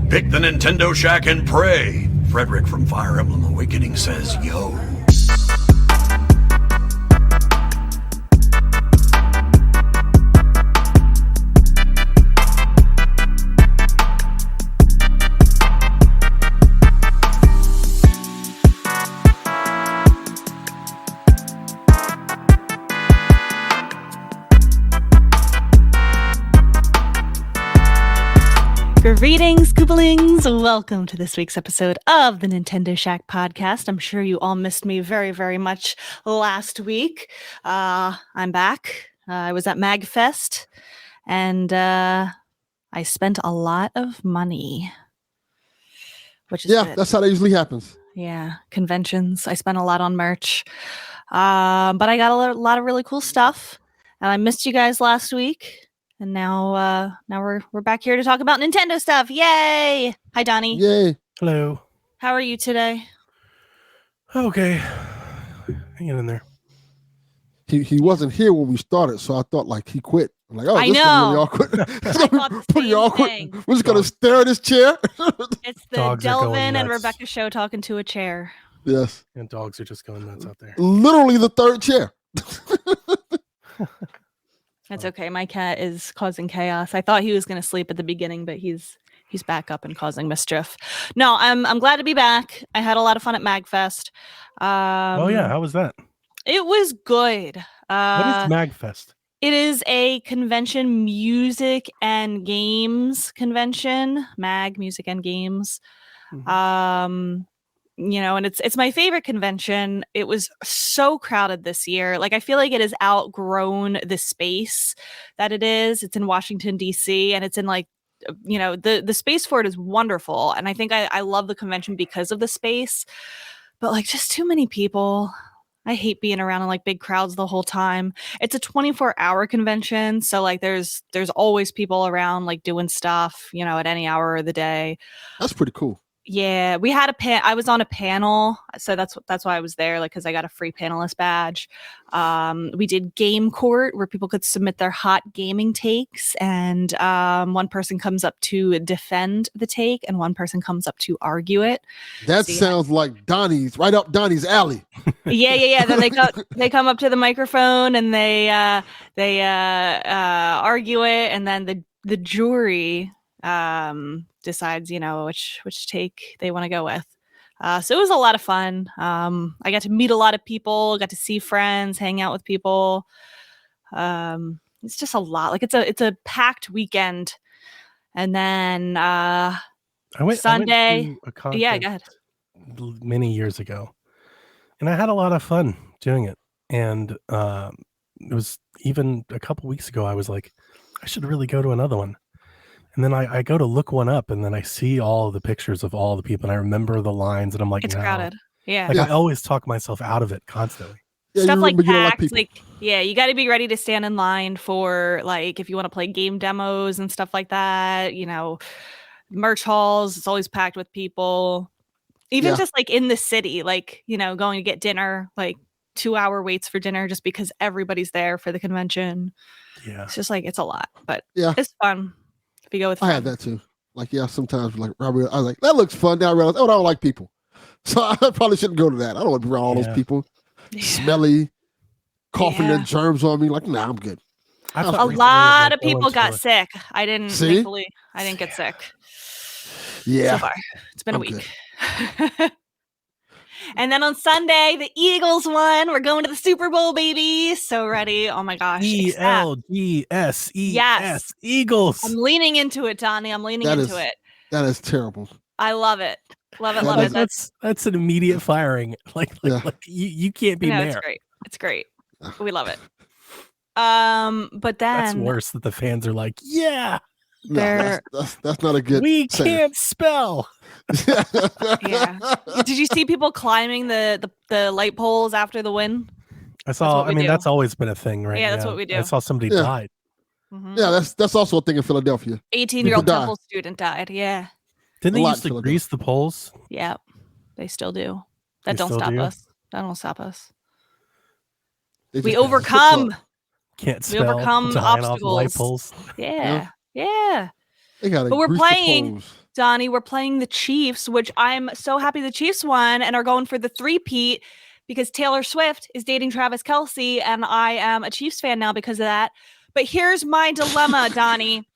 Pick the Nintendo Shack and pray. Frederick from Fire Emblem Awakening says, yo. Greetings, Gooblings! Welcome to this week's episode of the Nintendo Shack podcast. I'm sure you all missed me very, very much last week. I'm back. I was at MagFest, and I spent a lot of money, which is good. That's how that usually happens. Yeah, conventions. I spent a lot on merch, but I got a lot of really cool stuff, and I missed you guys last week. And now we're back here to talk about Nintendo stuff. Yay! Hi, Donnie. Yay! Hello. How are you today? Okay. Hanging in there. He wasn't here when we started, so I thought like he quit. I'm like, oh, I this know. is really awkward. I thought the Pretty same awkward. thing. We're just gonna stare at his chair. It's the Dogs are going Delvin and nuts. Rebecca show talking to a chair. Yes. And dogs are just going nuts out there. Literally the third chair. That's okay. My cat is causing chaos. I thought he was going to sleep at the beginning, but he's back up and causing mischief. No, I'm glad to be back. I had a lot of fun at MagFest. Oh yeah, how was that? It was good. What is MagFest? It is a convention, music and games convention. Mag, music and games. Mhm. And it's my favorite convention. It was so crowded this year. Like, I feel like it has outgrown the space that it is. It's in Washington, D.C., and it's in the space for it is wonderful. And I think I love the convention because of the space, but like just too many people. I hate being around in like big crowds the whole time. It's a 24-hour convention. So like there's always people around like doing stuff, at any hour of the day. That's pretty cool. Yeah, we had I was on a panel, so that's why I was there, like, because I got a free panelist badge. We did game court where people could submit their hot gaming takes, and one person comes up to defend the take, and one person comes up to argue it. That sounds like right up Donnie's alley. Yeah. Then they come up to the microphone and they argue it, and then the jury decides which take they want to go with. So it was a lot of fun. I got to meet a lot of people, got to see friends, hang out with people. It's just a lot. Like it's a packed weekend. And then Sunday. I went to a conference Yeah, go ahead. many years ago, and I had a lot of fun doing it. And it was even a couple weeks ago. I was like, I should really go to another one. And then I go to look one up, and then I see all the pictures of all the people, and I remember the lines, and I'm like, It's no. crowded. Yeah. Like I always talk myself out of it constantly. Yeah, Stuff like you don't PAX, people. you got to be ready to stand in line for like if you want to play game demos and stuff like that. Merch halls, it's always packed with people. Even just like in the city, like going to get dinner, like 2-hour waits for dinner just because everybody's there for the convention. Yeah, It's just like it's a lot, but Yeah. it's fun if you go with I had that too. Like, sometimes like I was like, that looks fun. Then I realized, I don't like people. So I probably shouldn't go to that. I don't want to be around all those people. Yeah. Smelly, coughing Yeah. and germs on me. Like, nah, I'm good. I A thought lot of recently people that got Owens sick. I didn't See? thankfully I didn't get sick. Yeah. So far. It's been a I'm week. And then on Sunday, the Eagles won. We're going to the Super Bowl, baby. So ready. Oh my gosh. ELGSES Yes. Eagles. I'm leaning into it, Donnie. I'm leaning That into is- it. That is terrible. I love it. Love it. That Love is- it. That's an immediate firing. Like Yeah. you can't be No, there. it's great. It's great. We love it. But That's then worse that the fans are like, yeah, No, They're- that's not a good. we saying. can't spell. Yeah. Did you see people climbing the light poles after the win? I saw. what we I mean, do. that's always been a thing, right? Yeah, that's what we do. I saw somebody Yeah. died. Mhm. Yeah, that's also a thing in Philadelphia. 18-year-old People die. Temple student died. Yeah. Didn't A they lot used in to Philadelphia. grease the poles? Yeah. They still do. They That don't still stop do? us. That don't stop us. They We just- overcome. Can't We spell. overcome dying off light obstacles. poles. Yeah. Yeah. They gotta But we're grease the playing. poles. Donnie, we're playing the Chiefs, which I'm so happy the Chiefs won and are going for the three-peat because Taylor Swift is dating Travis Kelce, and I am a Chiefs fan now because of that. But here's my dilemma, Donnie.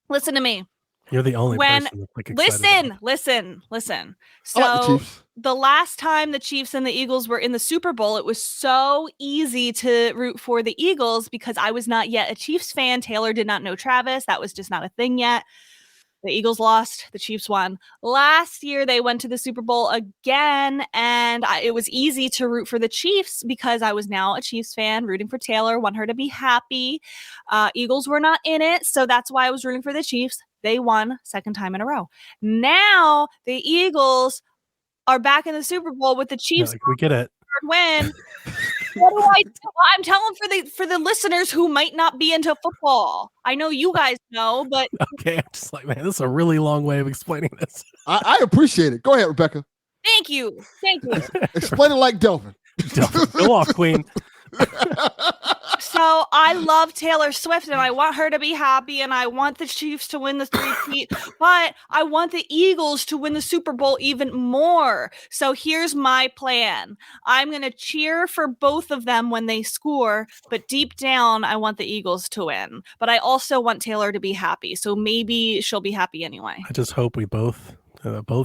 Listen to me. You're the only person that's like excited. Listen. So I like the Chiefs. The last time the Chiefs and the Eagles were in the Super Bowl, it was so easy to root for the Eagles because I was not yet a Chiefs fan. Taylor did not know Travis. That was just not a thing yet. The Eagles lost. The Chiefs won. Last year, they went to the Super Bowl again, and it was easy to root for the Chiefs because I was now a Chiefs fan, rooting for Taylor, want her to be happy. Eagles were not in it, so that's why I was rooting for the Chiefs. They won second time in a row. Now, the Eagles are back in the Super Bowl with the Chiefs. We get it. Win. What do I do? I'm telling for the listeners who might not be into football. I know you guys know, but okay, I'm just like, man, this is a really long way of explaining this. I appreciate it. Go ahead, Rebecca. Thank you. Explain it like Delvin. Go off, Queen. So I love Taylor Swift and I want her to be happy and I want the Chiefs to win the three-peat, but I want the Eagles to win the Super Bowl even more. So here's my plan. I'm going to cheer for both of them when they score, but deep down I want the Eagles to win. But I also want Taylor to be happy. So maybe she'll be happy anyway. I just hope we both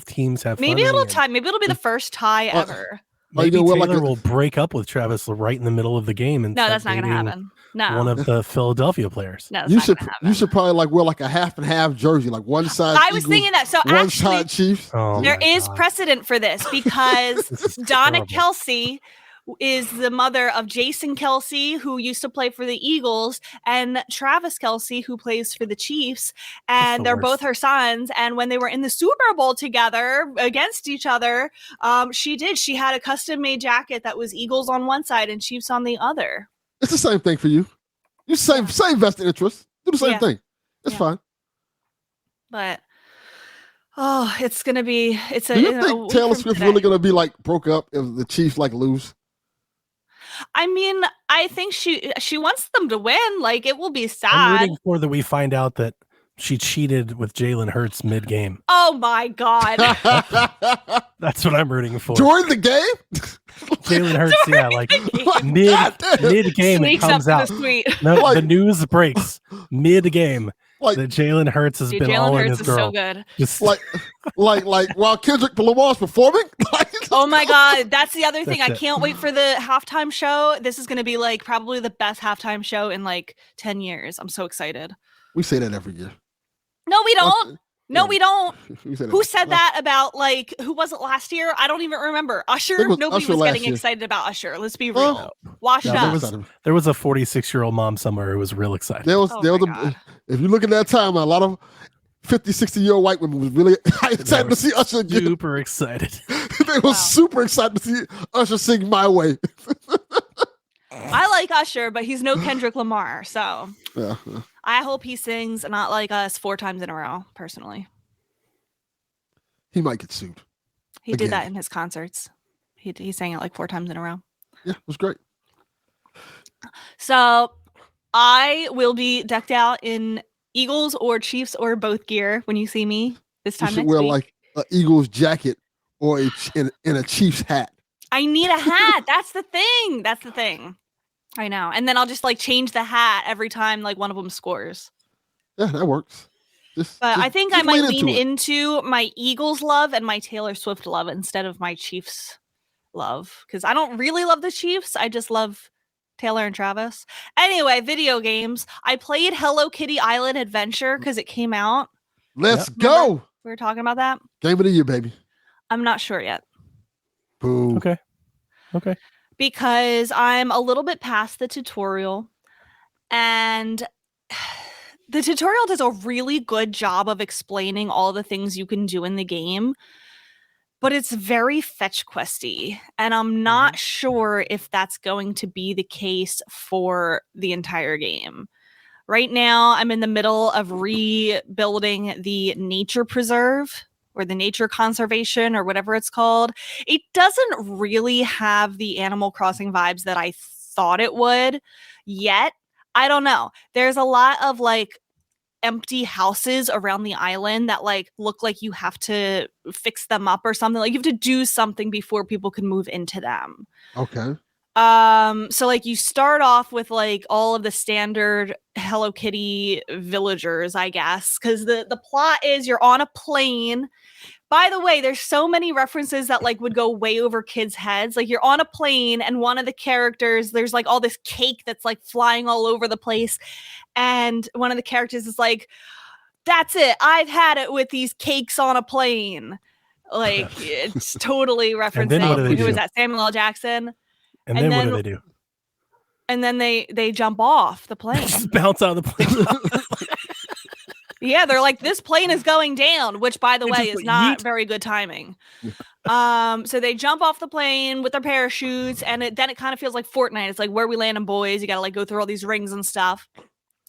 teams have maybe fun. It'll tie. Maybe it'll be the first tie ever. Maybe Taylor will break up with Travis right in the middle of the game. And no, that's not going to happen. No, one of the Philadelphia players. No, you should probably like wear like a half and half jersey, like one side. I was thinking that. So one actually, side Chiefs. There is precedent for this because Donna Kelce is the mother of Jason Kelce, who used to play for the Eagles, and Travis Kelce, who plays for the Chiefs, and they're both her sons. And when they were in the Super Bowl together against each other, she had a custom-made jacket that was Eagles on one side and Chiefs on the other. It's the same thing for you. You same vested interest. Do the same thing. It's fine. But it's gonna be. It's a. Do you think Taylor Swift's really gonna be like broke up if the Chiefs like lose? I mean, I think she wants them to win. Like, it will be sad. I'm rooting for that we find out that she cheated with Jalen Hurts mid-game. Oh my God. That's what I'm rooting for. During the game? Jalen Hurts, mid-game it comes out. No, the news breaks mid-game. That Jalen Hurts has been all in his girl. Jalen Hurts is so good. Just like while Kendrick Lamar's performing. Oh my God, that's the other thing. I can't wait for the halftime show. This is going to be like probably the best halftime show in like 10 years. I'm so excited. We say that every year. No, we don't. No, we don't. Who said that about, like, who was it last year? I don't even remember. Usher? Nobody was getting excited about Usher. Let's be real. Washed up. There was a 46-year-old mom somewhere who was real excited. If you look at that time, a lot of 50, 60-year-old white women was really excited to see Usher again. Super excited. They were super excited to see Usher sing My Way. I like Usher, but he's no Kendrick Lamar, so I hope he sings Not Like Us 4 times in a row, personally. He might get sued. He did that in his concerts. He sang it like 4 times in a row. Yeah, it was great. So I will be decked out in Eagles or Chiefs or both gear when you see me this time next week. You should wear like an Eagles jacket or in a Chiefs hat. I need a hat. That's the thing. I know. And then I'll just like change the hat every time like one of them scores. Yeah, that works. I think I might lean into my Eagles love and my Taylor Swift love instead of my Chiefs love. Because I don't really love the Chiefs. I just love Taylor and Travis. Anyway, video games. I played Hello Kitty Island Adventure because it came out. Let's go. We were talking about that. Game of the year, baby. I'm not sure yet. Boo. Okay. Because I'm a little bit past the tutorial, and the tutorial does a really good job of explaining all the things you can do in the game, but it's very fetch questy, and I'm not sure if that's going to be the case for the entire game. Right now, I'm in the middle of rebuilding the nature preserve, or the nature conservation, or whatever it's called. It doesn't really have the Animal Crossing vibes that I thought it would yet. I don't know. There's a lot of like empty houses around the island that like look like you have to fix them up or something. Like you have to do something before people can move into them. Okay. So like you start off with like all of the standard Hello Kitty villagers, I guess, because the plot is you're on a plane. By the way, there's so many references that like would go way over kids' heads. Like you're on a plane and one of the characters, there's like all this cake that's like flying all over the place. And one of the characters is like, that's it. I've had it with these cakes on a plane. Like it's totally referencing, who was that? Samuel L. Jackson. And then what do they do? And then they jump off the plane. Just bounce out of the plane. Yeah, they're like, this plane is going down, which, by the way, is not very good timing. So they jump off the plane with their parachutes, and then it kind of feels like Fortnite. It's like, where we landing, boys? You got to like go through all these rings and stuff.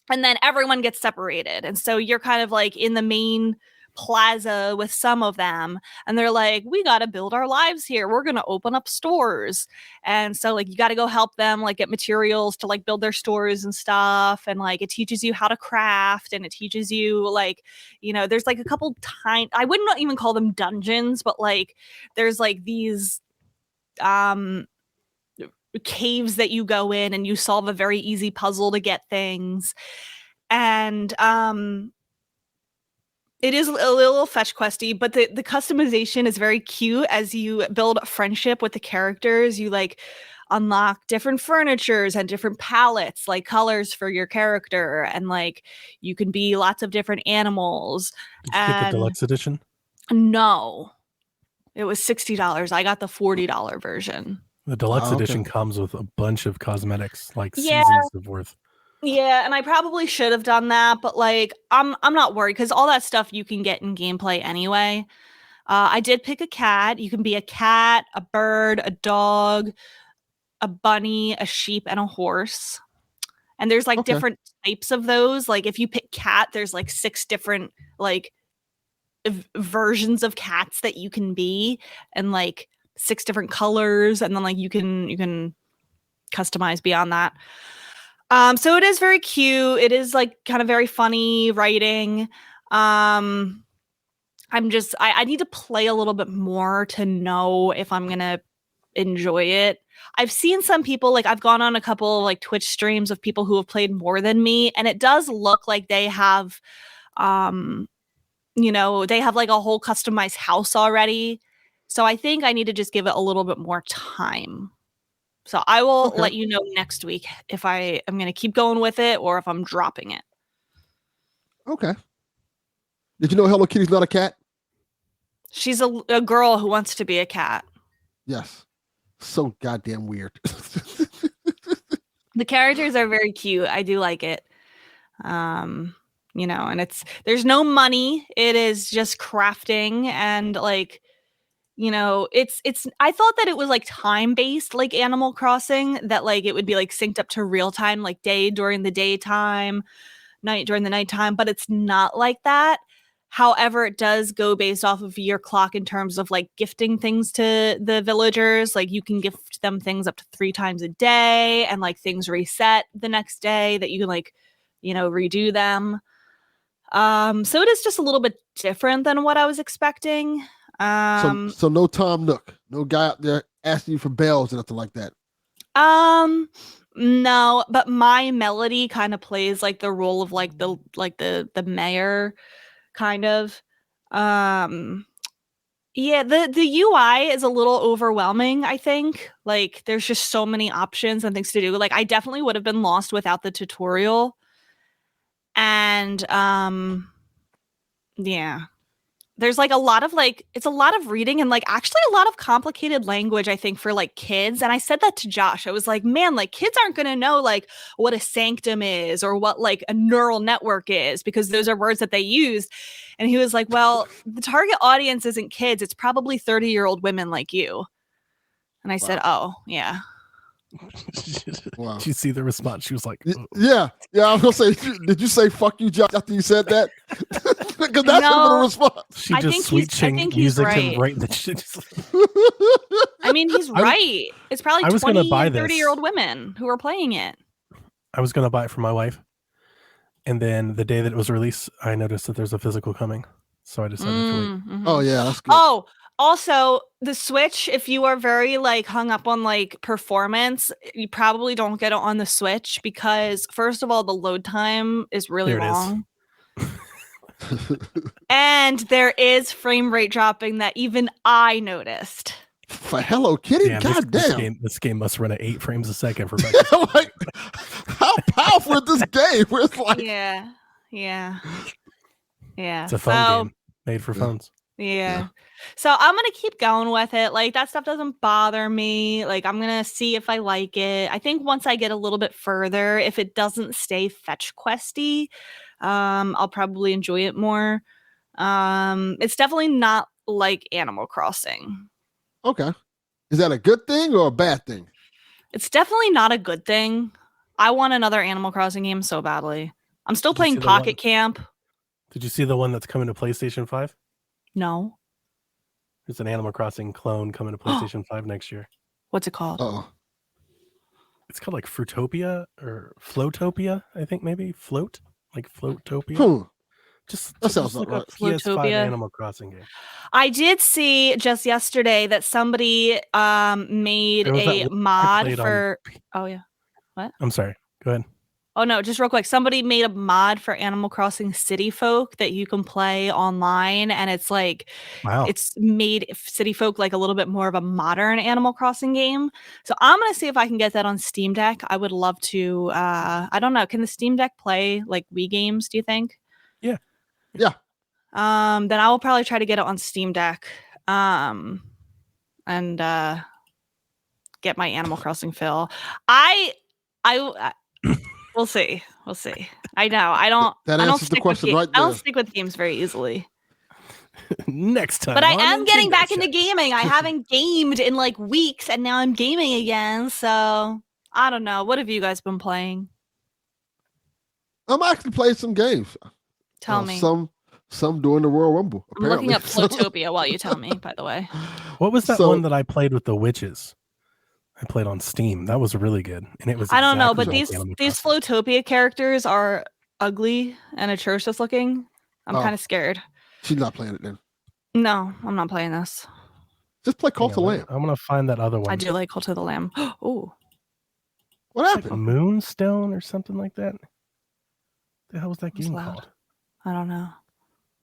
And then everyone gets separated. And so you're kind of like in the main plaza with some of them, and they're like, we got to build our lives here, we're gonna open up stores. And so like you got to go help them like get materials to like build their stores and stuff. And like it teaches you how to craft, and it teaches you like, you know, there's like a couple tiny, I wouldn't even call them dungeons, but like there's like these caves that you go in and you solve a very easy puzzle to get things. And it is a little fetch questy, but the customization is very cute. As you build friendship with the characters, you like unlock different furnitures and different palettes, like colors for your character, and like you can be lots of different animals. Did you get the deluxe edition? No, it was $60. I got the $40 version. The deluxe edition comes with a bunch of cosmetics, like yeah. seasons of worth. Yeah, and I probably should have done that, but like I'm not worried because all that stuff you can get in gameplay anyway. I did pick a cat. You can be a cat, a bird, a dog, a bunny, a sheep, and a horse. And there's like different types of those. Like if you pick cat, there's like 6 different like versions of cats that you can be, and like 6 different colors, and then like you can customize beyond that. So it is very cute. It is like kind of very funny writing. I need to play a little bit more to know if I'm going to enjoy it. I've seen some people, like I've gone on a couple like Twitch streams of people who have played more than me, and it does look like they have, you know, they have like a whole customized house already. So I think I need to just give it a little bit more time. So I will let you know next week if I am going to keep going with it or if I'm dropping it. Okay. Did you know Hello Kitty's not a cat? She's a girl who wants to be a cat. Yes. So goddamn weird. The characters are very cute. I do like it. You know, and there's no money. It is just crafting and like, you know, I thought that it was like time-based, like Animal Crossing, that like it would be like synced up to real time, like day during the daytime, night during the nighttime, but it's not like that. However, it does go based off of your clock in terms of like gifting things to the villagers. Like you can gift them things up to 3 times a day, and like things reset the next day that you can like, you know, redo them. So it is just a little bit different than what I was expecting. So no Tom Nook, no guy out there asking you for bells and nothing like that. No, but my melody kind of plays like the role of like the Meier kind of. Yeah, the UI is a little overwhelming, I think. Like there's just so many options and things to do. Like I definitely would have been lost without the tutorial. And yeah. There's like a lot of like, it's a lot of reading and like actually a lot of complicated language, I think, for like kids. And I said that to Josh. I was like, man, like kids aren't going to know like what a sanctum is or what like a neural network is, because those are words that they use. And he was like, well, the target audience isn't kids. It's probably 30-year-old women like you. And I said, oh, yeah. Wow. Did you see the response? She was like, yeah. I was gonna say, did you say fuck you, Josh, after you said that? Because that's a response. She just switching music and right. I mean, he's right. It's probably 20 and 30-year-old women who are playing it. I was gonna buy it for my wife, And then the day that it was released, I noticed that there's a physical coming. So I decided to wait. Mm-hmm. Oh yeah, that's good. Oh, also the Switch, if you are very like hung up on like performance, you probably don't get it on the Switch because first of all, the load time is really There it is. long. And there is frame rate dropping that even I noticed. For Hello Kitty, goddamn! This game must run at 8 frames a second for like, how powerful is this game? Where it's like, Yeah. It's a phone game made for phones. Yeah. So I'm going to keep going with it. Like that stuff doesn't bother me. Like I'm going to see if I like it. I think once I get a little bit further, if it doesn't stay fetch questy, I'll probably enjoy it more. It's definitely not like Animal Crossing. okay, is that a good thing or a bad thing? It's definitely not a good thing. I want another Animal Crossing game so badly. I'm still Did you playing see the Pocket one- Camp. Did you see the one that's coming to PlayStation 5? No. There's an Animal Crossing clone coming to PlayStation 5 next year. What's it called? Oh, It's called like Fruitopia or Floatopia, I think maybe. Floatopia. That sounds look about up right. PS5 Floatopia. Animal Crossing game. I did see just yesterday that somebody made There was that a one I mod played on- for. Oh yeah. I'm sorry. Go ahead. Oh no, just real quick. Somebody made a mod for Animal Crossing City Folk that you can play online, and it's like Wow. it's made City Folk like a little bit more of a modern Animal Crossing game. So I'm gonna see if I can get that on Steam Deck. I would love to. I don't know. Can the Steam Deck play like Wii games? Do you think? Yeah. Then I will probably try to get it on Steam Deck. And get my Animal Crossing fill. We'll see. I know. I don't answers the stick question with right I don't there. stick with games very easily. Next time. But I on am getting Nintendo back Chat. into gaming. I haven't gamed in like weeks, and now I'm gaming again. So I don't know. What have you guys been playing? I'm actually playing some games. Tell me. Some during the Royal Rumble. I'm looking up Floatopia while you tell me, by the way. What was that So- one that I played with the witches? I played on Steam. That was really good. And it was I don't know, exactly but like these Animal these Crossing. Floatopia characters are ugly and atrocious looking. I'm Oh. kind of scared. She's not playing it then. No, I'm not playing this. Just play Hang Cult of on, Lamb. I'm gonna find that other one. I do like Cult of the Lamb. Oh, What Like happened? Moonstone or something like that. The hell was that What's game loud? called? I don't know.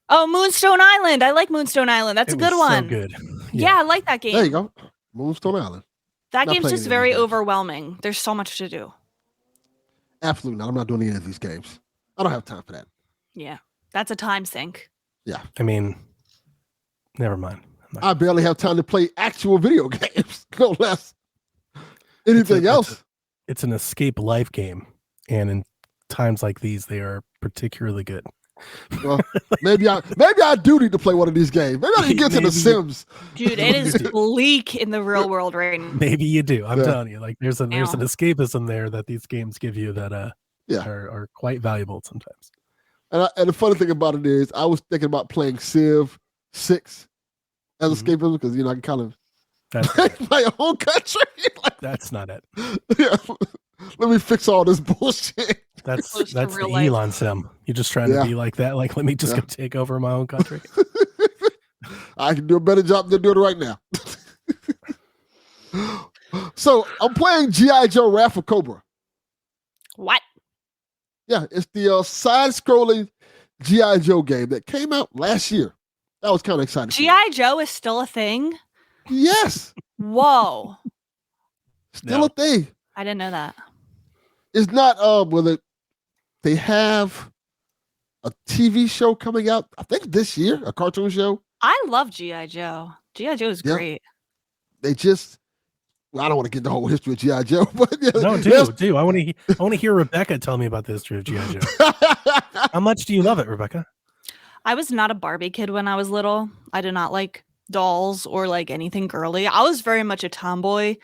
Oh, Moonstone Island. I like Moonstone Island. That's It a good was one. So good. Yeah, I like that game. There you go. Moonstone Island. That Not game's playing just any of very these games. overwhelming. There's so much to do. Absolutely not. I'm not doing any of these games. I don't have time for that. Yeah, that's a time sink. I mean, never mind. I barely have time to play actual video games, no less. Anything else? It's an escape life game, and in times like these, they are particularly good. Well, maybe I do need to play one of these games. Maybe I need to get to Maybe The Sims. Dude, it is bleak in the real world right now. Maybe you do. I'm Yeah. telling you, like there's an escapism there that these games give you that Yeah. are quite valuable sometimes. And the funny thing about it is, I was thinking about playing Civ 6 as Mhm. escapism because I can kind of That's play a whole country. Like, that's not it. yeah, let me fix all this bullshit. That's Close to the real life. Elon sim. You're just trying Yeah. to be like that. Like, let me just Yeah. go take over my own country. I can do a better job than doing it right now. So I'm playing G.I. Joe Wrath of Cobra. What? Yeah, it's the side-scrolling G.I. Joe game that came out last year. That was kind of exciting. for me. G.I. Joe is still a thing? Yes, Whoa. still No. a thing. I didn't know that. It's not they have a TV show coming out, I think this year, a cartoon show. I love G.I. Joe. G.I. Joe is Yeah. great. They just I don't want to get the whole history of G.I. Joe, but yeah, No, do. I want to hear Rebecca tell me about the history of G.I. Joe. How much do you love it, Rebecca? I was not a Barbie kid when I was little. I did not like dolls or like anything girly. I was very much a tomboy.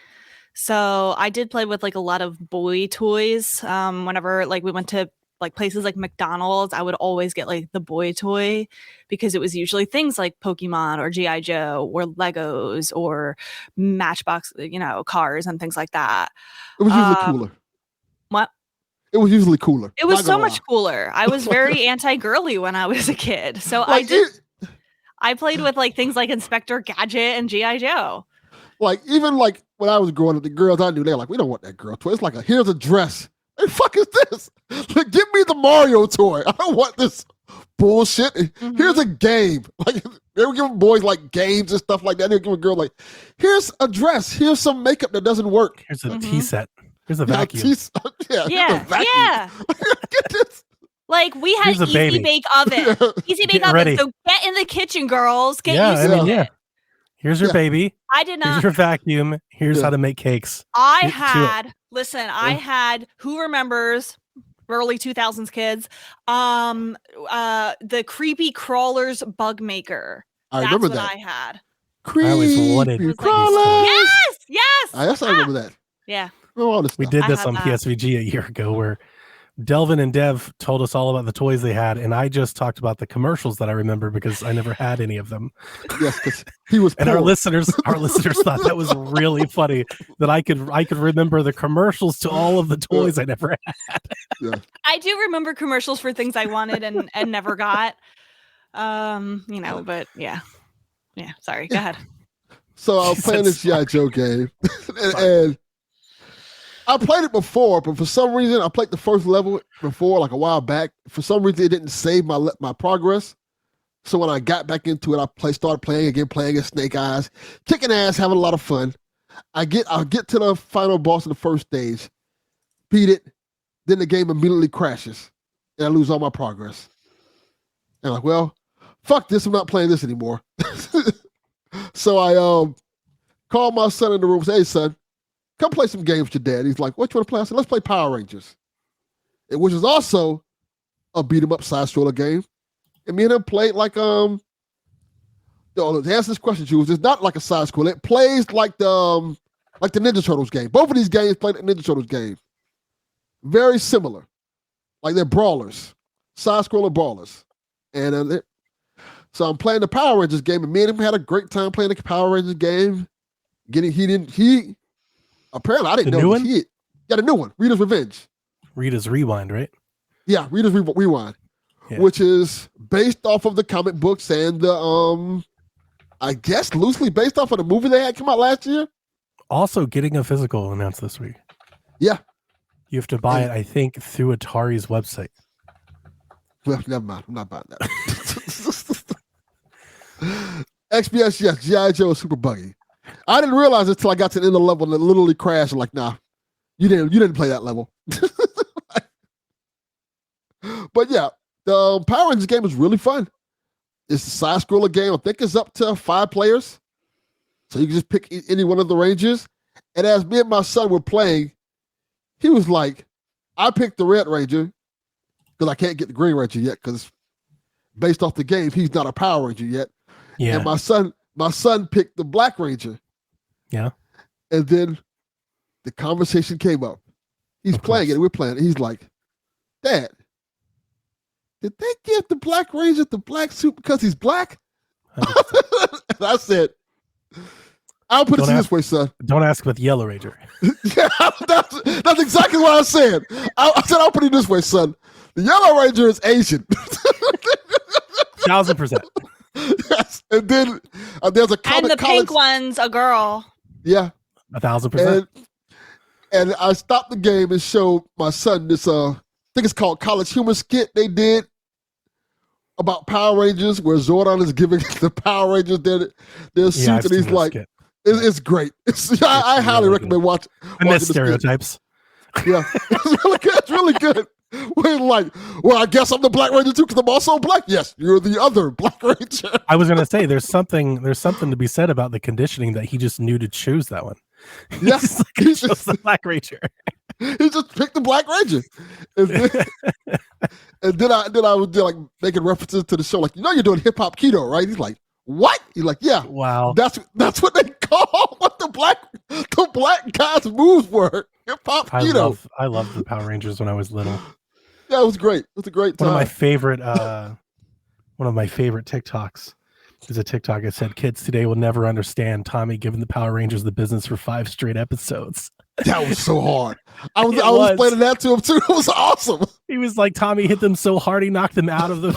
So I did play with like a lot of boy toys. Whenever like we went to like places like McDonald's, I would always get like the boy toy because it was usually things like Pokemon or G.I. Joe or Legos or Matchbox, cars and things like that. It was usually Um, cooler. What? It was usually cooler. It was so much cooler. I was very anti-girly when I was a kid. So like, I played with like things like Inspector Gadget and G.I. Joe. Like, even like when I was growing up, the girls I knew, they're like, we don't want that girl toy. It's like here's a dress. What the fuck is this? Like, give me the Mario toy. I don't want this bullshit. Mm-hmm. Here's a game. Like, they were giving boys like games and stuff like that. They were giving a girl like, here's a dress. Here's some makeup that doesn't work. Here's a tea set. Here's a vacuum. Yeah. Get this. Like, we had an easy bake oven. Easy bake oven. Ready. So get in the kitchen, girls. Get used to it. Here's your baby. I did not. Here's your vacuum. Here's how to make cakes. I had, who remembers early 2000s kids, the creepy crawlers bug maker. I remember that. I had. I always wanted crawlers. Yes. I remember that. Yeah. We did this on PSVG a year ago where Delvin and Dev told us all about the toys they had, and I just talked about the commercials that I remember because I never had any of them. Yes, because he was and poor. our listeners thought that was really funny that I could remember the commercials to all of the toys I never had. Yeah. I do remember commercials for things I wanted and never got. But yeah. Sorry, go ahead. So I was playing this G.I. Joe game, and I played it before, but for some reason, I played the first level before, like a while back. For some reason, it didn't save my progress. So when I got back into it, I started playing as Snake Eyes, kicking ass, having a lot of fun. I'll get to the final boss in the first stage, beat it, then the game immediately crashes, and I lose all my progress. And I'm like, well, fuck this, I'm not playing this anymore. So I called my son in the room and said, hey, son, come play some games with your dad. He's like, what you want to play? I said, let's play Power Rangers, which is also a beat-em-up side-scroller game. And me and him played like, to answer this question, Jules, it's not like a side-scroller. It plays like the Ninja Turtles game. Both of these games play the Ninja Turtles game. Very similar. Like they're brawlers, side-scroller brawlers. And so I'm playing the Power Rangers game, and me and him had a great time playing the Power Rangers game. Apparently, I didn't know. The new one? Yeah, the new one, Rita's Revenge. Rita's Rewind, right? Yeah, Rita's Rewind, which is based off of the comic books and the, I guess loosely based off of the movie they had come out last year. Also getting a physical announced this week. Yeah. You have to buy it, I think, through Atari's website. Well, never mind. I'm not buying that. XBS, yes, G.I. Joe is super buggy. I didn't realize it until I got to the end of the level and it literally crashed. I'm like, nah, you didn't play that level. But yeah, the Power Rangers game is really fun. It's a side-scroller game. I think it's up to 5 players. So you can just pick any one of the Rangers. And as me and my son were playing, he was like, I picked the Red Ranger because I can't get the Green Ranger yet because based off the game, he's not a Power Ranger yet. Yeah. And my son picked the Black Ranger. Yeah. And then the conversation came up. He's playing it. We're playing it. He's like, Dad, did they give the Black Ranger the black suit because he's black? And I said, I'll put it this way, son. Don't ask about the Yellow Ranger. Yeah, that's exactly what I said. I said, I'll put it this way, son. The Yellow Ranger is Asian. 1000%. Yes. And then there's a comic. And the pink one's a girl. Yeah. 1000%. And I stopped the game and showed my son this, I think it's called College Humor skit they did about Power Rangers, where Zordon is giving the Power Rangers their suit, and he's like, it's great. I highly recommend watching. And there's stereotypes. Yeah, it's really good. It's really good. We're like, well, I guess I'm the Black Ranger too because I'm also black. Yes, you're the other Black Ranger. I was gonna say there's something to be said about the conditioning that he just knew to choose that one. Yes, he chose the Black Ranger. He just picked the Black Ranger, and then I was like making references to the show, like, you're doing hip hop keto, right? He's like, what? He's like, yeah. Wow. That's what they call what the black guys' moves were. Hip hop keto. I loved the Power Rangers when I was little. Yeah, it was great. It was a great time. One of my favorite TikToks is a TikTok that said, "Kids today will never understand Tommy giving the Power Rangers the business for 5 straight episodes." That was so hard. I was explaining that to him too. It was awesome. He was like, Tommy hit them so hard he knocked them out of the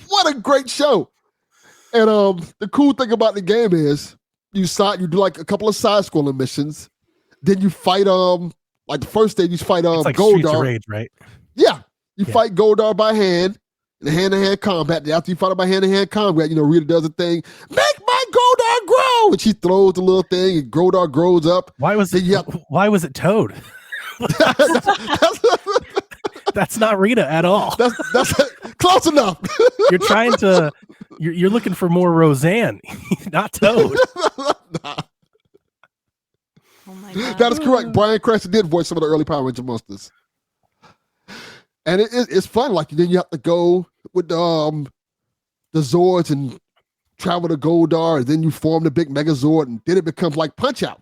What a great show. And the cool thing about the game is you do like a couple of side scrolling missions. Then you fight like the first day you fight it's like Goldar. Streets of Rage, right? Yeah. You fight Goldar by hand in hand-to-hand combat. After you fight him by hand-to-hand combat, Rita does a thing, make my Goldar grow, and she throws the little thing and Goldar grows up. Why was it Toad? That's not Rita at all. That's close enough. You're looking for more Roseanne, not Toad. Nah. Oh my God. That is correct. Bryan Cranston did voice some of the early Power Ranger monsters. And it's fun. Like then you have to go with the Zords and travel to Goldar, and then you form the big Megazord, and then it becomes like Punch Out,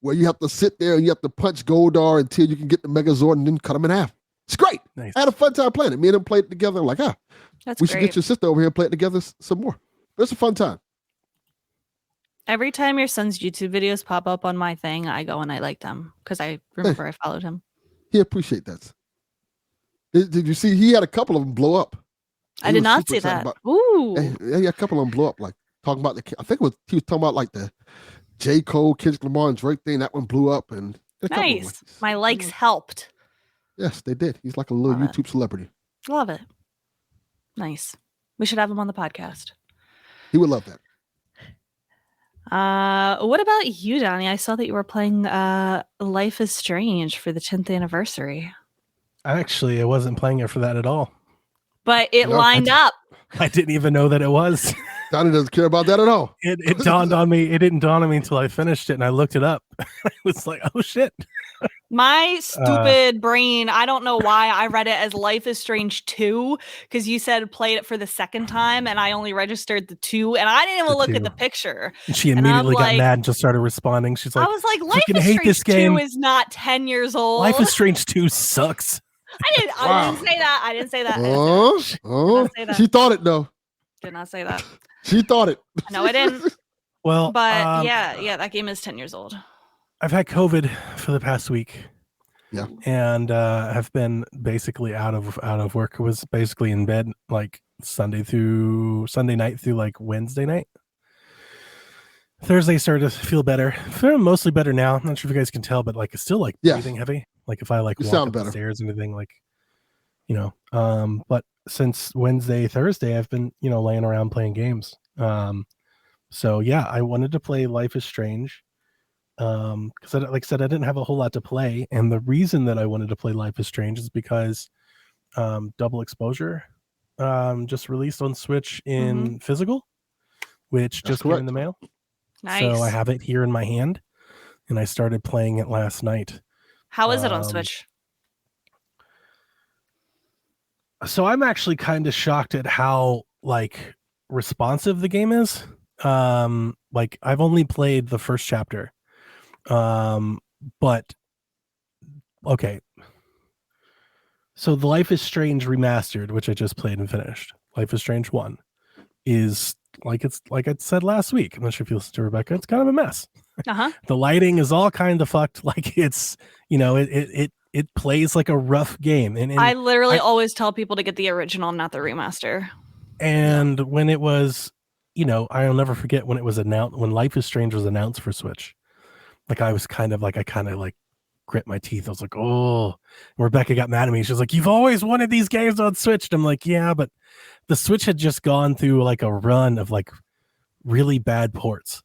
where you have to sit there and you have to punch Goldar until you can get the Megazord and then cut him in half. It's great. Nice. I had a fun time playing it. Me and him played it together. Like, That's we great. should get your sister over here and play it together some more. But it's a fun time. Every time your son's YouTube videos pop up on my thing, I go and I like them because I remember I followed him. He appreciate that. Did you see he had a couple of them blow up? I did not see that. Ooh. Yeah, a couple of them blew up. Like talking about he was talking about like the J. Cole, Kendrick Lamar, and Drake thing. That one blew up, and nice. My likes helped. Yes, they did. He's like a little YouTube celebrity. Love it. Nice. We should have him on the podcast. He would love that. What about you, Donnie? I saw that you were playing Life is Strange for the 10th anniversary. Actually, I wasn't playing it for that at all. But it lined up. I didn't even know that it was. Donnie doesn't care about that at all. It dawned on me. It didn't dawn on me until I finished it and I looked it up. I was like, oh shit. My stupid brain, I don't know why I read it as Life is Strange 2 because you said played it for the second time and I only registered the 2 and I didn't even look at the picture. And she immediately got mad and just started responding. She's like, I was like, Life is Strange 2 is not 10 years old. Life is Strange 2 sucks. I didn't say that. I didn't say that. Say that. She thought it though. Did not say that. She thought it. No, I didn't. Well, but yeah, that game is 10 years old. I've had COVID for the past week. Yeah. And have been basically out of work. I was basically in bed like Sunday night through like Wednesday night. Thursday started to feel better. Feeling mostly better now. I'm not sure if you guys can tell, but like it's still like breathing heavy. Like if I like walk up the stairs and anything, like but since Wednesday, Thursday, I've been, laying around playing games. So yeah, I wanted to play Life is Strange. Because like I said, I didn't have a whole lot to play, and the reason that I wanted to play Life is Strange is because Double Exposure just released on Switch in physical, which just came in the mail. Nice. So I have it here in my hand, and I started playing it last night. How is it on Switch? So I'm actually kind of shocked at how like responsive the game is. Like I've only played the first chapter. But okay. So the Life is Strange Remastered, which I just played and finished, Life is Strange 1, is like I said last week. I'm not sure if you listened to Rebecca. It's kind of a mess. The lighting is all kind of fucked. Like it's, it plays like a rough game. And I literally always tell people to get the original, not the remaster. And when it was, I'll never forget when it was announced, when Life is Strange was announced for Switch. Like I kind of grit my teeth. I was like, oh, and Rebecca got mad at me. She was like, you've always wanted these games on Switch. And I'm like, yeah, but the Switch had just gone through like a run of like really bad ports.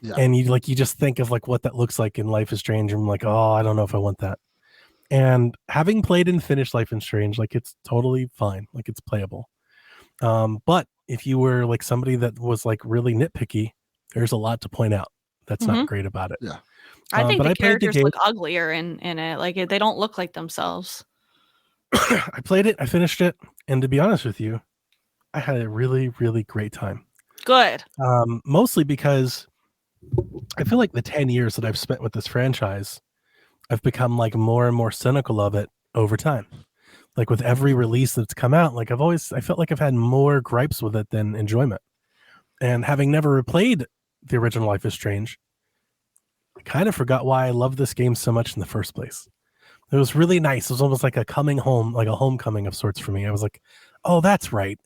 Yeah. And you just think of like what that looks like in Life is Strange. And I'm like, oh, I don't know if I want that. And having played and finished Life is Strange, like it's totally fine. Like it's playable. But if you were like somebody that was like really nitpicky, there's a lot to point out that's not great about it. Yeah. I think the characters look uglier in it. Like they don't look like themselves. I played it, I finished it, and to be honest with you, I had a really, really great time. Good. Mostly because I feel like the 10 years that I've spent with this franchise, I've become like more and more cynical of it over time. Like with every release that's come out, like I felt like I've had more gripes with it than enjoyment. And having never replayed the original Life is Strange, I kind of forgot why I loved this game so much in the first place. It was really nice. It was almost like a coming home, like a homecoming of sorts for me. I was like, oh, that's right.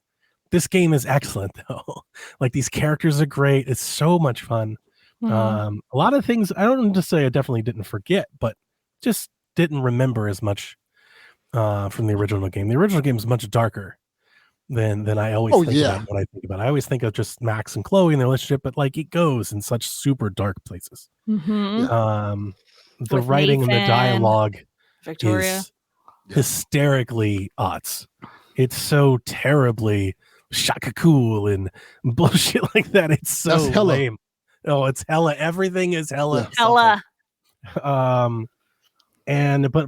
This game is excellent, though. Like, these characters are great. It's so much fun. A lot of things, I don't just say I definitely didn't forget, but just didn't remember as much from the original game. The original game is much darker than I always think about when I think about it. I always think of just Max and Chloe and their relationship, but like it goes in such super dark places. The With writing Nathan, and the dialogue Victoria is hysterically odds. It's so terribly shaka cool and bullshit like that. It's so lame. Oh, it's hella. Everything is hella. Hella. But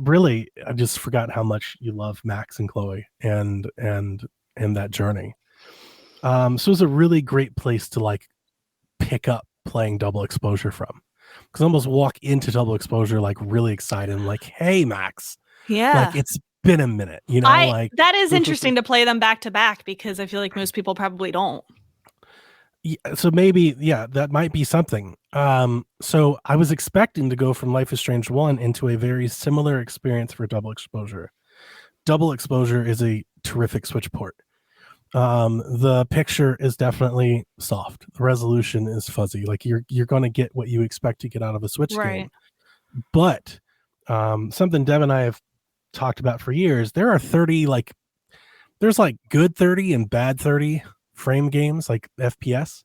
really, I just forgot how much you love Max and Chloe and that journey. So it was a really great place to like pick up playing Double Exposure from, because I almost walk into Double Exposure like really excited. I'm like, hey, Max. Yeah. Like, it's been a minute, you know, like that is interesting to play them back to back, because I feel like most people probably don't. Yeah, so maybe, that might be something. So I was expecting to go from Life is Strange 1 into a very similar experience for Double Exposure. Double Exposure is a terrific Switch port. The picture is definitely soft. The resolution is fuzzy. Like, you're going to get what you expect to get out of a Switch game. But something Dev and I have talked about for years, there are 30, like, there's like good 30 and bad 30 frame games, like FPS.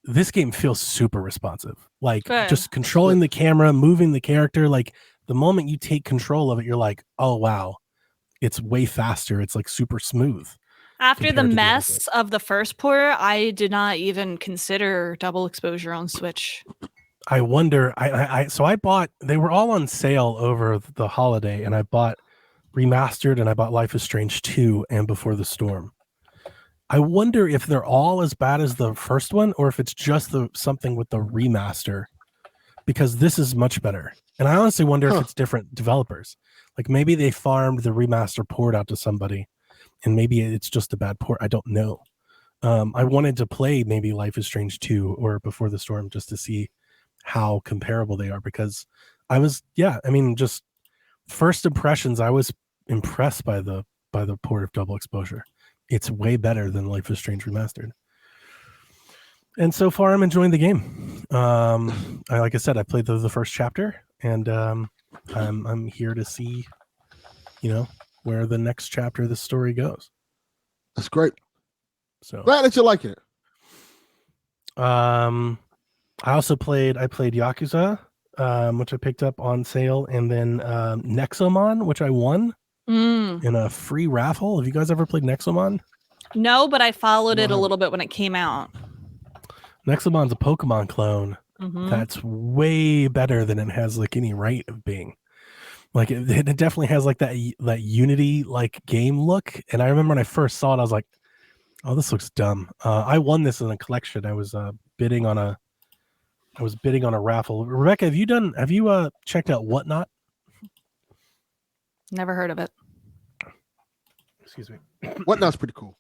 This game feels super responsive. Like, just controlling the camera, moving the character. Like, the moment you take control of it, you're like, oh wow, it's way faster. It's like super smooth. After the mess of the first port, I did not even consider Double Exposure on Switch. I wonder. So I bought. They were all on sale over the holiday, and I bought Remastered, and I bought Life is Strange 2 and Before the Storm. I wonder if they're all as bad as the first one, or if it's just something with the remaster, because this is much better. And I honestly wonder if it's different developers. Like, maybe they farmed the remaster port out to somebody, and maybe it's just a bad port. I don't know. I wanted to play maybe Life is Strange 2 or Before the Storm just to see how comparable they are, because I was, just first impressions, I was impressed by the port of Double Exposure. It's way better than Life is Strange Remastered. And so far, I'm enjoying the game. Like I said, I played the first chapter, and I'm here to see, where the next chapter of the story goes. That's great. So glad that you're liking it. I played Yakuza, which I picked up on sale, and then Nexomon, which I won in a free raffle. Have you guys ever played Nexomon? No, but I followed it a little bit when it came out. Nexomon's a Pokemon clone that's way better than it has like any right of being. Like, it definitely has like that Unity like game look. And I remember when I first saw it, I was like, oh, this looks dumb. I won this in a collection. I was bidding on a raffle. Rebecca, have you checked out Whatnot? Never heard of it. Excuse me. Whatnot's pretty cool.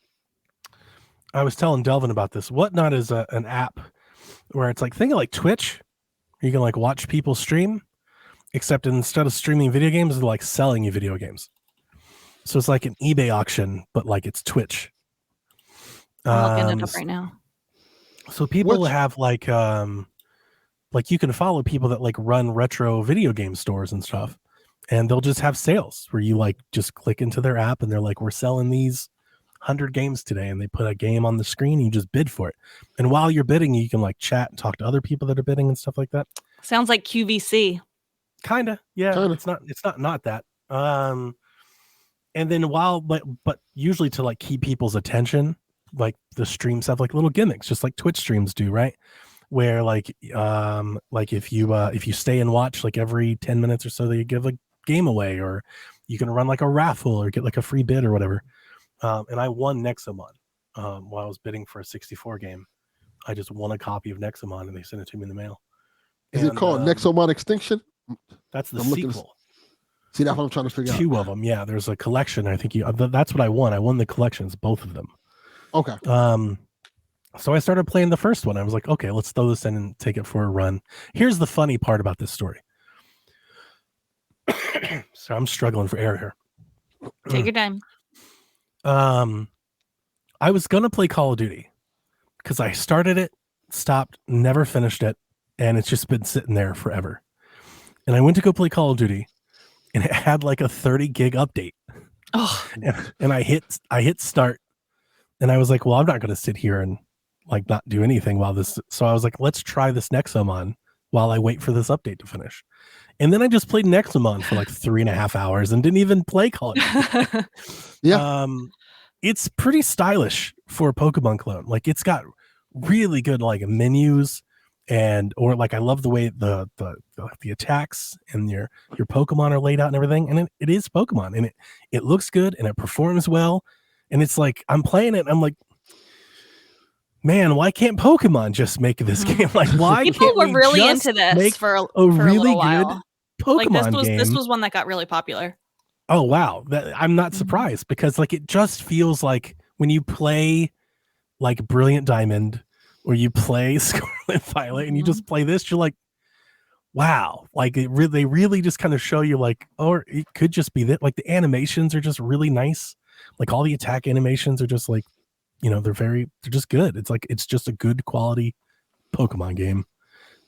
I was telling Delvin about this. Whatnot is an app where it's like, think of like Twitch. You can like watch people stream, except instead of streaming video games, they're like selling you video games. So it's like an eBay auction, but like it's Twitch. I'm looking it up right now. So people have like you can follow people that like run retro video game stores and stuff, and they'll just have sales where you like just click into their app and they're like, we're selling these 100 games today, and they put a game on the screen and you just bid for it. And while you're bidding, you can like chat and talk to other people that are bidding and stuff like that. Sounds like QVC. Kinda. It's not that. And then but usually to like keep people's attention, like the stream stuff, like little gimmicks, just like Twitch streams do, right? Where like if you stay and watch, like every 10 minutes or so, they give a game away, or you can run like a raffle or get like a free bid or whatever. And I won Nexomon while I was bidding for a 64 game. I just won a copy of Nexomon, and they sent it to me in the mail. Is it called Nexomon Extinction? That's the sequel. See, that's what I'm trying to figure out. 2 of them, yeah. There's a collection. I think that's what I won. I won the collections, both of them. Okay. So I started playing the first one. I was like, okay, let's throw this in and take it for a run. Here's the funny part about this story. So I'm struggling for air here. Take your time. I was gonna play Call of Duty because I started it, stopped, never finished it, and it's just been sitting there forever. And I went to go play Call of Duty, and it had like a 30 gig update. Oh, And I hit start, and I was like, well, I'm not gonna sit here and like not do anything while this. So I was like, let's try this Nexomon while I wait for this update to finish. And then I just played Nexomon for like 3.5 hours and didn't even play Call of Duty. Yeah. It's pretty stylish for a Pokemon clone. Like it's got really good like menus or like I love the way the attacks and your Pokemon are laid out and everything. And it is Pokemon and it looks good and it performs well. And it's like I'm playing it. And I'm like, man, why can't Pokemon just make this game? Like, why people can't were we really just into this make for a really little good while. Pokemon Like game? this was one that got really popular. Oh wow, I'm not surprised because like it just feels like when you play like Brilliant Diamond or you play Scarlet Violet and you just play this, you're like, wow, like they really just kind of show you like, or it could just be that like the animations are just really nice, like all the attack animations are just like, you know, they're just good. It's like it's just a good quality Pokemon game.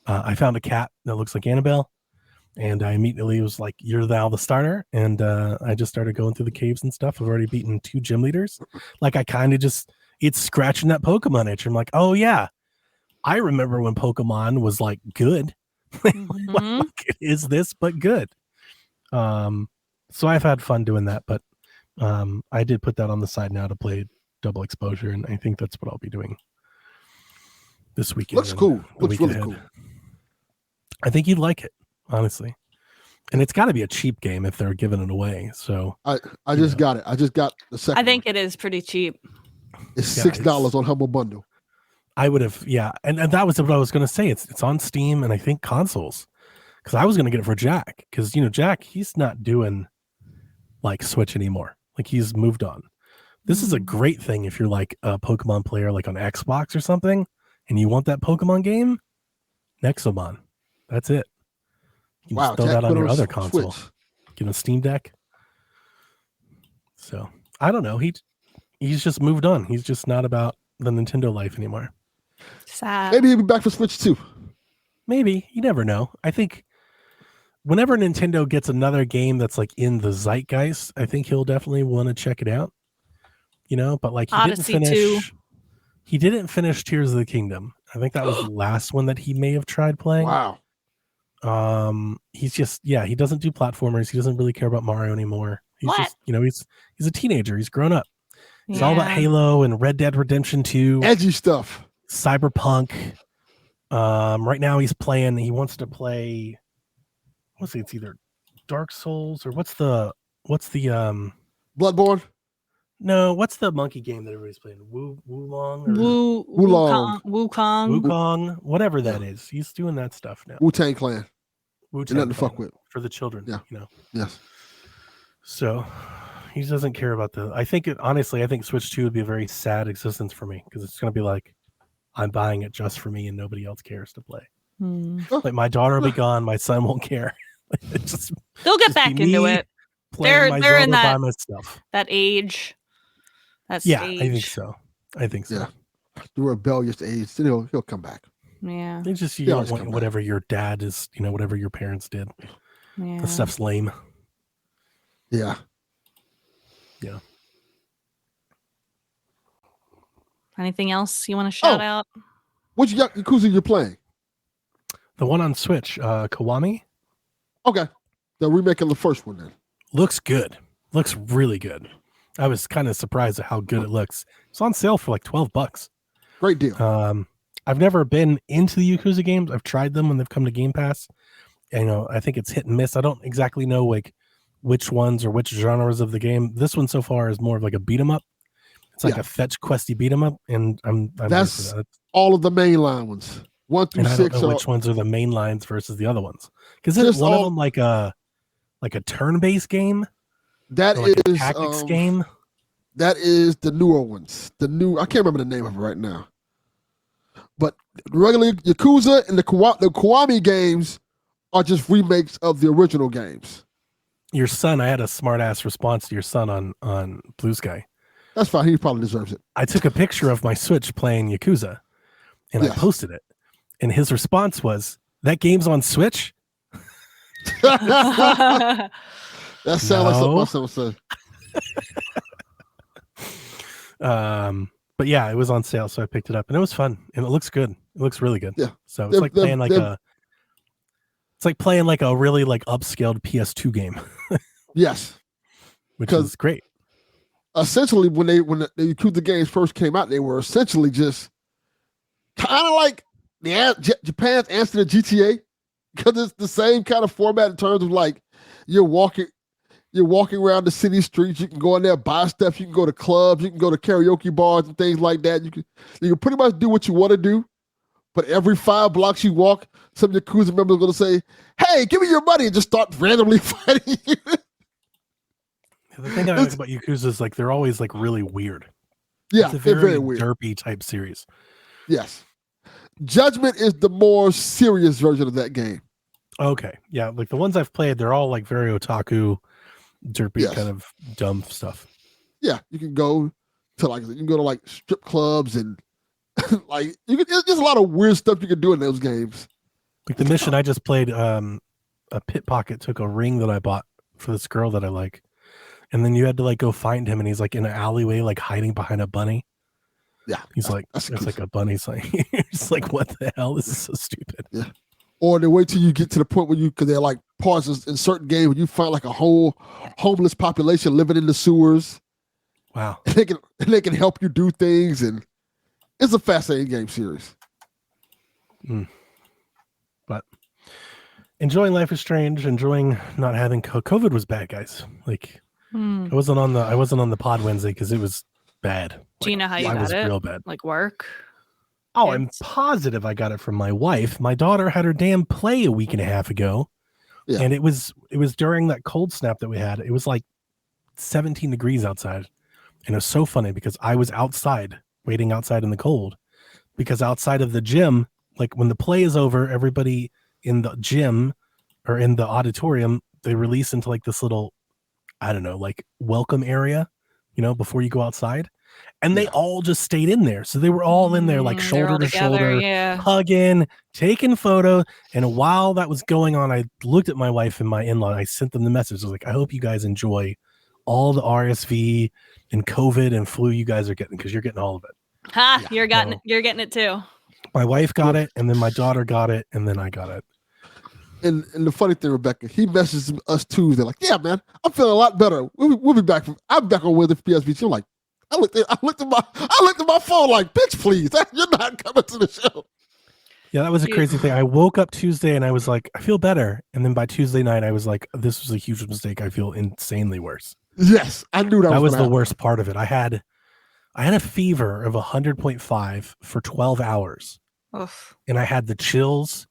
I found a cat that looks like Annabelle. And I immediately was like, you're now the starter. And I just started going through the caves and stuff. I've already beaten 2 gym leaders. Like I kind of it's scratching that Pokemon itch. I'm like, oh yeah, I remember when Pokemon was like good. Like, it is this, but good. So I've had fun doing that, but I did put that on the side now to play double exposure. And I think that's what I'll be doing this weekend. Looks cool. Looks really cool. I think you'd like it. Honestly, and it's got to be a cheap game if they're giving it away. So I just got it. I just got the second. I think it is pretty cheap. It's $6 on Humble Bundle. I would have, and that was what I was going to say. It's on Steam and I think consoles because I was going to get it for Jack because Jack he's not doing like Switch anymore. Like he's moved on. This is a great thing if you're like a Pokemon player like on Xbox or something and you want that Pokemon game. Nexomon, that's it. You can just throw that on your other console. Get a Steam Deck. So I don't know. He's just moved on. He's just not about the Nintendo life anymore. Sad. Maybe he'll be back for Switch too. Maybe. You never know. I think whenever Nintendo gets another game that's like in the zeitgeist, I think he'll definitely want to check it out. But like he didn't finish Tears of the Kingdom. I think that was the last one that he may have tried playing. Wow. He's just he doesn't do platformers. He doesn't really care about Mario anymore. He's just he's a teenager. He's grown up. It's all about Halo and Red Dead Redemption 2. Edgy stuff. Cyberpunk. Right now he wants to play it's either Dark Souls or what's the Bloodborne? No, what's the monkey game that everybody's playing? Wulong or Wukong, whatever that is. He's doing that stuff now. Wu-Tang Clan. Wu-Tang Nothing to fuck with. For the children. Yeah. Yes. So he doesn't care about I think Switch 2 would be a very sad existence for me because it's going to be like I'm buying it just for me and nobody else cares to play. Like my daughter will be gone, my son won't care. They'll get back into it. They're in that age. That stage. I think so. Yeah. The rebellious age, he'll come back. Yeah. It's just you don't want whatever your dad is, whatever your parents did. Yeah. The stuff's lame. Yeah. Yeah. Anything else you want to shout out? Which Yakuza you're playing? The one on Switch, Kiwami. Okay. They're remaking the first one then. Looks good. Looks really good. I was kind of surprised at how good it looks. It's on sale for like $12. Great deal. I've never been into the Yakuza games. I've tried them when they've come to Game Pass. And, I think it's hit and miss. I don't exactly know like which ones or which genres of the game. This one so far is more of like a beat 'em up. It's like a fetch questy beat 'em up, and I'm that's all of the mainline ones. 1 through 6. I don't know which ones are the main lines versus the other ones. Because there's one of them like a turn-based game. That is a tactics game. That is the newer ones. I can't remember the name of it right now. But regular Yakuza and the Kiwami games are just remakes of the original games. Your son, I had a smart ass response to your son on Blue Sky. That's fine. He probably deserves it. I took a picture of my Switch playing Yakuza, and I posted it. And his response was, "That game's on Switch?" That sounds like something my son would say. But yeah, it was on sale, so I picked it up, and it was fun, and it looks good. It looks really good. Yeah. So it's like playing like a really like upscaled PS2 game. Yes, which is great. Essentially, when the Yakuza games first came out, they were essentially just kind of like Japan's answer to GTA, because it's the same kind of format in terms of like you're walking around the city streets. You can go in there, buy stuff. You can go to clubs. You can go to karaoke bars and things like that. You can pretty much do what you want to do. But every 5 blocks you walk, some Yakuza members are going to say, "Hey, give me your money," and just start randomly fighting you. The thing I like about Yakuza is like they're always like really weird. Yeah, it's a very weird, derpy type series. Yes, Judgment is the more serious version of that game. Okay, yeah, like the ones I've played, they're all like very otaku, derpy kind of dumb stuff. Yeah, you can go to like strip clubs and like there's a lot of weird stuff you can do in those games. Like the mission I just played, a pickpocket took a ring that I bought for this girl that I like. And then you had to like go find him, and he's like in an alleyway, like hiding behind a bunny. Yeah, he's like, it's like a bunny's like, it's like, what the hell? This is so stupid. Yeah, or they wait till you get to the point where because they're like pauses in certain games where you find like a whole homeless population living in the sewers. Wow, and they can help you do things, and it's a fascinating game series. But enjoying Life is Strange, enjoying not having COVID was bad, guys. Like. I wasn't on the pod Wednesday because it was bad. Do you know how you got it? Real bad. Like work? Oh, I'm positive I got it from my wife. My daughter had her damn play a week and a half ago, and it was during that cold snap that we had. It was like 17 degrees outside, and it was so funny because I was waiting outside in the cold, because outside of the gym, like when the play is over, everybody in the gym or in the auditorium, they release into like this little, I don't know, like welcome area, before you go outside. And they all just stayed in there. So they were all in there, like shoulder to shoulder, hugging, taking photo. And while that was going on, I looked at my wife and my in-law. I sent them the message. I was like, I hope you guys enjoy all the RSV and COVID and flu you guys are getting, because you're getting all of it. Ha! Yeah. You're getting it too. My wife got it, and then my daughter got it, and then I got it. And the funny thing, Rebecca, he messages us Tuesday like, "Yeah, man, I'm feeling a lot better. We'll be back. I'm back on Wednesday for PSVT." I'm like, I looked at my phone like, "Bitch, please, you're not coming to the show." Yeah, that was a crazy thing. I woke up Tuesday and I was like, I feel better, and then by Tuesday night, I was like, this was a huge mistake. I feel insanely worse. Yes, I knew that was the worst part of it. I had a fever of 100.5 for 12 hours, and I had the chills.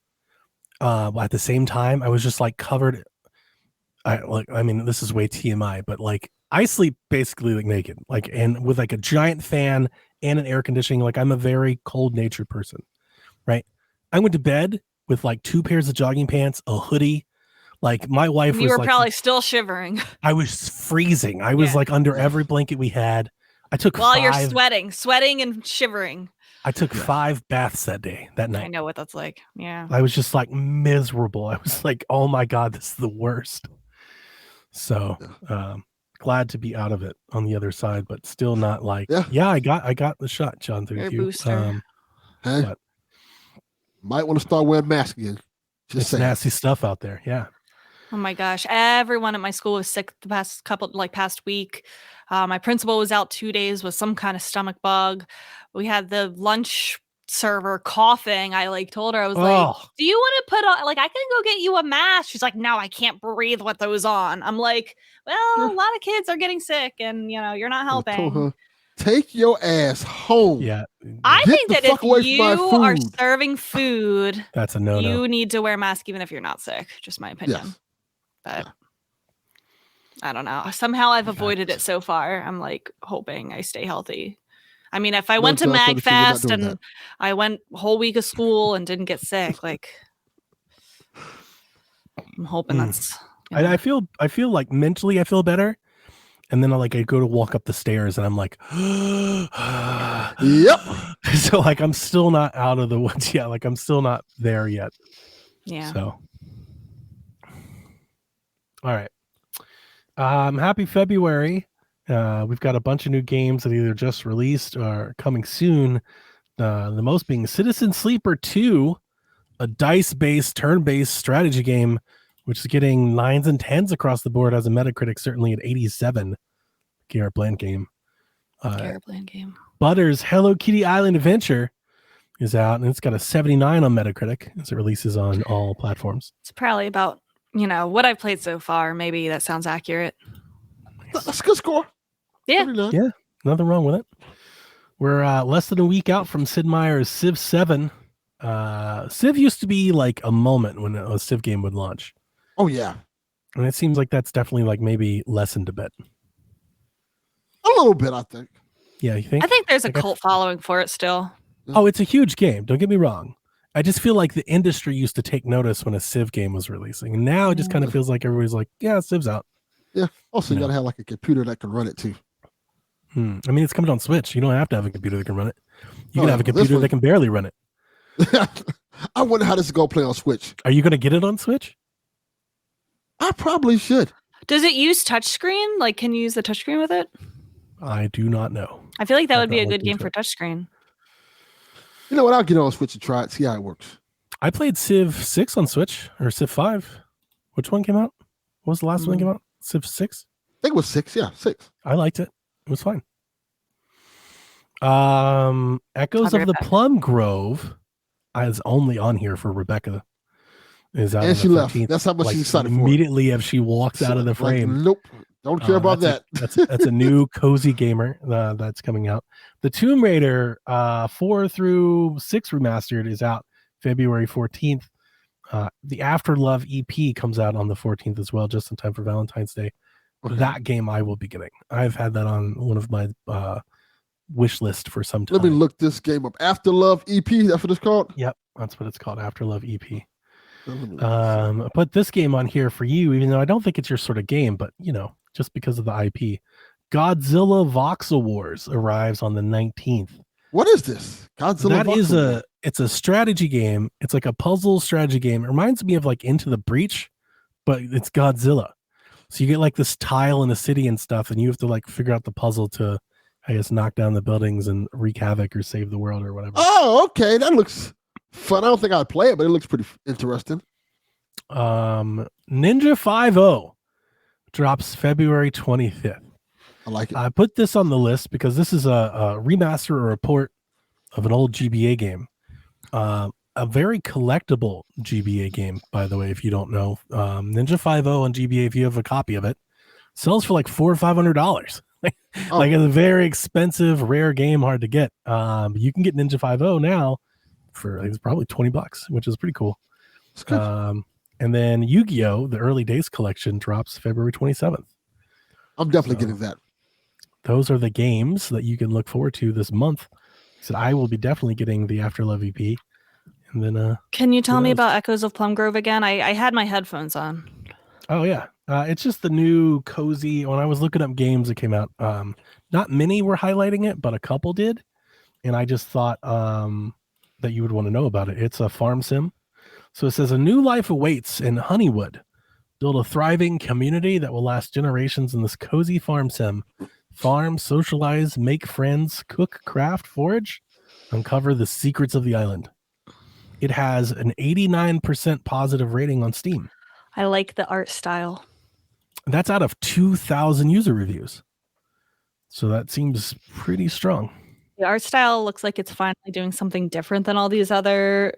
At the same time, I was just like covered. I mean, this is way TMI, but like I sleep basically like naked, like, and with like a giant fan and an air conditioning. Like I'm a very cold natured person, right? I went to bed with like 2 pairs of jogging pants, a hoodie. Like my wife was. You were like, probably still shivering. I was freezing. I was like under every blanket we had. I took while you're sweating and shivering. I took 5 baths that night. I know what that's like. Yeah. I was just like miserable. I was like, oh my God, this is the worst. So glad to be out of it on the other side, but still not like, I got the shot, John. Thank you. Booster. Hey, might want to start wearing masks again. It's nasty stuff out there. Yeah. Oh my gosh. Everyone at my school was sick the past week. My principal was out 2 days with some kind of stomach bug. We had the lunch server coughing. I like told her, I was like, do you want to put on, like, I can go get you a mask. She's like, no, I can't breathe with those on. I'm like, well, a lot of kids are getting sick and you're not helping. Take your ass home. Yeah. I think that if you are serving food, that's a no-no. You need to wear a mask even if you're not sick. Just my opinion. Yes. But I don't know. Somehow I've avoided it so far. I'm like hoping I stay healthy. I mean, if I went to tell us what we're not MagFest doing and that. I went a whole week of school and didn't get sick, like I'm hoping that's. And I feel like mentally I feel better, and then I go to walk up the stairs and I'm like, Yep. So like I'm still not out of the woods yet. Like I'm still not there yet. Yeah. So, all right. Happy February. We've got a bunch of new games that either just released or are coming soon. The most being Citizen Sleeper 2, a dice-based, turn-based strategy game, which is getting 9s and 10s across the board as a Metacritic, certainly at 87. Garrett Bland game. Garrett Bland game. Butter's Hello Kitty Island Adventure is out, and it's got a 79 on Metacritic as it releases on all platforms. It's probably about, what I've played so far. Maybe that sounds accurate. That's a good score. Yeah. 39. Yeah, nothing wrong with it. We're less than a week out from Sid Meier's Civ 7. Civ used to be like a moment when a Civ game would launch. Oh, yeah. And it seems like that's definitely like maybe lessened a bit. A little bit, I think. Yeah, you think? I think there's a cult following for it still. Oh, it's a huge game. Don't get me wrong. I just feel like the industry used to take notice when a Civ game was releasing. And now it just kind of feels like everybody's like, yeah, Civ's out. Yeah. Also, you got to have like a computer that can run it too. I mean, it's coming on Switch. You don't have to have a computer that can run it. You can have a computer that can barely run it. I wonder how this is going to play on Switch. Are you going to get it on Switch? I probably should. Does it use touchscreen? Like, can you use the touchscreen with it? I do not know. I feel like that would be a good game for touchscreen. You know what? I'll get on Switch and try it, see how it works. I played Civ 6 on Switch, or Civ 5. Which one came out? What was the last one that came out? Civ 6? I think it was 6. Yeah, 6. I liked it. It was fine. Echoes of the Plum Grove is only on here for Rebecca. Is out and she left. 13th, That's how much she's excited for. Immediately as she walks out of the frame. Nope. Don't care about that. That's a new cozy gamer that's coming out. The Tomb Raider 4 through 6 remastered is out February 14th. The Afterlove EP comes out on the 14th as well, just in time for Valentine's Day. Okay. That game I will be getting. I've had that on one of my wish list for some time. Let me look this game up. Afterlove EP, that's what it's called? Yep, that's what it's called, Afterlove EP. I put this game on here for you, even though I don't think it's your sort of game, but just because of the IP. Godzilla Voxel Wars arrives on the 19th. What is this? Godzilla Voxel Wars? It's a strategy game. It's like a puzzle strategy game. It reminds me of like Into the Breach, but it's Godzilla. So you get like this tile in a city and stuff, and you have to like figure out the puzzle to, I guess, knock down the buildings and wreak havoc or save the world or whatever. Oh, okay. That looks fun. I don't think I'd play it, but it looks pretty interesting. Ninja 5-0 drops February 25th. I like it. I put this on the list because this is a remaster or a port of an old GBA game. A very collectible GBA game, by the way, if you don't know. Ninja 5-0 on GBA, if you have a copy of it, sells for like $400 or $500. Like it's a very expensive, rare game, hard to get. You can get Ninja 5-0 now for it's probably $20, which is pretty cool. And then Yu-Gi-Oh! The Early Days collection drops February 27th. I'm definitely getting that. Those are the games that you can look forward to this month. So I will be definitely getting the Afterlove EP. And then can you tell me about Echoes of Plum Grove again? I had my headphones on. Oh yeah. It's just the new cozy. When I was looking up games that came out, not many were highlighting it, but a couple did. And I just thought that you would want to know about it. It's a farm sim. So it says a new life awaits in Honeywood. Build a thriving community that will last generations in this cozy farm sim. Farm, socialize, make friends, cook, craft, forage, uncover the secrets of the island. It has an 89% positive rating on Steam. I like the art style. That's out of 2,000 user reviews. So that seems pretty strong. The art style looks like it's finally doing something different than all these other,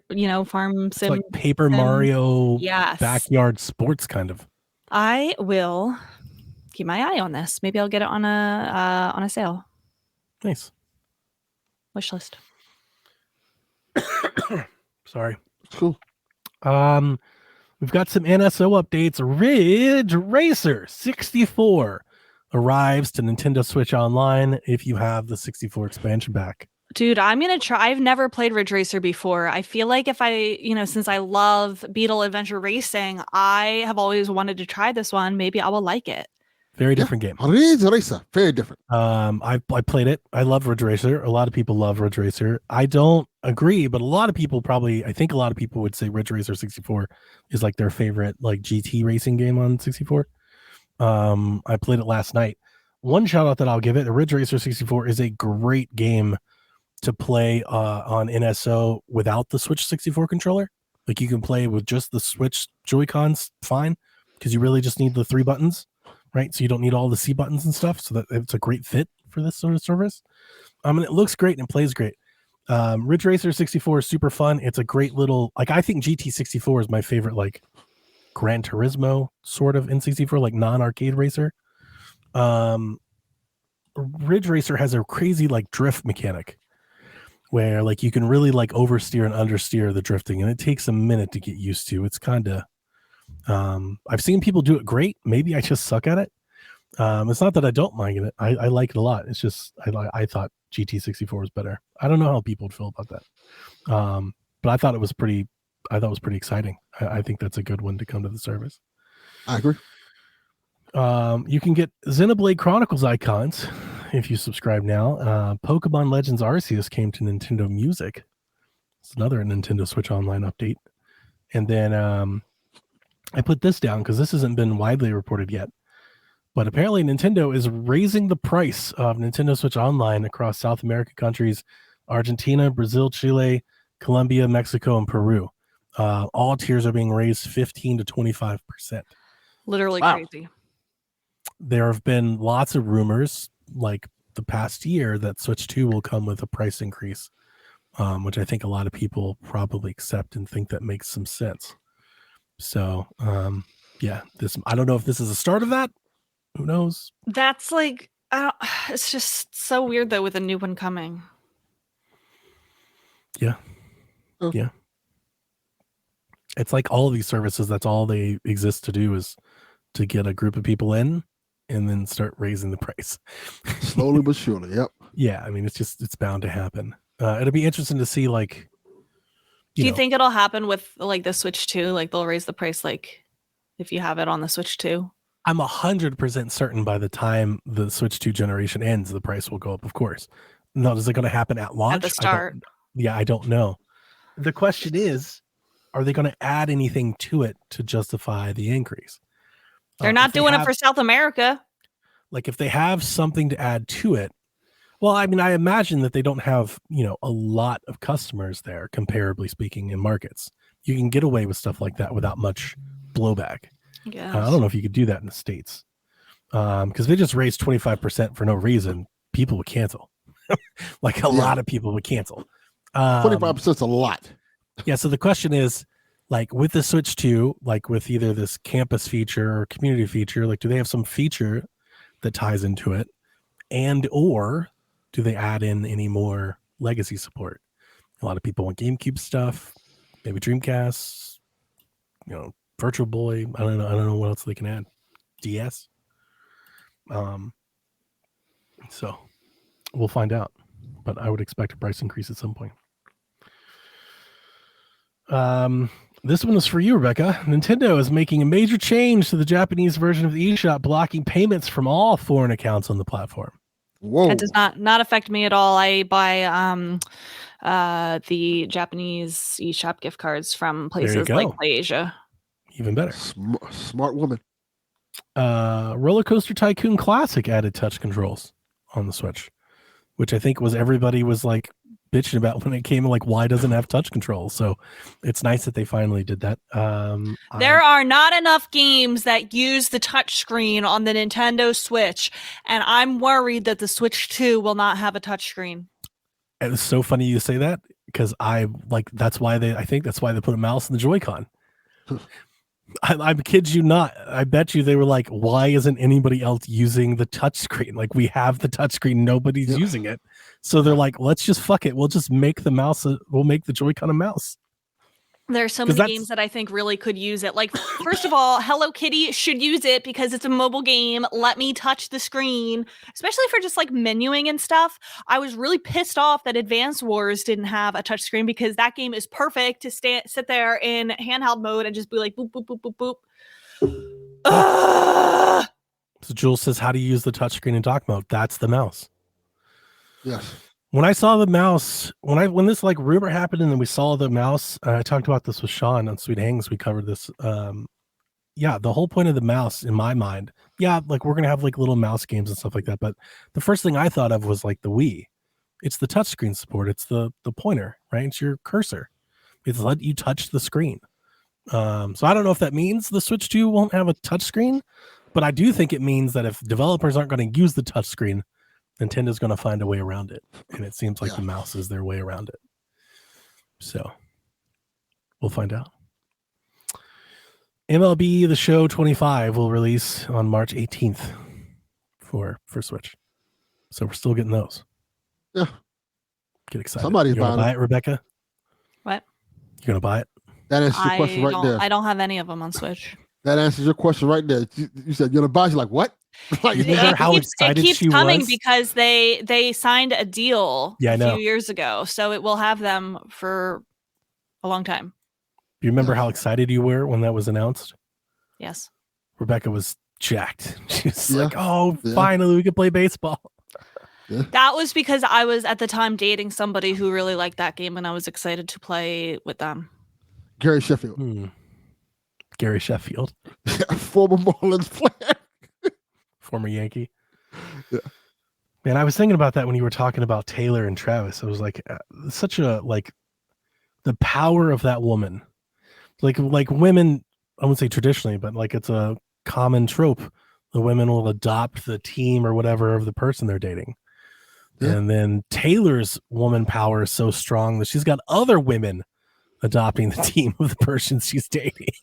farm sim. It's like Paper Mario backyard sports kind of. I will keep my eye on this. Maybe I'll get it on a sale. Nice. Wish list. Sorry. Cool. We've got some NSO updates. Ridge Racer 64 arrives to Nintendo Switch Online if you have the 64 expansion pack. Dude, I'm going to try. I've never played Ridge Racer before. I feel like if I, since I love Beetle Adventure Racing, I have always wanted to try this one. Maybe I will like it. Very different game. Ridge Racer, very different. I played it. I love Ridge Racer. A lot of people love Ridge Racer. I don't agree, but a lot of people I think a lot of people would say Ridge Racer 64 is like their favorite like GT racing game on 64. I played it last night. One shout out that I'll give it, Ridge Racer 64 is a great game to play on NSO without the Switch 64 controller. Like you can play with just the Switch Joy-Cons fine, because you really just need the 3 buttons, right? So you don't need all the C buttons and stuff. So that it's a great fit for this sort of service. And it looks great and plays great. Ridge Racer 64 is super fun. It's a great little, like, I think GT64 is my favorite, like, Gran Turismo sort of N64, like non-arcade racer. Ridge Racer has a crazy like drift mechanic where like you can really like oversteer and understeer the drifting, and it takes a minute to get used to. It's kind of I've seen people do it great. Maybe I just suck at it. It's not that I don't mind it. I like it a lot. It's just I thought GT64 was better. I don't know how people would feel about that. But I thought it was pretty exciting. I think that's a good one to come to the service. I agree. You can get Xenoblade Chronicles icons if you subscribe now. Pokemon Legends Arceus came to Nintendo Music. It's another Nintendo Switch Online update. And then I put this down because this hasn't been widely reported yet. But apparently Nintendo is raising the price of Nintendo Switch Online across South American countries, Argentina, Brazil, Chile, Colombia, Mexico, and Peru. All tiers are being raised 15 to 25%. Literally Wow. crazy. There have been lots of rumors like the past year that Switch 2 will come with a price increase, which I think a lot of people probably accept and think that makes some sense. So, yeah, I don't know if this is a start of that. Who knows? That's like, it's just so weird though with a new one coming. Yeah. Oh. Yeah. It's like all of these services, that's all they exist to do is to get a group of people in and then start raising the price. Slowly but surely, yep. Yeah, I mean, it's bound to happen. It'll be interesting to see, like, Do you think it'll happen with like the Switch 2? Like they'll raise the price, like if you have it on the Switch 2? I'm 100% certain by the time the Switch 2 generation ends, the price will go up, of course. Now, is it going to happen at launch? At the start. I don't know. The question is, are they going to add anything to it to justify the increase? They're not doing it for South America. Like if they have something to add to it, well, I mean, I imagine that they don't have, a lot of customers there, comparably speaking, in markets. You can get away with stuff like that without much blowback. Yeah. I don't know if you could do that in the States. Because they just raised 25% for no reason, people would cancel. Like a lot of people would cancel. 25% is a lot. Yeah, so the question is, like with the Switch 2, like with either this campus feature or community feature, like do they have some feature that ties into it? And or do they add in any more legacy support? A lot of people want GameCube stuff, maybe Dreamcast, Virtual Boy. I don't know what else they can add. DS. So we'll find out. But I would expect a price increase at some point. This one is for you, Rebecca. Nintendo is making a major change to the Japanese version of the eShop, blocking payments from all foreign accounts on the platform. Whoa. That does not affect me at all. I buy the Japanese eShop gift cards from places like PlayAsia. Even better. Smart woman. RollerCoaster Tycoon Classic added touch controls on the Switch, which I think everybody was like bitching about when it came, like, why doesn't it have touch controls? So it's nice that they finally did that. There are not enough games that use the touch screen on the Nintendo Switch, and I'm worried that the Switch 2 will not have a touch screen. It's so funny you say that, because I think that's why they put a mouse in the Joy-Con. I kid you not. I bet you they were like, why isn't anybody else using the touch screen? Like, we have the touch screen, nobody's using it. So they're like, let's just fuck it. We'll just make the mouse. We'll make the Joy-Con a mouse. There's so many games that I think really could use it. Like, first of all, Hello Kitty should use it because it's a mobile game. Let me touch the screen, especially for just like menuing and stuff. I was really pissed off that Advance Wars didn't have a touch screen because that game is perfect to sit there in handheld mode and just be like, boop, boop, boop, boop, boop. So Jules says, how do you use the touchscreen in dock mode? That's the mouse. Yes. When I saw the mouse, when this like rumor happened and then we saw the mouse, I talked about this with Sean on Sweet Hangs. We covered this. Yeah, the whole point of the mouse in my mind, like we're going to have like little mouse games and stuff like that. But the first thing I thought of was like the Wii. It's the touchscreen support. It's the pointer, right? It's your cursor. It's let you touch the screen. So I don't know if that means the Switch 2 won't have a touchscreen, but I do think it means that if developers aren't going to use the touchscreen, Nintendo's going to find a way around it, and it seems like the mouse is their way around it. So we'll find out. MLB The Show 25 will release on March 18th for Switch. So we're still getting those. Yeah. Get excited. Somebody's you gonna buying buy it, Rebecca? What? You going to buy it? That answers your question right there. I don't have any of them on Switch. That answers your question right there. You said you're going to buy it. You're like, what? Like, it keeps coming because they signed a deal a few years ago, so it will have them for a long time. Do you remember how excited you were when that was announced? Yes. Rebecca was jacked. She's like, "Oh, finally we could play baseball." Yeah. That was because I was at the time dating somebody who really liked that game, and I was excited to play with them. Gary Sheffield. Gary Sheffield, former Marlins player. Former Yankee. Yeah. Man, I was thinking about that when you were talking about Taylor and Travis. I was like, such a the power of that woman. Like women, I wouldn't say traditionally, but like it's a common trope. The women will adopt the team or whatever of the person they're dating. Yeah. And then Taylor's woman power is so strong that she's got other women adopting the team of the person she's dating.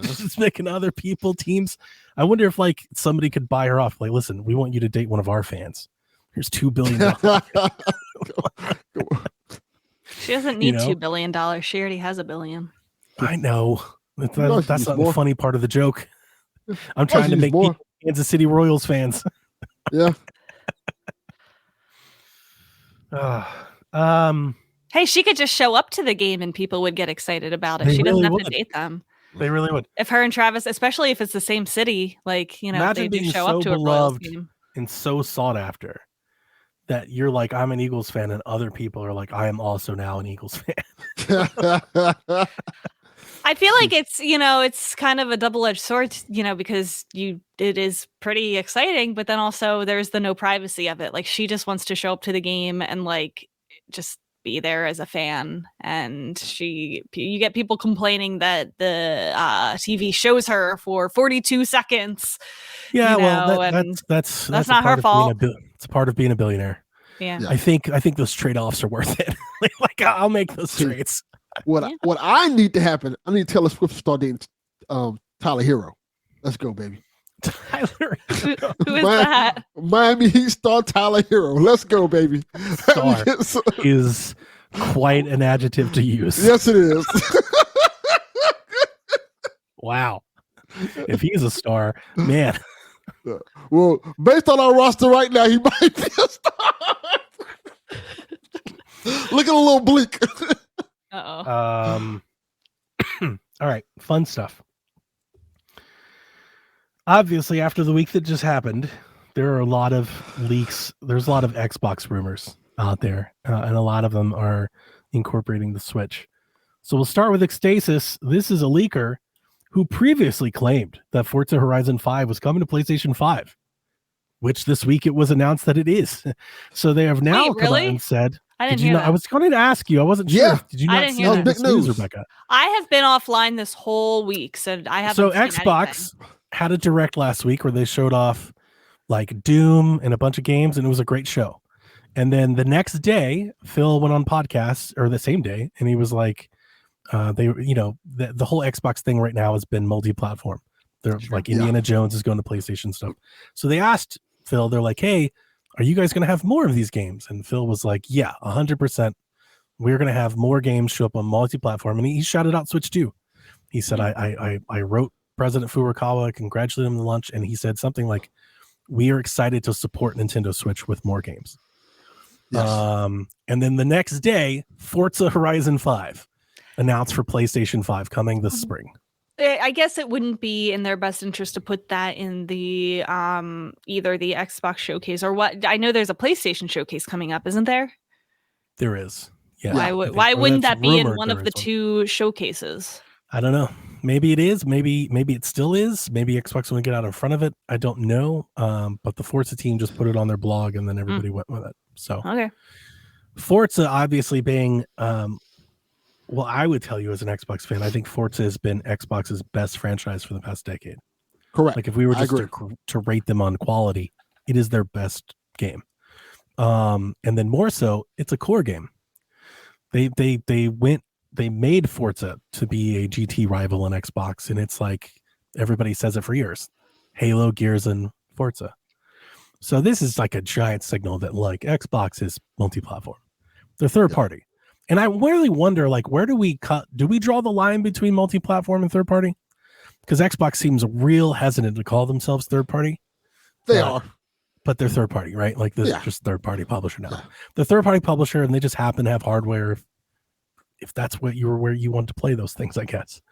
She's making other people teams. I wonder if like somebody could buy her off. Like, listen, we want you to date one of our fans. Here's $2 billion. She doesn't need $2 billion. She already has $1 billion. I know. That's not the funny part of the joke. I'm trying to make people Kansas City Royals fans. Yeah. Hey, she could just show up to the game and people would get excited about it. She doesn't have to date them. They really would. If her and Travis, especially if it's the same city, like, imagine they do show up to a Royals game. And so sought after that you're like, I'm an Eagles fan, and other people are like, I am also now an Eagles fan. I feel like it's, it's kind of a double-edged sword, because it is pretty exciting, but then also there's the no privacy of it. Like, she just wants to show up to the game and like just be there as a fan, and you get people complaining that the TV shows her for 42 seconds. Yeah, that's not her fault. It's a part of being a billionaire. Yeah. I think those trade-offs are worth it. Like I'll make those trades. What I need to happen, I need Taylor Swift to start dating Tyler Hero. Let's go, baby. Tyler. Who is that? Miami Heat star Tyler Hero. Let's go, baby. Star is quite an adjective to use. Yes, it is. Wow. If he's a star, man. Well, based on our roster right now, he might be a star. Looking a little bleak. Uh-oh. All right, fun stuff. Obviously, after the week that just happened, there are a lot of leaks. There's a lot of Xbox rumors out there, and a lot of them are incorporating the Switch. So we'll start with Ecstasis. This is a leaker who previously claimed that Forza Horizon 5 was coming to PlayStation 5, which this week it was announced that it is. So they have now come out and said, I didn't hear that. I was going to ask you. I wasn't sure. Yeah. Did you not see that big news, Rebecca? I have been offline this whole week, so I haven't So seen Xbox anything. had a direct last week where they showed off like Doom and a bunch of games, and it was a great show. And then the next day, Phil went on podcast, or the same day, and he was like, the whole Xbox thing right now has been multi-platform. They're like Indiana Jones is going to PlayStation stuff. So they asked Phil, they're like, hey, are you guys going to have more of these games? And Phil was like, yeah, 100%. we're going to have more games show up on multi-platform. And he shouted out Switch 2. He said, I wrote President Furukawa, congratulated him on lunch, and he said something like, we are excited to support Nintendo Switch with more games. Yes. And then the next day, Forza Horizon 5 announced for PlayStation 5 coming this spring. I guess it wouldn't be in their best interest to put that in the either the Xbox showcase or what. I know there's a PlayStation showcase coming up, isn't there? There is. Yeah. Why wouldn't that be in one of the two showcases? I don't know. Maybe it is. Maybe it still is. Maybe Xbox want to get out in front of it. I don't know. But the Forza team just put it on their blog, and then everybody went with it. So okay. Forza obviously being well, I would tell you as an Xbox fan, I think Forza has been Xbox's best franchise for the past decade. Correct. Like if we were just to rate them on quality, it is their best game. And then more so, it's a core game. They made Forza to be a GT rival on Xbox, and it's like everybody says it for years. Halo, Gears, and Forza. So this is like a giant signal that like Xbox is multi-platform. They're third party. And I really wonder, like, where do we draw the line between multi-platform and third party? Because Xbox seems real hesitant to call themselves third party. They are. But they're third party, right? Like this is just third party publisher now. They're third party publisher, and they just happen to have hardware if that's where you want to play those things, I guess.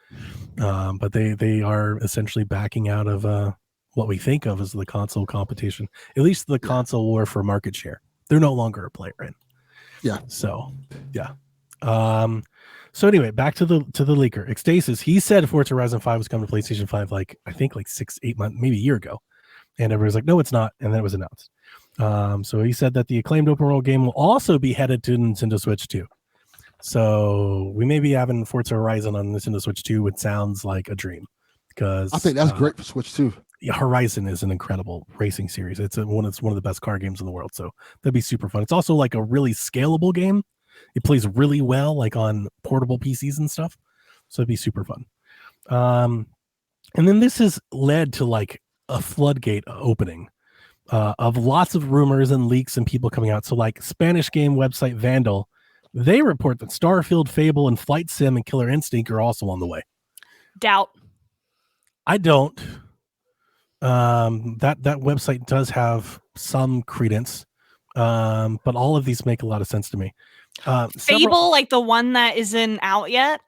But they are essentially backing out of what we think of as the console competition, at least the console war for market share. They're no longer a player, right? Yeah. So, yeah. So anyway, back to the leaker. Xtasis, he said Forza Horizon 5 was coming to PlayStation 5 like 6-8 months, maybe a year ago. And everybody's like, no, it's not. And then it was announced. So he said that the acclaimed open world game will also be headed to Nintendo Switch 2. So we may be having Forza Horizon on Nintendo Switch 2, which sounds like a dream. Because I think that's great for Switch 2. Yeah, Horizon is an incredible racing series. It's one of the best car games in the world. So that'd be super fun. It's also like a really scalable game. It plays really well, like on portable PCs and stuff. So it'd be super fun. And then this has led to like a floodgate opening of lots of rumors and leaks and people coming out. So like Spanish game website Vandal, they report that Starfield, Fable, and Flight Sim and Killer Instinct are also on the way. Doubt. I don't. That website does have some credence, but all of these make a lot of sense to me. Fable, like the one that isn't out yet?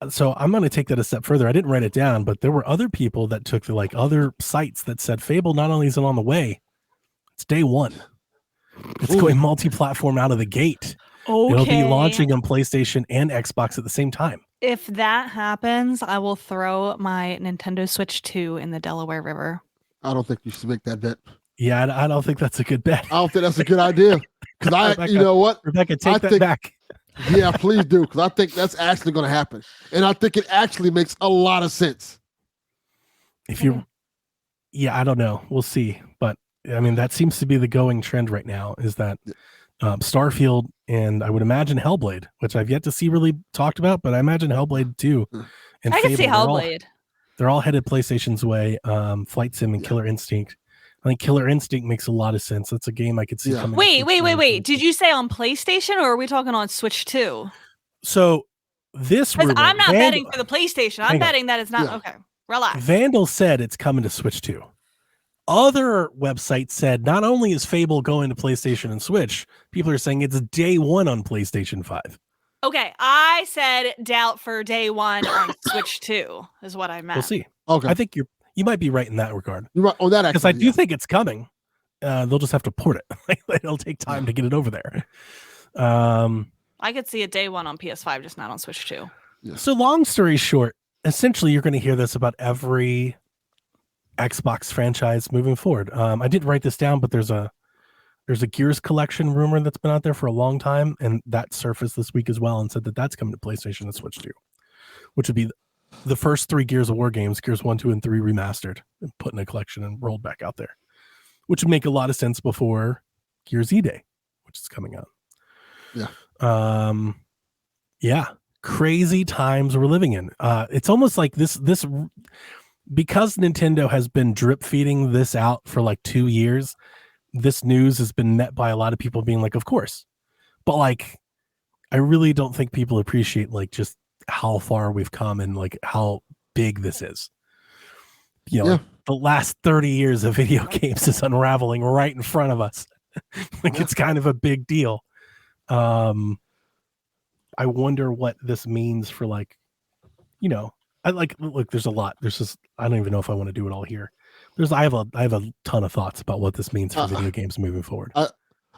So I'm going to take that a step further. I didn't write it down, but there were other people that took the like other sites that said Fable not only is it on the way, it's day one. It's going multi-platform out of the gate. Okay. It'll be launching on PlayStation and Xbox at the same time. If that happens, I will throw my Nintendo Switch 2 in the Delaware River. I don't think you should make that bet. Yeah, I don't think that's a good bet. I don't think that's a good idea. Because you know what? Rebecca, take that back. Yeah, please do. Because I think that's actually going to happen. And I think it actually makes a lot of sense. I don't know. We'll see. But I mean, that seems to be the going trend right now is that Starfield and I would imagine Hellblade, which I've yet to see really talked about, but I imagine Hellblade too. And I can see Hellblade. They're all headed PlayStation's way. Flight Sim and Killer Instinct. I think Killer Instinct makes a lot of sense. That's a game I could see coming. Wait. Did you say on PlayStation or are we talking on Switch 2? So this rumor, I'm not betting for the PlayStation. I'm betting that it's not. Yeah. Okay. Relax. Vandal said it's coming to Switch 2. Other websites said not only is Fable going to PlayStation and Switch, people are saying it's day one on PlayStation 5. Okay, I said doubt for day one on Switch 2 is what I meant. We'll see. Okay. I think you might be right in that regard. You're right on that, because I do think it's coming. They'll just have to port it. It'll take time to get it over there. I could see it day one on PS5, just not on Switch 2. Yeah. So long story short, essentially you're going to hear this about every Xbox franchise moving forward. I didn't write this down, but there's a Gears collection rumor that's been out there for a long time, and that surfaced this week as well and said that that's coming to PlayStation and Switch 2, which would be the first 3 Gears of War games, Gears 1, 2, and 3 remastered and put in a collection and rolled back out there, which would make a lot of sense before Gears E-Day, which is coming out. Yeah. Crazy times we're living in. It's almost like this because Nintendo has been drip feeding this out for like 2 years, this news has been met by a lot of people being like, of course. But like, I really don't think people appreciate like just how far we've come and like how big this is. Like, the last 30 years of video games is unraveling right in front of us. Like it's kind of a big deal. I wonder what this means for like, look, there's a lot. There's just, I don't even know if I want to do it all here. I have a ton of thoughts about what this means for video games moving forward.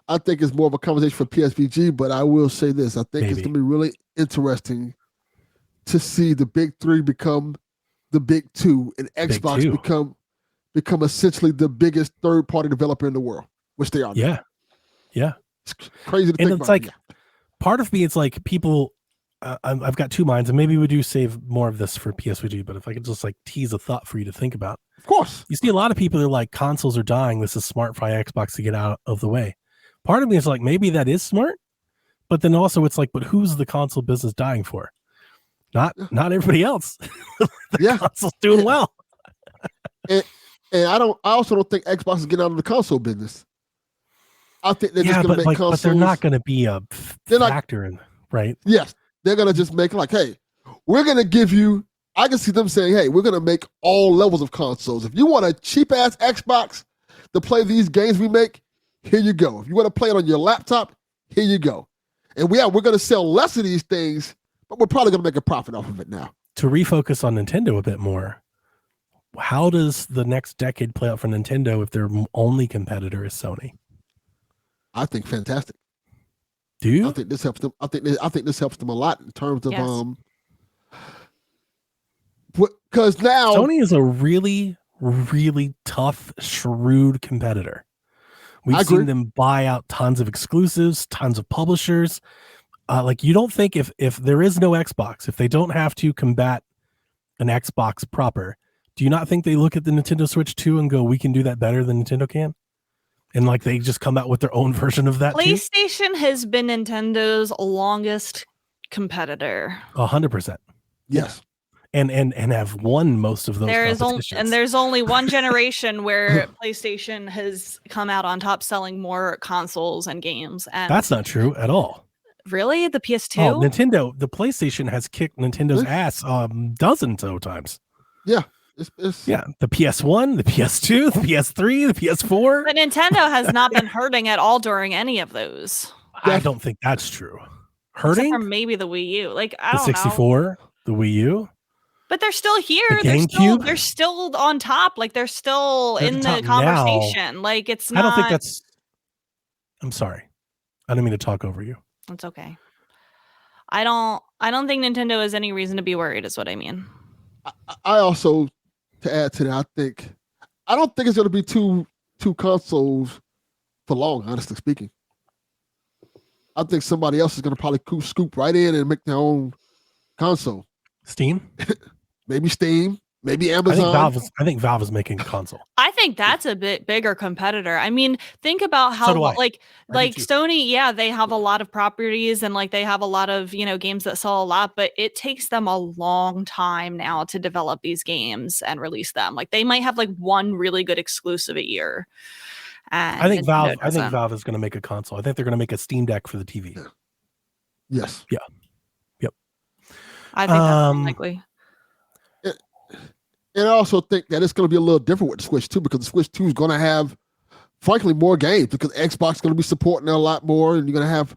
I think it's more of a conversation for PSVG, but I will say this. I think it's going to be really interesting to see the big three become the big two and Xbox become essentially the biggest third-party developer in the world, which they are. Yeah. It's crazy to think about. It's like, part of me, it's like people, I've got two minds, and maybe we do save more of this for PSVG, but if I could just like tease a thought for you to think about. Of course. You see a lot of people that are like, consoles are dying. This is smart for Xbox to get out of the way. Part of me is like, maybe that is smart, but then also it's like, but who's the console business dying for? Not everybody else. The console's doing well. And I also don't think Xbox is getting out of the console business. I think they're just going to make consoles. But they're not going to be a factor in, right? Yes. They're going to just make like, hey, we're going to give you, I can see them saying, hey, we're going to make all levels of consoles. If you want a cheap ass Xbox to play these games we make, here you go. If you want to play it on your laptop, here you go. And we're going to sell less of these things, but we're probably going to make a profit off of it now. To refocus on Nintendo a bit more, how does the next decade play out for Nintendo if their only competitor is Sony? I think fantastic. Do you? I think this helps them. I think this helps them a lot in terms of because now Sony is a really, really tough, shrewd competitor. We've seen them buy out tons of exclusives, tons of publishers. Like, you don't think if there is no Xbox, if they don't have to combat an Xbox proper, do you not think they look at the Nintendo Switch 2 and go, we can do that better than Nintendo can? And like they just come out with their own version of that. PlayStation has been Nintendo's longest competitor. 100%. Yes. And have won most of those competitions. There's only one generation where PlayStation has come out on top selling more consoles and games. And that's not true at all. Really? The PS2? Oh, the PlayStation has kicked Nintendo's ass dozens of times. Yeah. The PS1, the PS2, the PS3, the PS4. But Nintendo has not been hurting at all during any of those. I don't think that's true. Hurting? Except for maybe the Wii U. Like, I the don't 64, know. The Wii U. But they're still here. The GameCube? They're still on top. Like, they're still in the conversation. Now. Like, it's not. I don't think that's. I'm sorry. I don't mean to talk over you. It's okay. I don't think Nintendo has any reason to be worried, is what I mean. I also, to add to that, I don't think it's going to be two consoles for long, honestly speaking. I think somebody else is going to probably scoop right in and make their own console. Steam? Maybe Steam. Maybe Amazon. I think Valve is making a console. I think that's a bit bigger competitor. I mean, think about how like Sony, yeah, they have a lot of properties and like they have a lot of, games that sell a lot, but it takes them a long time now to develop these games and release them. Like they might have like one really good exclusive a year. And I think Valve is going to make a console. I think they're going to make a Steam Deck for the TV. Yeah. Yes. Yeah. Yep. I think that's unlikely. And I also think that it's going to be a little different with the Switch 2 because the Switch 2 is going to have, frankly, more games because Xbox is going to be supporting it a lot more, and you're going to have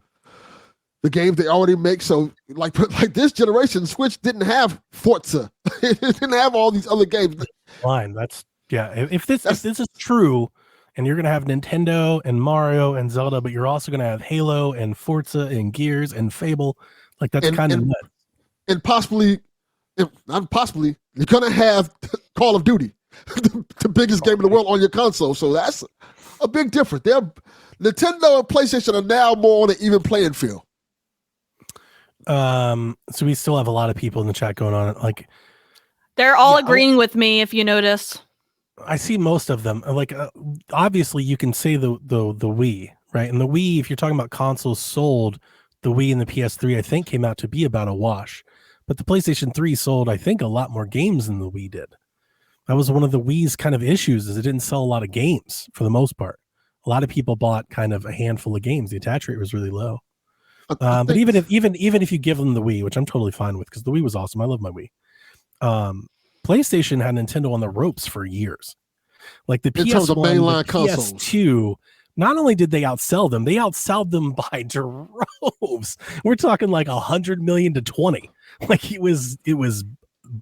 the games they already make. So, like this generation, Switch didn't have Forza. It didn't have all these other games. Fine, if this is true, and you're going to have Nintendo and Mario and Zelda, but you're also going to have Halo and Forza and Gears and Fable, like that's kind of nuts. And possibly. Not possibly, you're gonna have Call of Duty, the biggest game in the world on your console. So that's a big difference. Nintendo and PlayStation are now more on an even playing field. So we still have a lot of people in the chat going on. Like they're all agreeing with me. If you notice, I see most of them. Like obviously, you can say the Wii, right? And the Wii, if you're talking about consoles sold, the Wii and the PS3, I think, came out to be about a wash. But the PlayStation 3 sold, I think, a lot more games than the Wii did. That was one of the Wii's kind of issues, is it didn't sell a lot of games for the most part. A lot of people bought kind of a handful of games. The attach rate was really low. But even if you give them the Wii, which I'm totally fine with, because the Wii was awesome. I love my Wii. PlayStation had Nintendo on the ropes for years. Like the PS1, the PS2, not only did they outsell them, they outsold them by droves. We're talking like 100 million to 20. Like it was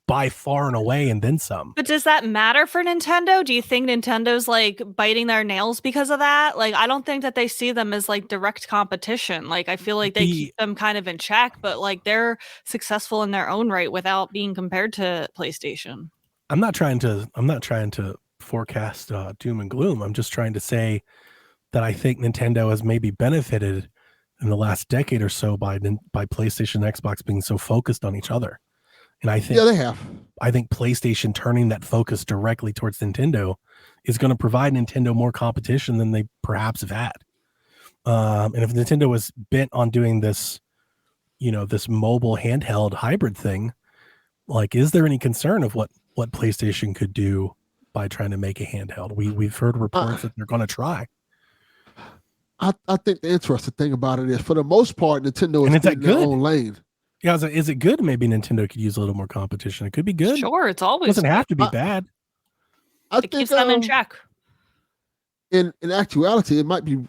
by far and away, and then some. But does that matter for Nintendo? Do you think Nintendo's like biting their nails because of that? Like, I don't think that they see them as like direct competition. Like, I feel like they keep them kind of in check, but like they're successful in their own right without being compared to PlayStation. I'm not trying to forecast doom and gloom. I'm just trying to say that I think Nintendo has maybe benefited in the last decade or so by PlayStation and Xbox being so focused on each other. And I think, they have. I think PlayStation turning that focus directly towards Nintendo is going to provide Nintendo more competition than they perhaps have had. And if Nintendo was bent on doing this, this mobile handheld hybrid thing, like, is there any concern of what PlayStation could do by trying to make a handheld? We've heard reports that they're going to try. I think the interesting thing about it is, for the most part, Nintendo is in their own lane. Yeah, is it good? Maybe Nintendo could use a little more competition. It could be good. Sure, it's always it doesn't have to be bad. It keeps them in check. In actuality, it might be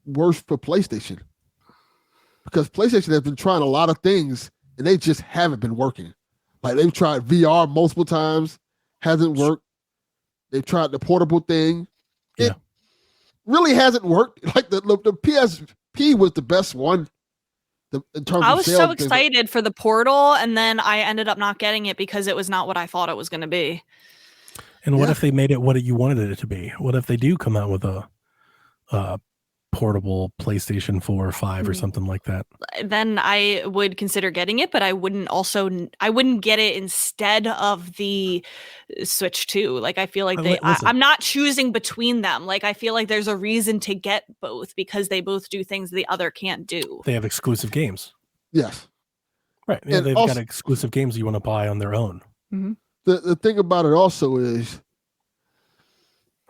worse for PlayStation, because PlayStation has been trying a lot of things and they just haven't been working. Like, they've tried VR multiple times, hasn't worked. They've tried the portable thing. It really hasn't worked. Like the PSP was the best one. I was so excited for the Portal, and then I ended up not getting it because it was not what I thought it was going to be. And what if they made it what you wanted it to be? What if they do come out with a portable PlayStation 4 or 5 or something like that? Then I would consider getting it, but I wouldn't get it instead of the Switch 2. Like, I feel like I'm not choosing between them. Like, I feel like there's a reason to get both, because they both do things the other can't do. They have exclusive games. Yes. Right. Yeah, they've got exclusive games you want to buy on their own. Mm-hmm. The thing about it also is,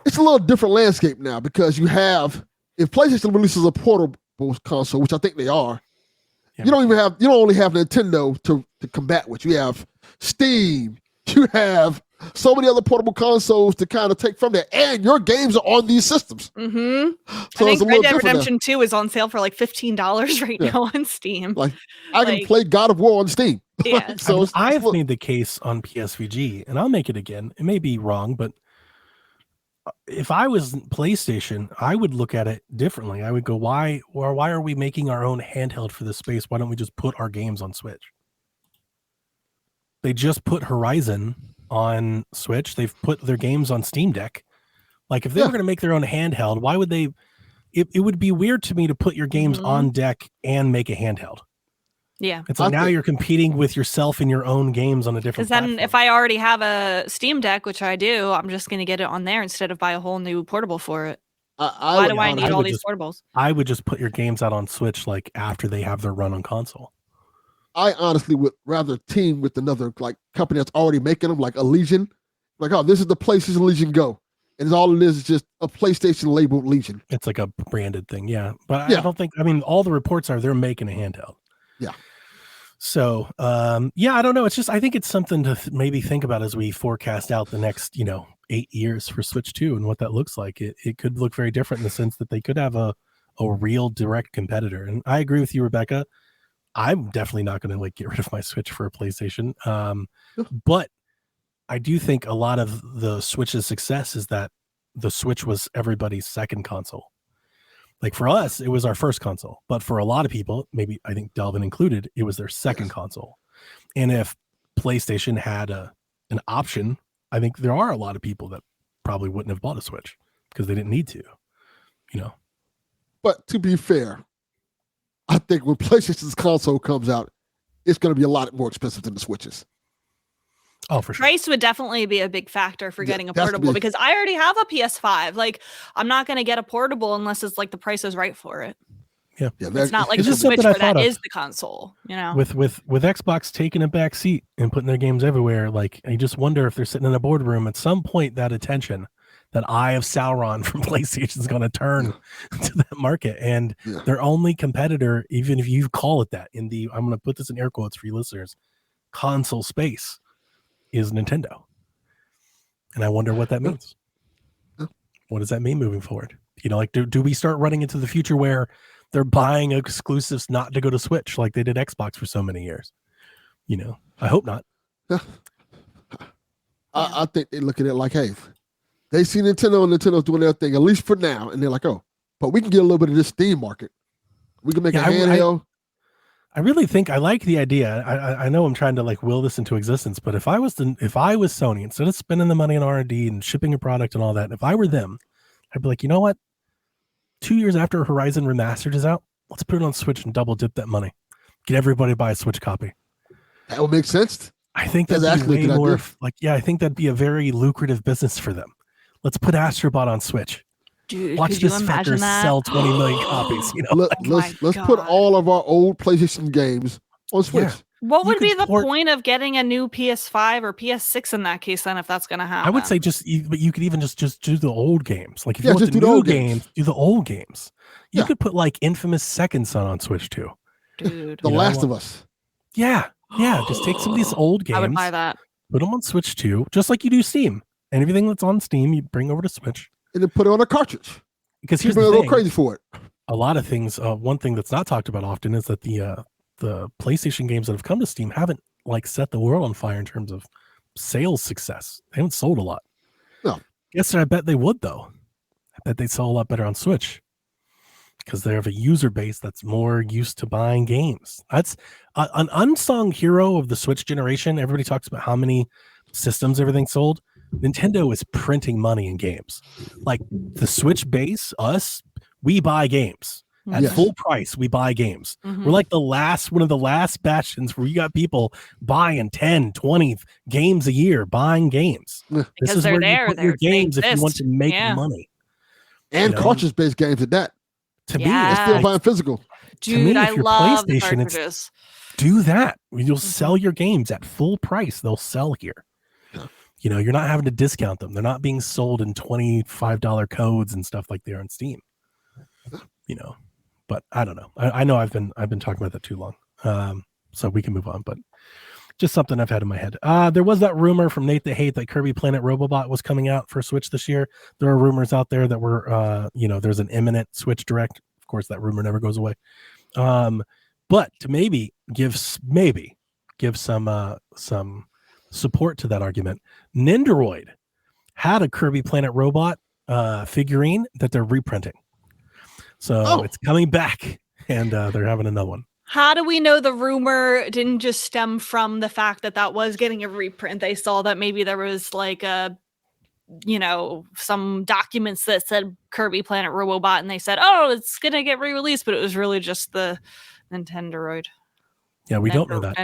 it's a little different landscape now, because you have, if PlayStation releases a portable console, which I think they are, you don't only have Nintendo to combat with. You have Steam, you have so many other portable consoles to kind of take from there, and your games are on these systems. Mm-hmm. So I think Red Dead Redemption 2 is on sale for like $15 right now on Steam. Like, I can play God of War on Steam. Yeah. So I've made the case on PSVG, and I'll make it again. It may be wrong, but if I was PlayStation, I would look at it differently. I would go, why are we making our own handheld for this space? Why don't we just put our games on Switch? They just put Horizon on Switch. They've put their games on Steam Deck. Like, if they were going to make their own handheld, why would they? It would be weird to me to put your games on deck and make a handheld. Yeah. It's like, now you're competing with yourself in your own games on a different platform. Because then if I already have a Steam Deck, which I do, I'm just going to get it on there instead of buy a whole new portable for it. Why do I need all these portables? I would just put your games out on Switch, like, after they have their run on console. I honestly would rather team with another company that's already making them, like a Legion. Like, oh, this is the PlayStation Legion Go. And all it is just a PlayStation labeled Legion. It's like a branded thing, yeah. But I don't think, all the reports are they're making a handheld. Yeah. So, I don't know. It's just, I think it's something to maybe think about as we forecast out the next, 8 years for Switch 2 and what that looks like. It could look very different in the sense that they could have a real direct competitor. And I agree with you, Rebecca. I'm definitely not going to get rid of my Switch for a PlayStation. But I do think a lot of the Switch's success is that the Switch was everybody's second console. Like, for us, it was our first console, but for a lot of people, maybe I think Delvin included, it was their second console. And if PlayStation had an option, I think there are a lot of people that probably wouldn't have bought a Switch because they didn't need to, But to be fair, I think when PlayStation's console comes out, it's going to be a lot more expensive than the Switches. Oh, for sure. Price would definitely be a big factor for getting a portable, because I already have a PS5. Like, I'm not going to get a portable unless it's like the price is right for it. Yeah. It's not like the Switch where that is the console, With Xbox taking a back seat and putting their games everywhere, like, I just wonder if they're sitting in a boardroom at some point, that that Eye of Sauron from PlayStation is going to turn to that market. And their only competitor, even if you call it that, I'm going to put this in air quotes for you listeners, console space, is Nintendo. And I wonder what that means. What does that mean moving forward? Like, do we start running into the future where they're buying exclusives not to go to Switch like they did Xbox for so many years? I hope not. I think they look at it like, hey, they see Nintendo and Nintendo's doing their thing, at least for now. And they're like, oh, but we can get a little bit of this Steam market. We can make a handheld. I really think I like the idea. I know I'm trying to like will this into existence, but if I was Sony, instead of spending the money on R&D and shipping a product and all that, if I were them, I'd be like, you know what? 2 years after Horizon Remastered is out, let's put it on Switch and double dip that money. Get everybody to buy a Switch copy. That would make sense. I think that'd be way more I think that'd be a very lucrative business for them. Let's put Astrobot on Switch. Dude, watch this fucker sell 20 million copies. Let's put all of our old PlayStation games on Switch. Yeah. What would be the point of getting a new PS5 or PS6 in that case then, if that's going to happen? I would say but you could even just do the old games. Like if you want the new games, do the old games. You could put like Infamous Second Son on Switch too. Dude. The Last of Us. Yeah. Just take some of these old games. I would buy that. Put them on Switch too, just like you do Steam. And everything that's on Steam, you bring over to Switch. And then put it on a cartridge. Because here's the thing. People go crazy for it. A lot of things. One thing that's not talked about often is that the PlayStation games that have come to Steam haven't like set the world on fire in terms of sales success. They haven't sold a lot. No. Yes, I bet they would though. I bet they'd sell a lot better on Switch because they have a user base that's more used to buying games. That's an unsung hero of the Switch generation. Everybody talks about how many systems everything sold. Nintendo is printing money in games. Like the Switch base, we buy games. At full price, we buy games. Mm-hmm. We're like one of the last bastions where you got people buying 10, 20 games a year, buying games. Because this is where you put your games if you want to make money. And cartridge-based games at that. To me, it's still buying physical. Dude, I love the cartridges. Do that. You'll sell your games at full price. They'll sell here. You're not having to discount them. They're not being sold in $25 codes and stuff like they are on Steam. But I don't know. I know I've been talking about that too long. So we can move on, but just something I've had in my head. There was that rumor from Nate the Hate that Kirby Planet Robobot was coming out for Switch this year. There are rumors out there that were, there's an imminent Switch Direct. Of course, that rumor never goes away. But to maybe give some support to that argument, Nendoroid had a Kirby Planet Robot figurine that they're reprinting. So it's coming back, and they're having another one. How do we know the rumor didn't just stem from the fact that was getting a reprint? They saw that maybe there was like some documents that said Kirby Planet Robobot, and they said, oh, it's going to get re-released, but it was really just the Nintendoroid. Yeah, we don't know that.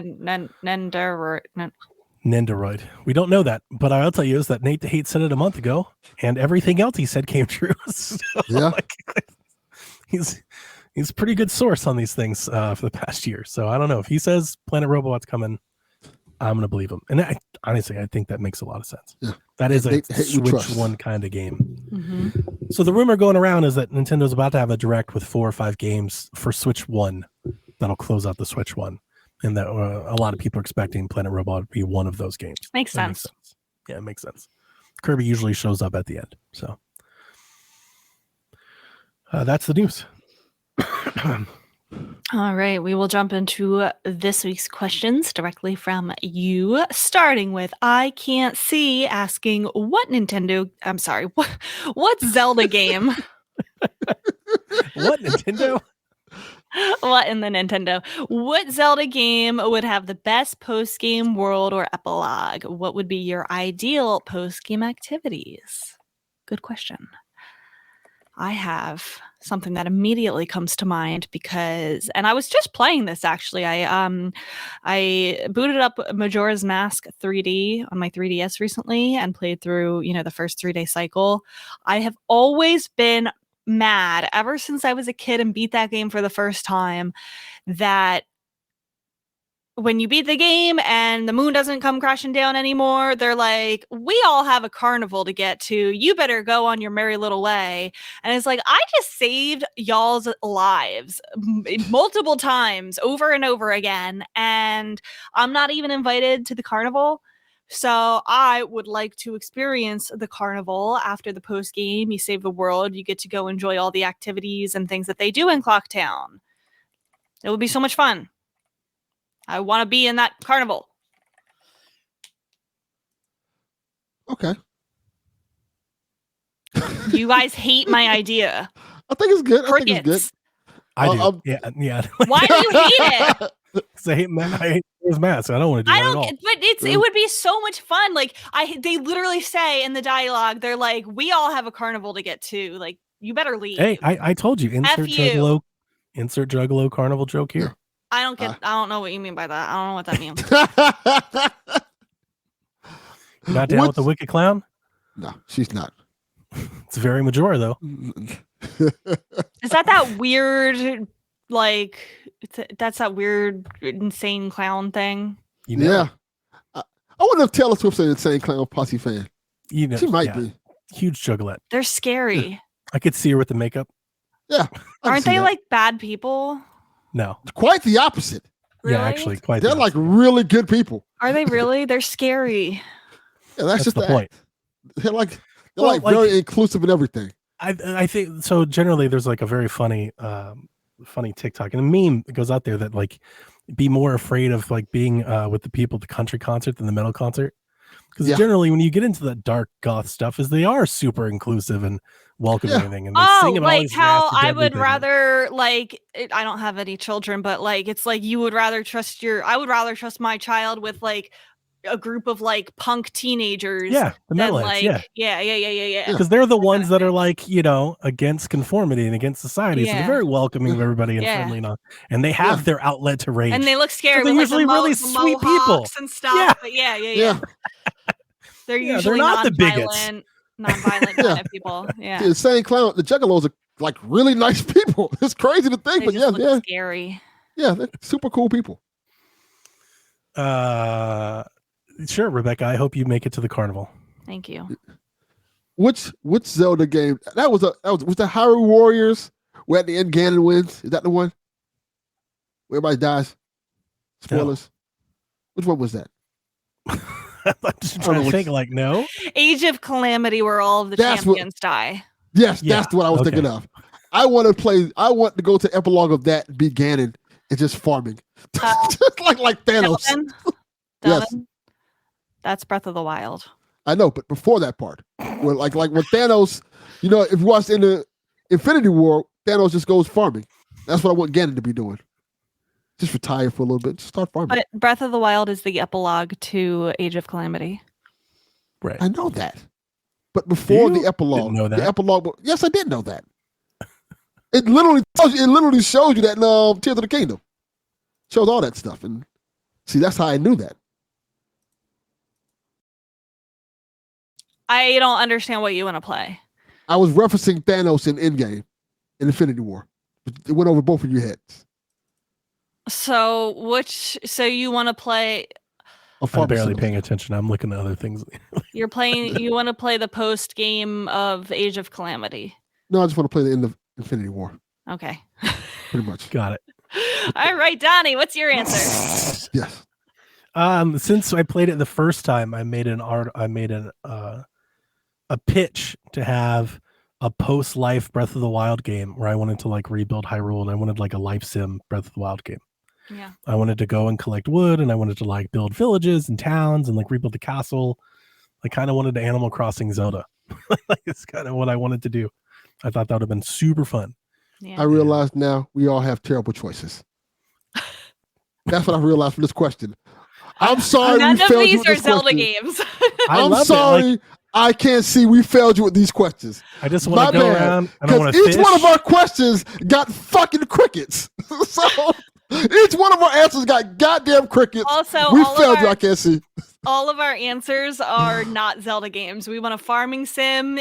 Nendoroid. We don't know that, but I'll tell you is that Nate the Hate said it a month ago, and everything else he said came true. So, he's a pretty good source on these things for the past year. So I don't know if he says Planet Robot's coming, I'm gonna believe him. And honestly, I think that makes a lot of sense. Yeah. That is a Switch One kind of game. Mm-hmm. So the rumor going around is that Nintendo's about to have a direct with 4 or 5 games for Switch One that'll close out the Switch One, and that a lot of people are expecting Planet Robot to be one of those games. Makes sense. Yeah, it makes sense. Kirby usually shows up at the end, so. That's the news. All right, we will jump into this week's questions directly from you, starting with I Can't See asking what Zelda game? What Nintendo? What in the Nintendo? What Zelda game would have the best post-game world or epilogue? What would be your ideal post-game activities? Good question. I have something that immediately comes to mind and I was just playing this actually. I booted up Majora's Mask 3D on my 3DS recently and played through, the first 3-day cycle. I have always been mad ever since I was a kid and beat that game for the first time that when you beat the game and the moon doesn't come crashing down anymore, they're like, we all have a carnival to get to. You better go on your merry little way. And it's like, I just saved y'all's lives multiple times over and over again. And I'm not even invited to the carnival. So I would like to experience the carnival after the post game. You save the world. You get to go enjoy all the activities and things that they do in Clocktown. It would be so much fun. I want to be in that carnival. Okay. You guys hate my idea. I think it's good. Crickets. I think it's good. I do. Yeah. Why do you hate it? Because I hate his mask. I don't want to do that at all. But it would be so much fun. Like they literally say in the dialogue, they're like, we all have a carnival to get to. Like, you better leave. Hey, I told you, insert Juggalo carnival joke here. I don't know what you mean by that. I don't know what that means. Not down with the Wicked Clown? No, she's not. It's very Majora, though. Is that weird, like, that's that weird, insane clown thing? Yeah. I wonder if Taylor Swift's an insane clown posse fan. She might be. Huge juggalette. They're scary. Yeah. I could see her with the makeup. Yeah. Aren't they like bad people? No. Quite the opposite. Really? Yeah, actually, quite. They're like really good people. Are they really? They're scary. Yeah, that's just the point. They're like very inclusive and everything. I think so. Generally, there's like a very funny TikTok and a meme that goes out there that like be more afraid of like being with the people at the country concert than the metal concert. Because generally, when you get into that dark goth stuff, is they are super inclusive and welcoming, and they sing about all these how nasty, I would things. rather I don't have any children, but like it's like you would rather trust I would rather trust my child with like a group of like punk teenagers. Yeah, the than metalheads. Like, yeah. Because they're the ones that are like against conformity and against society. So they're very welcoming of everybody and friendly and they have their outlet to rage. And they look scary. So they're with, usually like, really sweet people and stuff. But yeah. They're usually not the bigots. Non-violent kind of people. Yeah. The same clown. The Juggalos are like really nice people. It's crazy to think, but look scary. Yeah, they're super cool people. Sure, Rebecca. I hope you make it to the carnival. Thank you. Which Zelda game? Was the Hyrule Warriors where at the end Ganon wins? Is that the one? Where everybody dies? Spoilers. No. Which one was that? I'm just trying to think. Like, no. Age of Calamity, where all of the champions die. Yes, that's what I was thinking of. I want to go to epilogue of that and be Ganon and just farming, just like Thanos. Delvin? Yes. That's Breath of the Wild. I know, but before that part, where like when Thanos, if you watch in the Infinity War, Thanos just goes farming. That's what I want Ganon to be doing. Just retire for a little bit, just start farming. But Breath of the Wild is the epilogue to Age of Calamity. Right. I know that. But before the epilogue, didn't know that. The epilogue, yes, I did know that. It literally shows you that in Tears of the Kingdom. Shows all that stuff. And see, that's how I knew that. I don't understand what you want to play. I was referencing Thanos in Endgame, in Infinity War. It went over both of your heads. So you want to play? I'm barely paying attention. I'm looking at other things. You want to play the post game of Age of Calamity? No, I just want to play the end of Infinity War. Okay. Pretty much. Got it. All right, Donnie, what's your answer? Yes. Since I played it the first time, I made a pitch to have a post-life Breath of the Wild game where I wanted to like rebuild Hyrule, and I wanted like a life sim Breath of the Wild game. Yeah. I wanted to go and collect wood, and I wanted to like build villages and towns and like rebuild the castle. I kind of wanted to Animal Crossing Zelda. Like, it's kind of what I wanted to do. I thought that would have been super fun. Yeah. I realize now we all have terrible choices. That's what I realized from this question. I'm sorry. None of these are Zelda question. Games. I'm sorry. I can't see. We failed you with these questions. I just want to go around and I want to each one of our questions got fucking crickets. So each one of our answers got goddamn crickets. Also, we failed you. I can't see. All of our answers are not Zelda games. We want a farming sim,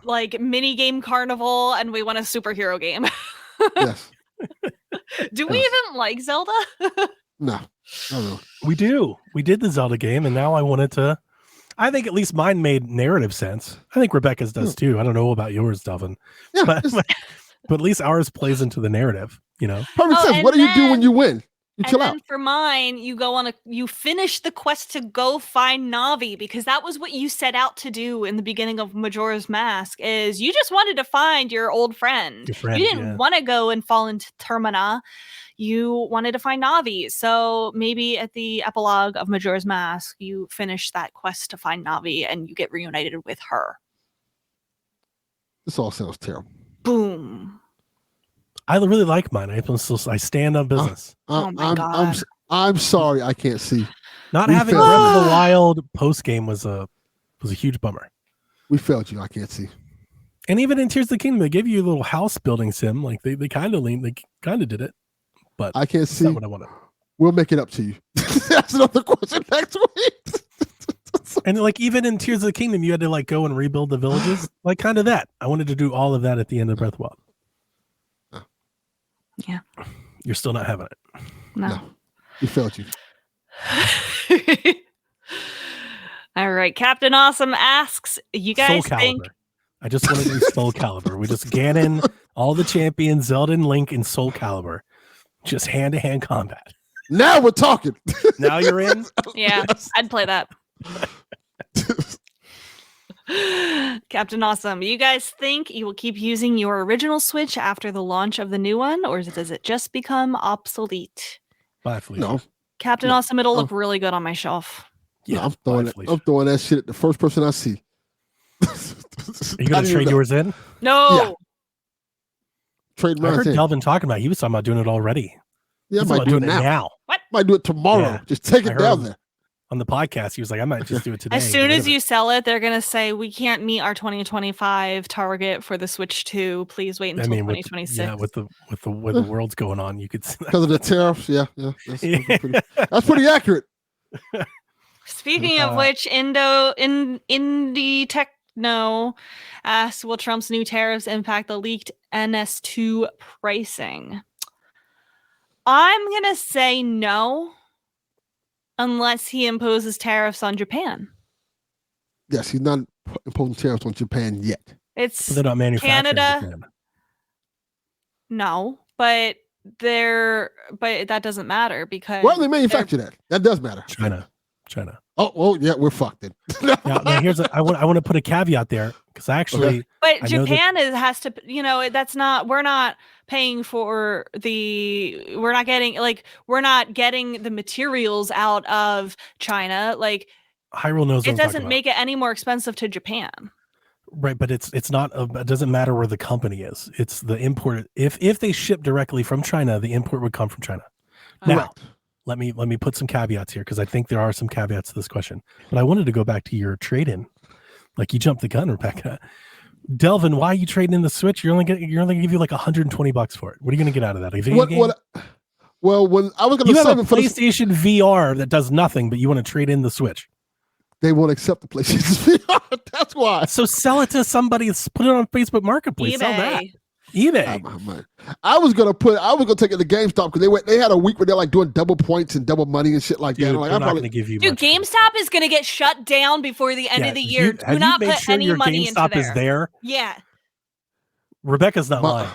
like mini game carnival, and we want a superhero game. Yes. Do we even like Zelda? No. I don't know. We do. We did the Zelda game, and now I wanted to. I think at least mine made narrative sense. I think Rebecca's does too. I don't know about yours, Delvin. Yeah, but at least ours plays into the narrative. Perfect sense. What do you do when you win? You chill out. For mine, you finish the quest to go find Navi, because that was what you set out to do in the beginning of Majora's Mask. Is you just wanted to find your old friend. You didn't want to go and fall into Termina. You wanted to find Navi. So maybe at the epilogue of Majora's Mask, you finish that quest to find Navi and you get reunited with her. This all sounds terrible. Boom. I really like mine. I stand on business. Oh my God. I'm sorry, I can't see. Not having Breath of the Wild post game was a huge bummer. We failed you. I can't see. And even in Tears of the Kingdom, they give you a little house building sim. Like they kind of did it. But I can't see. Not what I wanted. We'll make it up to you. That's another question next week. And like even in Tears of the Kingdom, you had to like go and rebuild the villages. Like kind of that. I wanted to do all of that at the end of Breath of the Wild. Yeah. You're still not having it. No. We failed you. All right. Captain Awesome asks, you guys Soul think... Calibur. I just want to do Soul Calibur. We just Ganon, all the champions, Zelda and Link, and Soul Calibur. Just hand-to-hand combat. Now we're talking. Now you're in? Yeah, I'd play that. Captain Awesome, you guys think you will keep using your original Switch after the launch of the new one, or does it just become obsolete? Bye, Felicia. No. Captain Awesome, it'll look really good on my shelf. Yeah, I'm throwing that shit at the first person I see. Are you going to trade yours in? No. Yeah. Trade mine. I heard Delvin talking about it. He was talking about doing it already. Yeah, I might do it now. What? Might do it tomorrow. Yeah. Just take it down there. On the podcast, he was like, I might just do it today. As soon as you sell it, they're going to say, we can't meet our 2025 target for the Switch 2. Please wait until 2026. With the way the world's going on, you could see that. Because of the tariffs. Yeah. That's pretty accurate. Speaking of which, Indie Techno asks, will Trump's new tariffs impact the leaked NS2 pricing? I'm going to say no. Unless he imposes tariffs on Japan. Yes, he's not imposing tariffs on Japan yet. It's they're not manufacturing Canada. No, but that doesn't matter because they manufacture that. That does matter. China. Oh, well, yeah, we're fucked then. Now here's I want to put a caviat there because actually, but Japan has to. That's not. We're not paying for we're not getting the materials out of China. Like Hyrule knows it doesn't make it any more expensive to Japan. Right, but it's not. It doesn't matter where the company is. It's the import. If they ship directly from China, the import would come from China. Now, let me put some caveats here because I think there are some caveats to this question. But I wanted to go back to your trade-in. Like you jumped the gun, Rebecca. Delvin, why are you trading in the Switch? You're only gonna give you like $120 for it. What are you gonna get out of that? A video game? Well, when I was gonna have a PlayStation VR that does nothing, but you want to trade in the Switch. They won't accept the PlayStation VR. That's why. So sell it to somebody. Put it on Facebook Marketplace. eBay. Sell that. eBay. I was gonna take it to GameStop because they had a week where they're like doing double points and double money and shit like that. Like, I'm not gonna give you. Dude, GameStop is gonna get shut down before the end of the year. Do not put any money into there. GameStop is there. Yeah. Rebecca's not lying.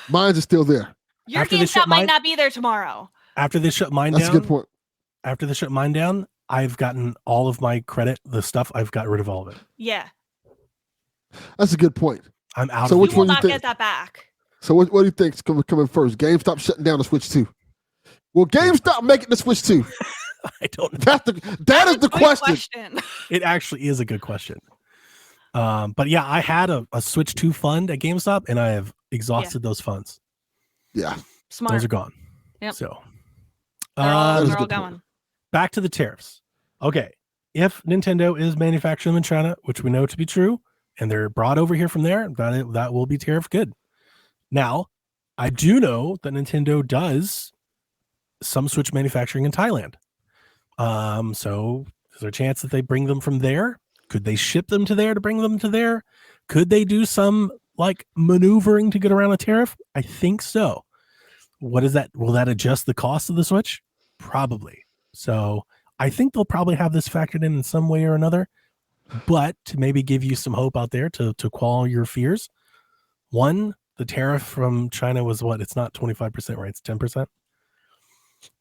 Mine's is still there. Your GameStop might not be there tomorrow. After they shut mine down. That's a good point. After they shut mine down, I've gotten all of my credit, the stuff. I've got rid of all of it. Yeah. That's a good point. I'm out. So which you will one not you get that back. So what do you think's coming first? GameStop shutting down the Switch 2. Will GameStop make it the Switch 2? I don't know. That is the question. It actually is a good question. But yeah, I had a Switch 2 fund at GameStop, and I have exhausted those funds. Yeah, smart. Those are gone. Yep. So they're all going. Back to the tariffs. Okay, if Nintendo is manufacturing them in China, which we know to be true, and they're brought over here from there, that will be tariff good. Now, I do know that Nintendo does some Switch manufacturing in Thailand. So is there a chance that they bring them from there? Could they ship them to there to bring them to there? Could they do some like maneuvering to get around a tariff? I think so. What is that? Will that adjust the cost of the Switch? Probably. So I think they'll probably have this factored in some way or another. But to maybe give you some hope out there to quell your fears, one, the tariff from China was what? It's not 25%, right? It's 10%.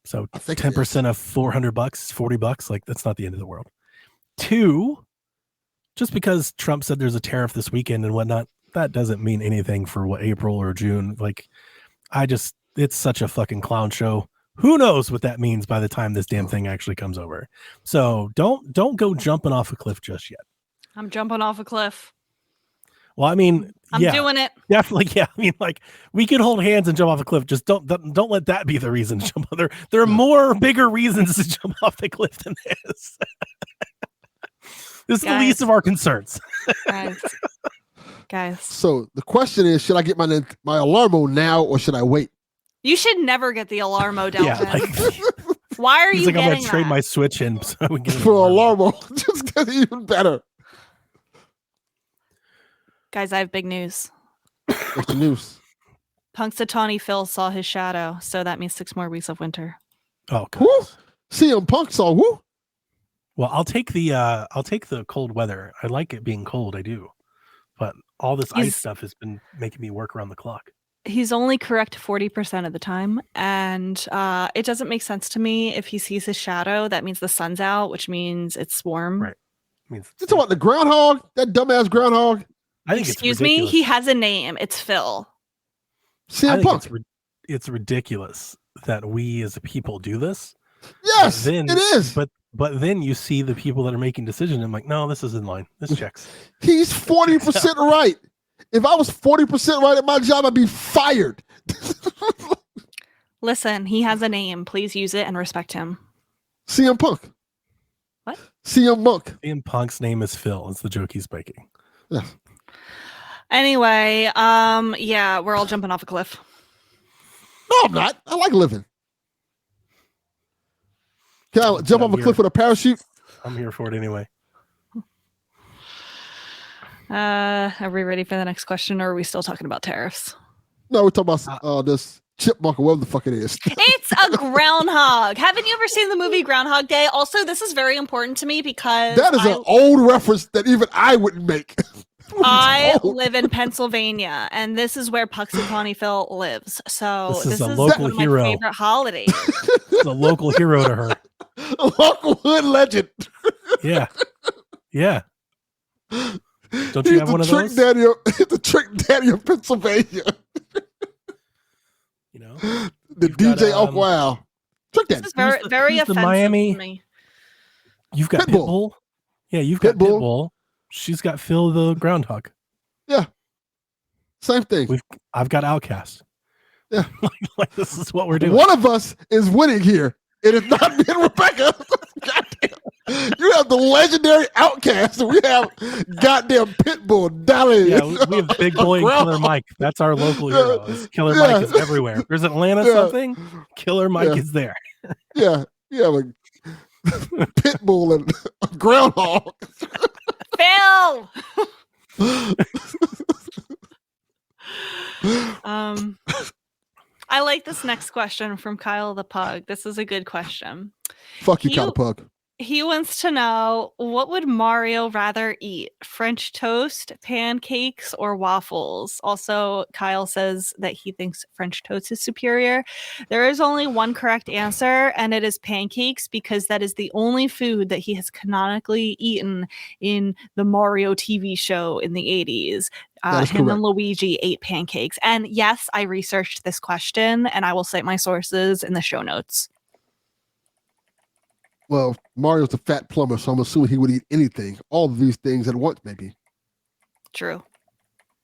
So 10% of $400, $40, like that's not the end of the world. Two, just because Trump said there's a tariff this weekend and whatnot, that doesn't mean anything for what April or June. Like, it's such a fucking clown show. Who knows what that means by the time this damn thing actually comes over. So don't go jumping off a cliff just yet. I'm jumping off a cliff. Well, I mean, I'm doing it. Definitely, yeah. I mean, like, we can hold hands and jump off a cliff. Just don't let that be the reason to jump off. There are more bigger reasons to jump off the cliff than this. This is the least of our concerns. Guys. So the question is, should I get my Alarmo now or should I wait? You should never get the Alarmo, Delvin. Yeah, like, why are you getting I'm going to trade my Switch in so we get for Alarmo. Just get even better. Guys, I have big news. What's the news? Punxsutawney Phil saw his shadow, so that means 6 more weeks of winter. Oh, God. Who? CM Punk saw who? Well, I'll take the cold weather. I like it being cold, I do. But all this ice stuff has been making me work around the clock. He's only correct 40% of the time, and it doesn't make sense to me. If he sees his shadow, that means the sun's out, which means it's warm. Right. You talking about the groundhog? That dumbass groundhog? I think Excuse me? He has a name. It's Phil. CM Punk. It's ridiculous that we as a people do this. Yes, it is. But then you see the people that are making decisions, and I'm like, no, this is in line. This checks. He's 40% right. If I was 40% right at my job, I'd be fired. Listen, he has a name. Please use it and respect him. CM Punk. What? CM Punk. CM Punk's name is Phil. It's the joke he's making. Yeah. Anyway, yeah, we're all jumping off a cliff. No, I'm not. I like living. Can I jump off a cliff with a parachute? I'm here for it anyway. Are we ready for the next question, or are we still talking about tariffs? No, we're talking about this chipmunk or whatever the fuck it is. It's a groundhog. Haven't you ever seen the movie Groundhog Day? Also, this is very important to me because that is an old reference that even I wouldn't make. I live in Pennsylvania, and this is where Punxsutawney Phil lives. So this is a local one of hero. my favorite holidays. It's a local hero to her. A local hood legend. Yeah. Yeah. Don't you have one of those? The trick daddy of Pennsylvania. You know, the DJ Uncle Al. Trick daddy. This is very offensive Miami. to me. You've got Pitbull. Yeah, you've got Pitbull. She's got Phil the groundhog. Yeah. Same thing. I've got Outcast. Yeah. like this is what we're doing. One of us is winning here. It is not me and Rebecca. Goddamn. You have the legendary Outcast, and we have goddamn Pitbull, Dolly. Yeah, we have Big Boy and Killer Mike. That's our local heroes. Killer Mike is everywhere. There's Atlanta something. Killer Mike is there. Yeah, like Pitbull and Groundhog. Phil. I like this next question from Kyle the Pug. This is a good question. Fuck you, Kyle the Pug. He wants to know, what would Mario rather eat? French toast, pancakes, or waffles? Also, Kyle says that he thinks French toast is superior. There is only one correct answer, and it is pancakes, because that is the only food that he has canonically eaten in the Mario TV show in the 80s. Him and Luigi ate pancakes. And yes, I researched this question, and I will cite my sources in the show notes. Well, Mario's a fat plumber, so I'm assuming he would eat anything. All of these things at once, maybe. True.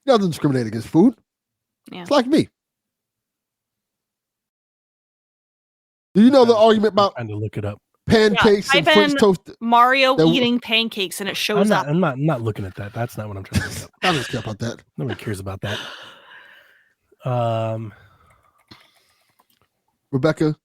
He doesn't discriminate against food. Yeah. It's like me. Do you know the argument about trying to look it up? Pancakes and French toast. Mario eating pancakes, and it shows up. I'm not looking at that. That's not what I'm trying to look up. I don't care about that. Nobody cares about that. Rebecca,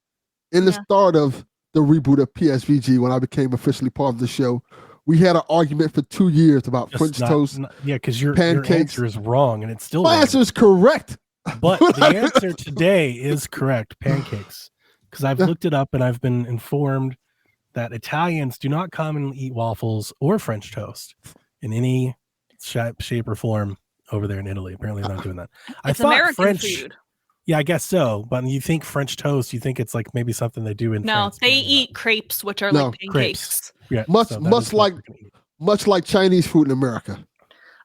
in the start of the reboot of PSVG, when I became officially part of the show, we had an argument for 2 years about French toast. Because your answer is wrong, and it's still my answer is correct. But the answer today is correct: pancakes. Because I've looked it up and I've been informed that Italians do not commonly eat waffles or French toast in any shape or form over there in Italy. Apparently they're not doing that. I thought American French food. Yeah, I guess so. But you think French toast, you think it's like maybe something they do in France. No, they eat crepes, which are No, like pancakes. crepes. Yeah, Much so that is what much like Chinese food in America.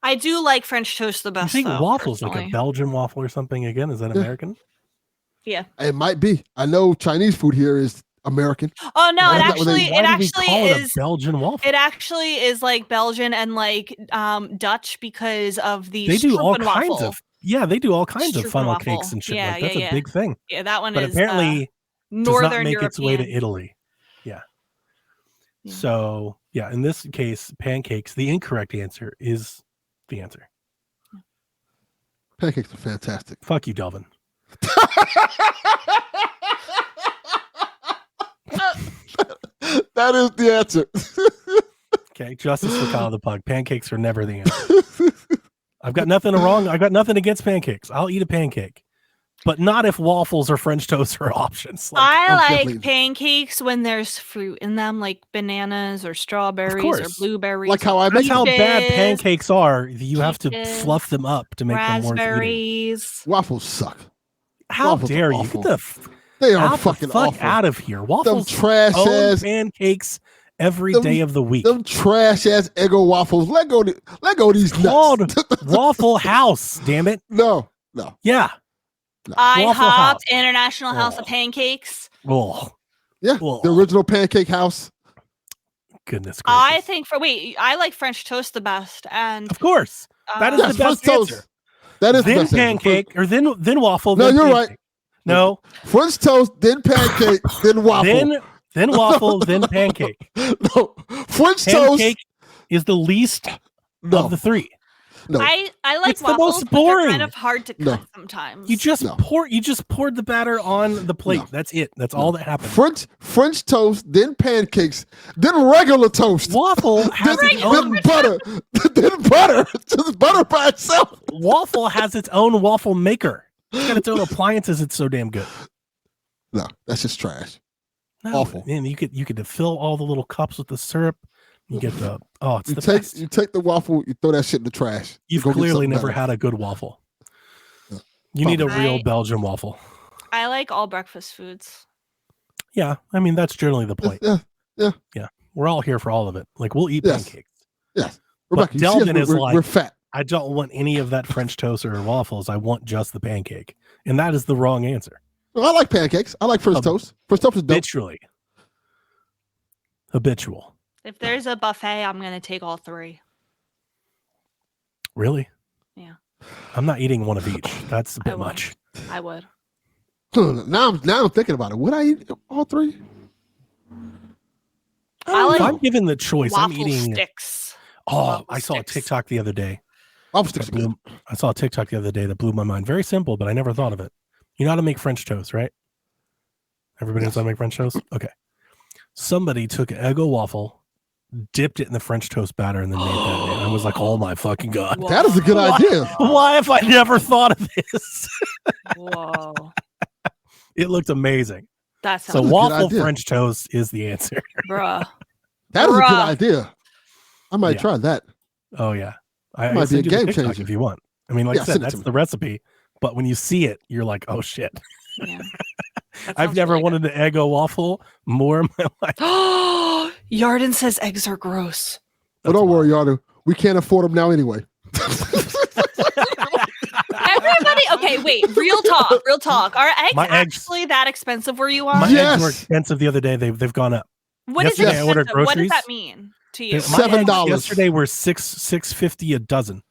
I do like French toast the you best. think though, waffles like a personally. Belgian waffle or something again? Is that American? Yeah. It might be. I know Chinese food here is American. Oh no, Why it do actually they- Why it do we actually call it is a Belgian waffle? it actually is like Belgian and like Dutch because of the They do all Stroopwafel. kinds of they do all kinds of funnel Stroopwafel. cakes and shit. Yeah, Like that's yeah, a big thing. Yeah, that one But is apparently does Northern not make European. its way to Italy. Yeah. Yeah. So yeah, in this case, pancakes, the incorrect answer is the answer. Pancakes are fantastic. Fuck you, Delvin. That is the answer. Okay, justice for Kyle the Pug. Pancakes are never the answer. I've got nothing wrong. I've got nothing against pancakes. I'll eat a pancake, but not if waffles or French toast are options. I like definitely- pancakes when there's fruit in them, like bananas or strawberries or course. blueberries. Like how I that's make how bad peaches, pancakes are. You have to peaches, fluff them up to make them worth eating. raspberries. waffles suck. How Waffles are dare you? awful. Get the They are out the fucking fuck awful. out of here. Them Waffles trash own ass, pancakes every them- day of the week. them trash ass Eggo waffles. Let go these Called nuts. Waffle House, damn it. No. Yeah. IHOP, Waffle House. International House Oh. of Pancakes. Oh, Yeah, Well- the original pancake house. goodness I gracious. think I like French toast the best, and Of course. That is uh, the best French answer. That is the Then best answer. pancake, or then waffle. No, then you're pancake. right. No, French toast, then pancake, then waffle. then waffle, then pancake. No, French toast. Pancake is the least No, of the three. no. I like It's the waffles, most but they're boring. kind of hard to No. cut sometimes. You just No. poured the batter on the plate. No. That's it. That's all that happened. French toast, then pancakes, then regular toast. Waffle has its Then own butter, then butter, just butter by itself. waffle has its own waffle maker. It's got its own appliances. It's so damn good. No, that's just trash. No, Awful. Man, you could fill all the little cups with the syrup. You get the it's You the take best. you take the waffle, you throw that shit in the trash. You've Go get clearly something never better. had a good waffle. No. You need a real I- Belgian waffle. I like all breakfast foods. Yeah, I mean that's generally the point. Yeah, We're all here for all of it. Like we'll eat Yes. pancakes. yes. Rebecca, you see us, Delvin is we're like- fat. I don't want any of that French toast or waffles. I want just the pancake, and that is the wrong answer. Well, I like pancakes. I like French toast. French toast is dope. Habitual. If there's a buffet, I'm gonna take all three. Really? Yeah. I'm not eating one of each. That's a I bit will. much. I would. Now I'm thinking about it. Would I eat all three? I If like I'm given the choice, I'm waffle eating. sticks. Oh, waffle I saw a sticks. TikTok the other day. Waffle sticks that are good. I saw a TikTok the other day that blew my mind. Very simple, but I never thought of it. You know how to make French toast, right? Everybody knows how to make French toast? Okay. Somebody took an Eggo waffle, dipped it in the French toast batter, and then made that. Man. I was like, oh my fucking God. That is a good idea. Why have I never thought of this? Whoa. It looked amazing. That So sounds a good waffle idea. French toast is the answer. bruh. That is a good Bruh. idea. I might Yeah. try that. Oh yeah. I Might be send a you the game TikTok changer. if you want. I mean, like Yeah, I said, send it that's to me. the recipe. But when you see it, you're like, oh shit. Yeah. That I've sounds never really wanted an Eggo waffle more in my life. good. Yarden says eggs are gross. But don't worry, y'all. We can't afford them now anyway. Everybody, okay, wait. Real talk. Are eggs My eggs- actually that expensive where you are? My Yes. eggs were expensive the other day. They've gone up. What is yesterday I ordered expensive? What does groceries. that mean to you? My eggs $7. yesterday were $6.50 a dozen.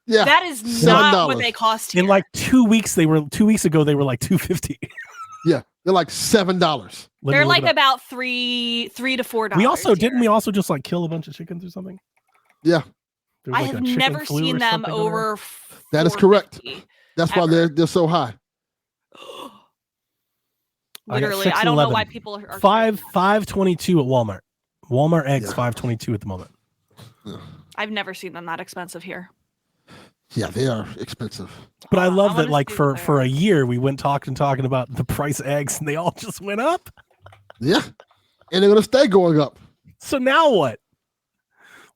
Yeah. That is $7. not what they cost here. In like 2 weeks, 2 weeks ago they were like $2.50. Yeah. They're like $7. They're like about $3 to $4. We also here. didn't we also just like kill a bunch of chickens or something? Yeah. There was, I like, a have chicken never flu seen or them something going on. over. That is correct. $4.50. That's why Ever. they're so high. I got Literally, I don't know why 6.11. people are $5.22 at Walmart. Walmart eggs Yeah. $5.22 at the moment. I've never seen them that expensive here. Yeah, they are expensive. But I love that wanna like see for what for they're- a year we went talking about the price of eggs and they all just went up. Yeah. And they're going to stay going up. So now what?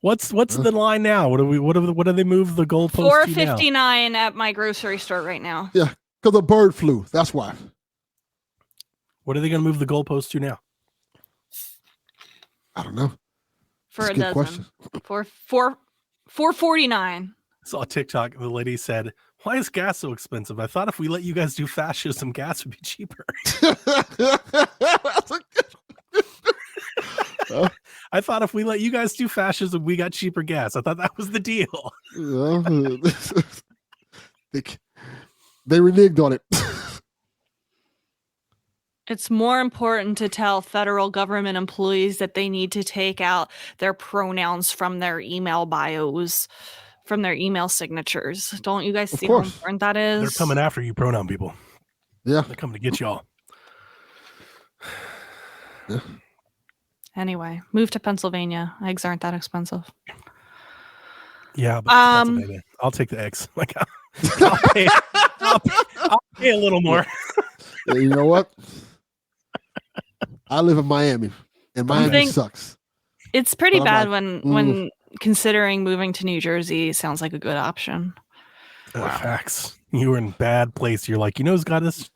What's the line now? What do they move the goalpost to now? $4.59 at my grocery store right now. Yeah, because the bird flew. That's why. What are they going to move the goalpost to now? I don't know. For That's a dozen. question. $4.49. Saw a TikTok. The lady said, "Why is gas so expensive? I thought if we let you guys do fascism, gas would be cheaper." I thought if we let you guys do fascism, we got cheaper gas. I thought that was the deal. They reneged on it. It's more important to tell federal government employees that they need to take out their pronouns from their email bios, from their email signatures. Don't you guys see how important that is? They're coming after you, pronoun people. Yeah. They're coming to get y'all. Yeah. Anyway, move to Pennsylvania. Eggs aren't that expensive. Yeah, but it's Pennsylvania. I'll take the eggs. Like, I'll pay a little more. Yeah, you know what? I live in Miami, and Miami sucks. It's pretty bad when considering moving to New Jersey sounds like a good option. Wow. Facts. You were in bad place. You're like, who's got this?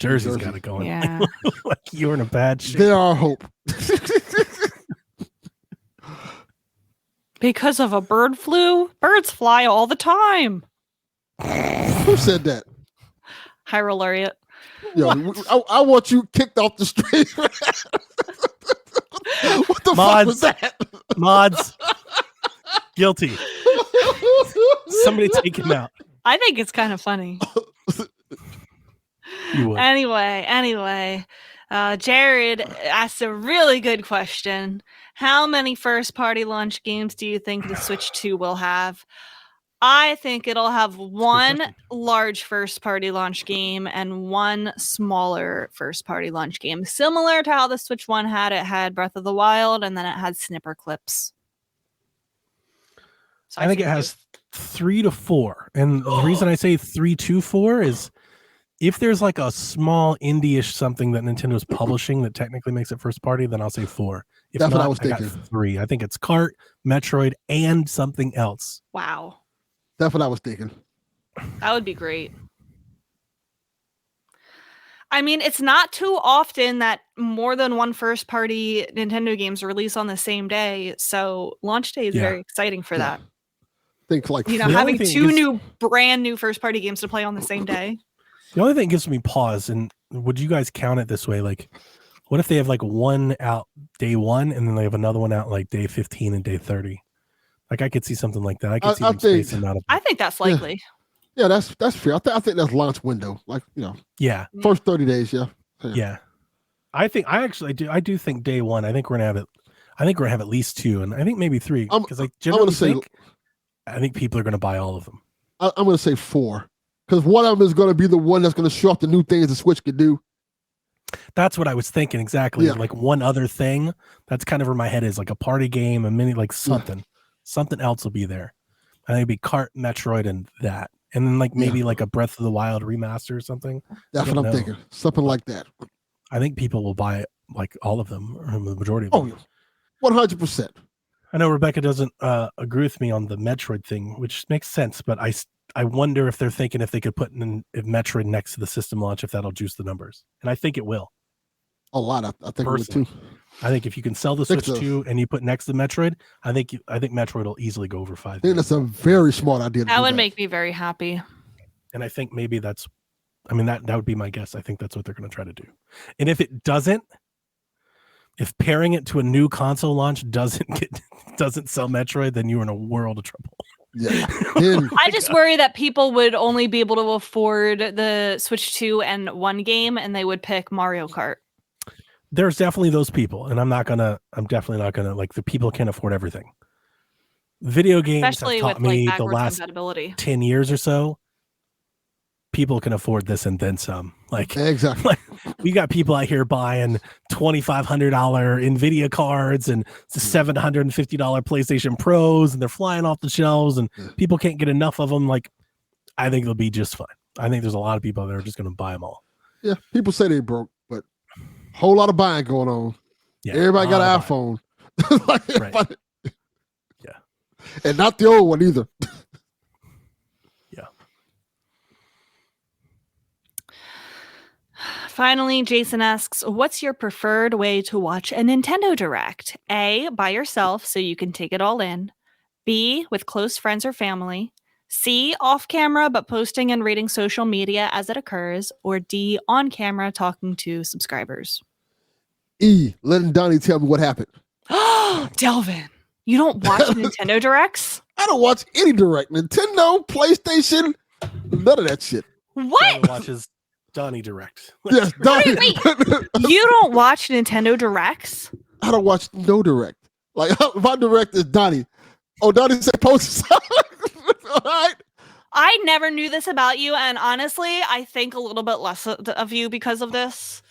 Jersey's got it going. Yeah. Like you were in a bad shape. There are hope. Because of a bird flu? Birds fly all the time. Who said that? Hyrule Laureate. Yo, I want you kicked off the street. What the fuck was that? Mods. Guilty. Somebody take him out. I think it's kind of funny. You would. Anyway, Jared asked a really good question. How many first-party launch games do you think the Switch 2 will have? I think it'll have one large first-party launch game and one smaller first-party launch game. Similar to how the Switch 1 had. It had Breath of the Wild, and then it had Snipper Clips. So I think it has 3 to 4. And the reason I say 3 to 4 is if there's like a small indie-ish something that Nintendo's publishing that technically makes it first party, then I'll say 4. If That's not, what I was thinking. 3. I think it's Kart, Metroid, and something else. Wow. That's what I was thinking. That would be great. I mean, it's not too often that more than one first-party Nintendo games release on the same day, so launch day is very exciting for that. Think like having two brand new first-party games to play on the same day. The only thing that gives me pause, and would you guys count it this way? Like, what if they have like one out day 1 and then they have another one out like day 15 and day 30? Like, I could see something like that. I could see them spacing out. I think that's likely. Yeah, that's fair. I think that's launch window. Like, yeah, first 30 days. Yeah. I do think day 1. I think we're gonna have it. I think we're gonna have at least 2, and I think maybe 3. Because I think people are gonna buy all of them. I'm gonna say 4. Because one of them is going to be the one that's going to show off the new things the Switch could do. That's what I was thinking exactly. Yeah. Like one other thing. That's kind of where my head is. Like a party game, a mini, like something. Yeah. Something else will be there. I think it'd be Kart, Metroid, and that. And then like maybe like a Breath of the Wild remaster or something. That's what I'm thinking. Something like that. I think people will buy like all of them, or the majority of them. 100%. I know Rebecca doesn't agree with me on the Metroid thing, which makes sense, but I wonder if they're thinking if they could put in Metroid next to the system launch, if that'll juice the numbers. And I think it will. A lot. I think it will too. I think if you can sell the Switch 2 and you put next to Metroid, I think Metroid will easily go over 5. I think that's a very smart idea. That would make me very happy. And I think maybe that would be my guess. I think that's what they're going to try to do. And if it doesn't, if pairing it to a new console launch doesn't sell Metroid, then you're in a world of trouble. Yeah. I just worry that people would only be able to afford the Switch 2 and one game, and they would pick Mario Kart. There's definitely those people, and I'm definitely not gonna like the people can't afford everything. Video games especially have taught with me like the last 10 years or so. People can afford this and then some. Like exactly. Like, we got people out here buying $2,500 Nvidia cards and $750 PlayStation Pros, and they're flying off the shelves, and people can't get enough of them. Like, I think they'll be just fine. I think there's a lot of people that are just going to buy them all. Yeah, people say they broke, but whole lot of buying going on. Yeah, Everybody got an iPhone. Right. Yeah. And not the old one either. Yeah. Finally, Jason asks, what's your preferred way to watch a Nintendo Direct? A, by yourself so you can take it all in. B, with close friends or family. C, off camera but posting and reading social media as it occurs. Or D, on camera talking to subscribers. E, letting Donnie tell me what happened. Delvin, you don't watch Nintendo Directs? I don't watch any Direct. Nintendo, PlayStation, none of that shit. What? Watches Donnie Direct. Yes, Donnie. Wait. You don't watch Nintendo Directs? I don't watch no Direct. Like, my Direct is Donnie. Oh, Donnie said post. All right. I never knew this about you, and honestly, I think a little bit less of you because of this.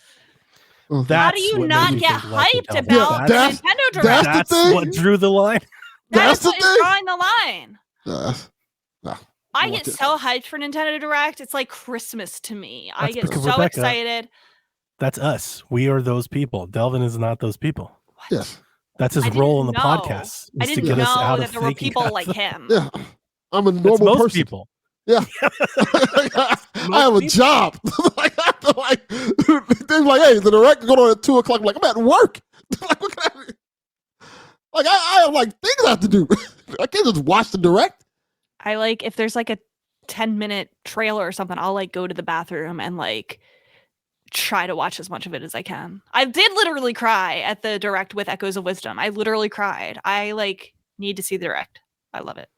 How do you not get hyped about Nintendo Direct? That's what drew the line. That's what is drawing the line. Nah, I get so hyped for Nintendo Direct. It's like Christmas to me. I get so Rebecca, excited. That's us. We are those people. Delvin is not those people. What? Yes. That's his role in the podcast. I didn't know that there were people like him. Yeah. I'm a normal person. People. Yeah. I have a job. They're like, hey, the Direct is going on at 2:00. I'm like, I'm at work. I have like things I have to do. I can't just watch the Direct. I like, if there's like a 10-minute trailer or something, I'll like go to the bathroom and like try to watch as much of it as I can. I did literally cry at the Direct with Echoes of Wisdom. I literally cried. I like need to see the Direct. I love it.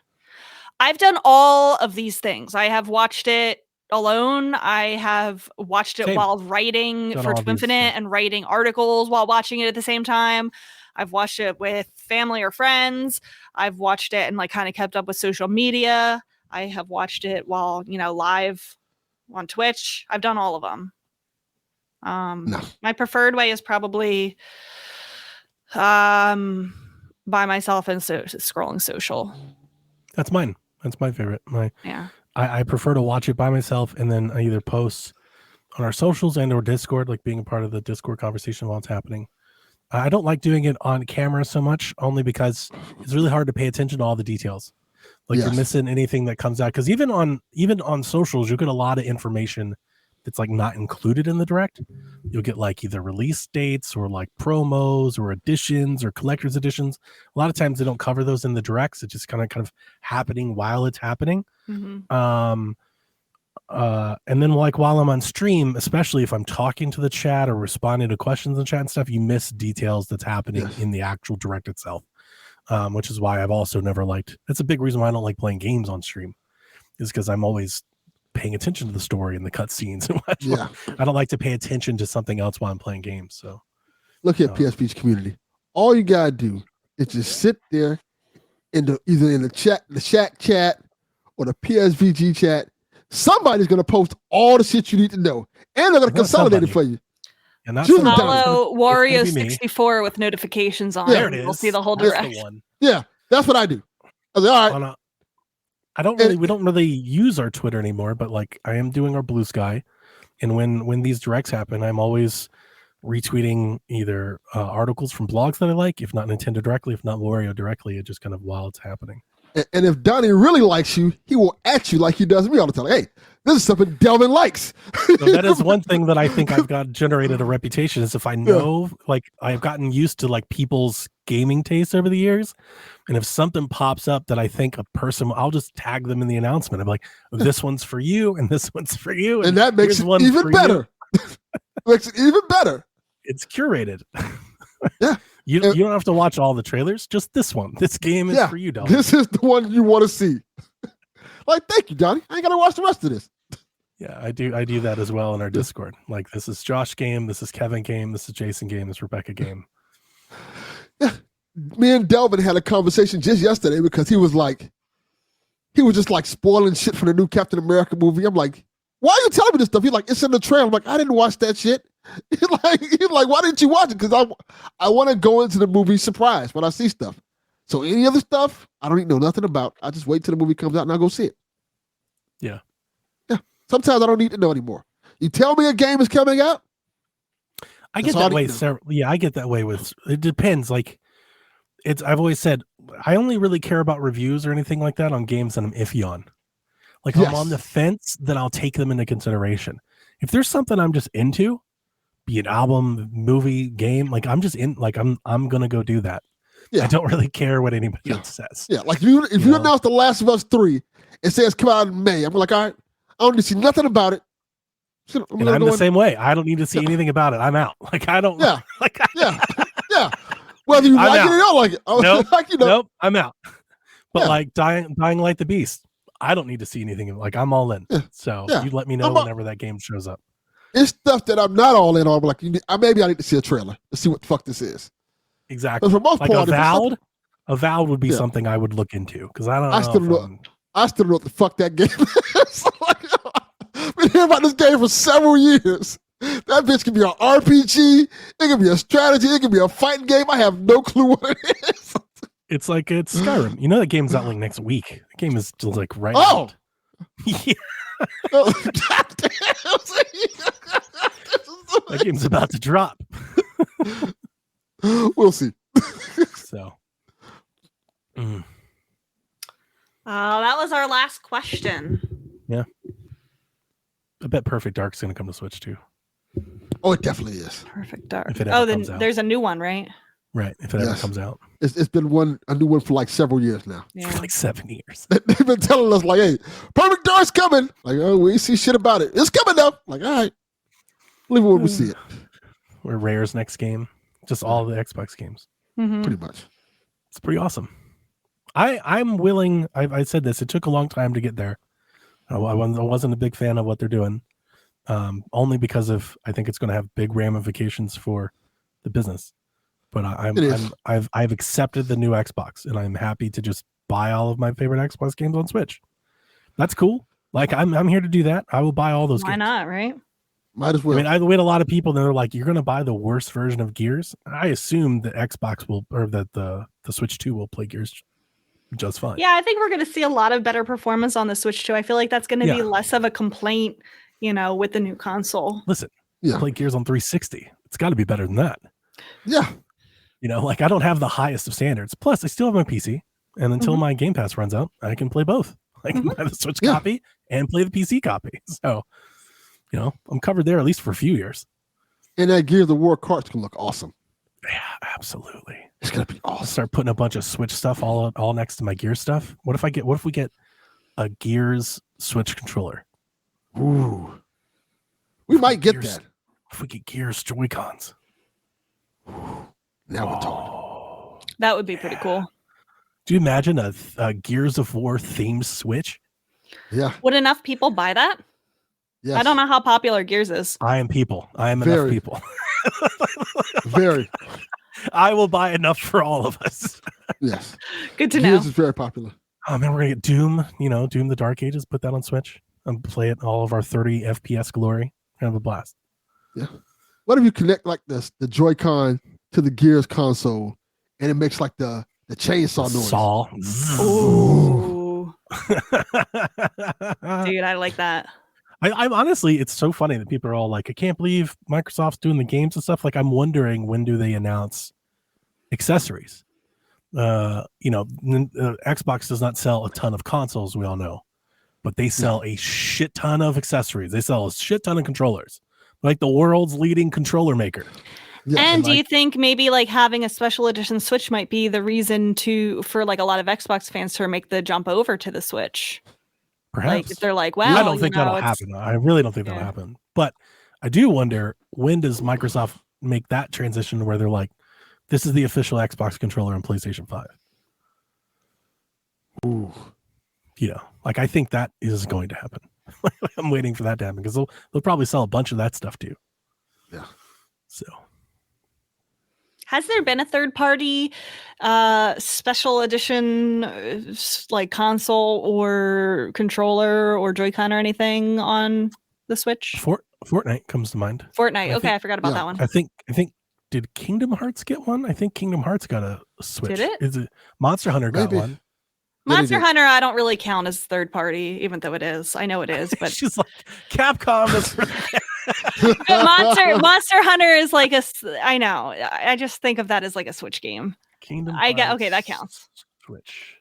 I've done all of these things. I have watched it alone. I have watched it while writing for Twinfinite and writing articles while watching it at the same time. I've watched it with family or friends. I've watched it and like kind of kept up with social media. I have watched it while, live on Twitch. I've done all of them. My preferred way is probably by myself and scrolling social. That's mine. That's my favorite. I prefer to watch it by myself, and then I either post on our socials and or Discord, like being a part of the Discord conversation while it's happening. I don't like doing it on camera so much, only because it's really hard to pay attention to all the details. Like you're missing anything that comes out, because even on socials, you get a lot of information that's like not included in the Direct. You'll get like either release dates or like promos or editions or collector's editions. A lot of times they don't cover those in the Directs. It's just kind of happening while it's happening. Mm-hmm. And then like while I'm on stream, especially if I'm talking to the chat or responding to questions in the chat and stuff, you miss details that's happening in the actual Direct itself. Which is why I've also never liked, that's a big reason why I don't like playing games on stream, is because I'm always paying attention to the story and the cutscenes and whatnot. Yeah. I don't like to pay attention to something else while I'm playing games. So look at PSP's community. All you gotta do is just sit there either in the chat or the PSVG chat. Somebody's gonna post all the shit you need to know, and they're gonna consolidate it for you. And that's follow Wario 64 with notifications on. There it is. You'll see the whole Direct. Yeah, that's what I do. I was like, all right. We don't really use our Twitter anymore, but like I am doing our Blue Sky, and when these Directs happen, I'm always retweeting either articles from blogs that I like, if not Nintendo directly, if not Wario directly, it just kind of while it's happening. And if Donnie really likes you, he will at you like he does me all the time. Like, hey, this is something Delvin likes. So that is one thing that I think I've got generated a reputation, is if I know, like I've gotten used to like people's gaming tastes over the years. And if something pops up that I think a person, I'll just tag them in the announcement. I'm like, this one's for you and this one's for you. And that makes it even better. Makes it even better. It's curated. Yeah. You don't have to watch all the trailers. Just this one. This game is for you, Donnie. This is the one you want to see. Like, thank you, Donnie. I ain't gotta watch the rest of this. Yeah, I do that as well in our Discord. Like, this is Josh game, this is Kevin game, this is Jason game, this is Rebecca game. Yeah. Me and Delvin had a conversation just yesterday because he was just like spoiling shit for the new Captain America movie. I'm like, why are you telling me this stuff? He's like, it's in the trailer. I'm like, I didn't watch that shit. He's like, why didn't you watch it? Because I want to go into the movie surprised when I see stuff. So any other stuff, I don't even know nothing about. I just wait till the movie comes out and I'll go see it. Yeah. Yeah. Sometimes I don't need to know anymore. You tell me a game is coming out, I get that way. I get that way with. It depends. Like, I've always said I only really care about reviews or anything like that on games that I'm iffy on. Like, I'm on the fence, then I'll take them into consideration. If there's something I'm just into, be it album, movie, game, like I'm just in. Like I'm gonna go do that. Yeah. I don't really care what anybody else says. Yeah, like if you announce The Last of Us 3, it says come out in May. I'm like, all right, I don't need to see nothing about it. And I'm the same way. I don't need to see anything about it. I'm out. Like I don't. Yeah. Like yeah. Whether you like it or don't like it. Nope. Like, Nope. I'm out. But like Dying Light the Beast, I don't need to see anything. Like I'm all in. So you let me know whenever that game shows up. It's stuff that I'm not all in on. But like maybe I need to see a trailer to see what the fuck this is. Exactly. For most like part, Avowed would be something I would look into because I don't know. I still don't know what the fuck that game is. I've been hearing about this game for several years. That bitch can be an RPG. It can be a strategy. It can be a fighting game. I have no clue what it is. It's like it's Skyrim. You know that game's out like next week. The game is just like right. Oh, yeah. That game's about to drop. We'll see. So. That was our last question. Yeah. I bet Perfect Dark's going to come to Switch too. Oh, it definitely is. Perfect Dark. Then there's a new one, right? Right. If it ever comes out. It's been a new one for like several years now. Yeah. For like 7 years. They've been telling us like, hey, Perfect Dark's coming. Like, oh, we ain't see shit about it. It's coming up. Like, all right. Leave it when we see it. Or Rare's next game. Just all the Xbox games. Mm-hmm. Pretty much. It's pretty awesome. I'm willing. I said this. It took a long time to get there. I wasn't a big fan of what they're doing. Only because I think it's going to have big ramifications for the business. But I've accepted the new Xbox, and I'm happy to just buy all of my favorite Xbox games on Switch. That's cool. Like I'm here to do that. I will buy all those. Why games. not? Right. Might as well. I mean, we had a lot of people that are like, "You're going to buy the worst version of Gears." I assume that Xbox will, or that the Switch 2 will play Gears just fine. Yeah, I think we're going to see a lot of better performance on the Switch 2. I feel like that's going to be less of a complaint, with the new console. Listen, play Gears on 360. It's got to be better than that. Yeah. Like I don't have the highest of standards. Plus, I still have my PC, and until my Game Pass runs out, I can play both. I can buy the Switch copy and play the PC copy. So, I'm covered there at least for a few years. And that Gears of War cart's gonna look awesome. Yeah, absolutely. It's gonna be awesome. I'll start putting a bunch of Switch stuff all next to my Gears stuff. What if we get a Gears Switch controller? Ooh, we might get that. If we get Gears Joy-Cons. Now we're talking. That would be pretty cool. Do you imagine a Gears of War themed Switch? Yeah. Would enough people buy that? Yes. I don't know how popular Gears is. I am enough people. Very. I will buy enough for all of us. Yes. Good to know. Gears is very popular. Oh man, we're gonna get Doom. Doom the Dark Ages. Put that on Switch and play it in all of our 30 FPS glory. Kind of a blast. Yeah. What if you connect like the Joy-Con to the Gears console, and it makes like the chainsaw noise? Saw. Ooh. Dude, I like that. I'm honestly, it's so funny that people are all like, I can't believe Microsoft's doing the games and stuff. Like, I'm wondering, when do they announce accessories? Xbox does not sell a ton of consoles, we all know, but they sell a shit ton of accessories. They sell a shit ton of controllers, like the world's leading controller maker. Yeah. And do you think maybe like having a special edition Switch might be the reason for like a lot of Xbox fans to make the jump over to the Switch? Perhaps. Like they're like, wow. I don't think that'll happen. I really don't think that'll happen. But I do wonder, when does Microsoft make that transition where they're like, this is the official Xbox controller on PlayStation 5? Ooh. Like I think that is going to happen. I'm waiting for that to happen because they'll probably sell a bunch of that stuff too. Yeah. So. Has there been a third-party special edition like console or controller or Joy-Con or anything on the Switch? Fortnite comes to mind. Fortnite. I forgot about that one. I think. Did Kingdom Hearts get one? I think Kingdom Hearts got a Switch. Did it? Is it Monster Hunter got one? Monster Hunter, I don't really count as third party, even though it is. I know it is, but she's like, Capcom is. Monster Hunter is like I know. I just think of that as like a Switch game. Kingdom I get Hearts okay, that counts. Switch.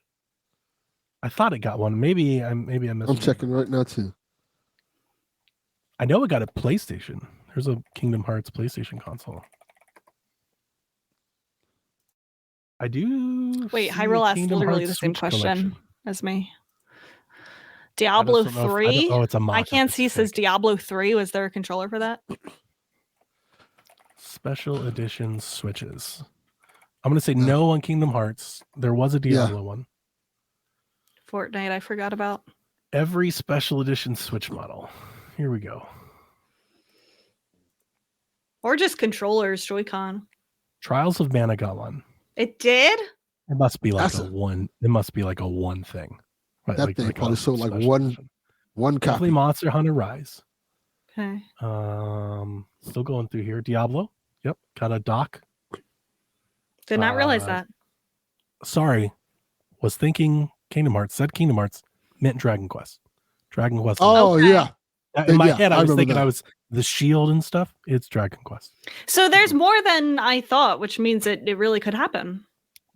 I thought it got one. Maybe I missed. I'm checking right now too. I know it got a PlayStation. There's a Kingdom Hearts PlayStation console. I do. Wait, see Hyrule a asked Kingdom literally Hearts the same Switch question collection. as me. Diablo I don't know if- 3? oh, it's a mock-up. I can't It's see says fake. Diablo 3. Was there a controller for that? Special edition Switches. I'm going to say no on Kingdom Hearts. There was a Diablo one. Fortnite, I forgot about. Every special edition Switch model. Here we go. Or just controllers, Joy-Con. Trials of Mana got one. It did? It must be like That's a one. It must be like a one thing. Right, That thing probably a sold like special edition. one Definitely copy. Monster Hunter Rise. Okay. Still going through here. Diablo. Yep. Got a dock. Did not realize that. Sorry. Was thinking Kingdom Hearts. Said Kingdom Hearts. Meant Dragon Quest. Dragon Quest. Oh Okay. yeah. In my yeah, head, I I was remember thinking that. I was the shield and stuff. It's Dragon Quest. So there's more than I thought, which means it really could happen.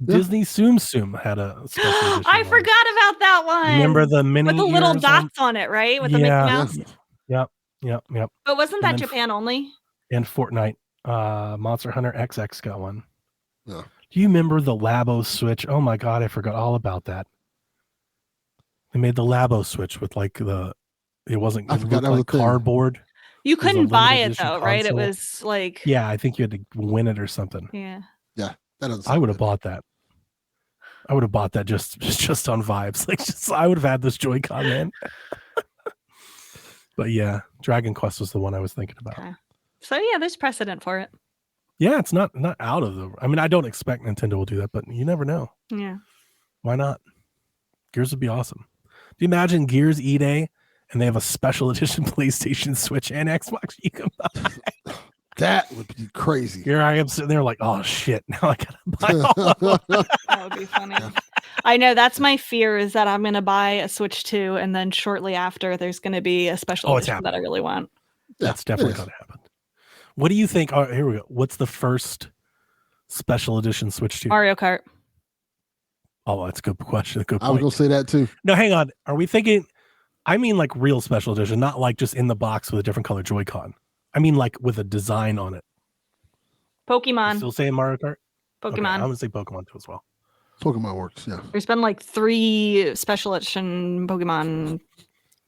Yeah. Disney Tsum Tsum had a special edition. I one. forgot about that one. Remember the mini with the little ears dots on it, right? With the Mickey Yeah. Mouse. Yep. But wasn't And that then Japan only? And Fortnite. Monster Hunter XX got one. Yeah. Do you remember the Labo Switch? Oh my god, I forgot all about that. They made the Labo Switch with like it wasn't I it forgot looked that was like a thing. cardboard. You was a couldn't buy limited it edition though, right? It console. was like Yeah, I think you had to win it or something. yeah. That doesn't I sound would have good. bought that. I would have bought that just on vibes. Like I would have had this Joy-Con, man. But yeah, Dragon Quest was the one I was thinking about. Okay. So yeah, there's precedent for it. Yeah, it's not out of the. I mean, I don't expect Nintendo will do that, but you never know. Yeah. Why not? Gears would be awesome. Do you imagine Gears E-Day and they have a special edition PlayStation, Switch, and Xbox you can buy? That would be crazy. Here I am sitting there like, oh shit, now I gotta buy all of them. That would be funny. I know that's my fear is that I'm gonna buy a Switch 2 and then shortly after there's gonna be a special it's edition that I really want. That's Yeah, definitely it is. gonna happen. What do you think? Oh, here we go. What's the first special edition Switch 2? Mario Kart. Oh, that's a good question. Good I was point. gonna say that too. No, hang on. Are we thinking? I mean, like real special edition, not like just in the box with a different color Joy-Con. I mean, like with a design on it. You Pokemon. still saying Mario Kart? Okay, Pokemon. I'm gonna say Pokemon too as well. Pokemon works. Yeah. There's been like 3 special edition Pokemon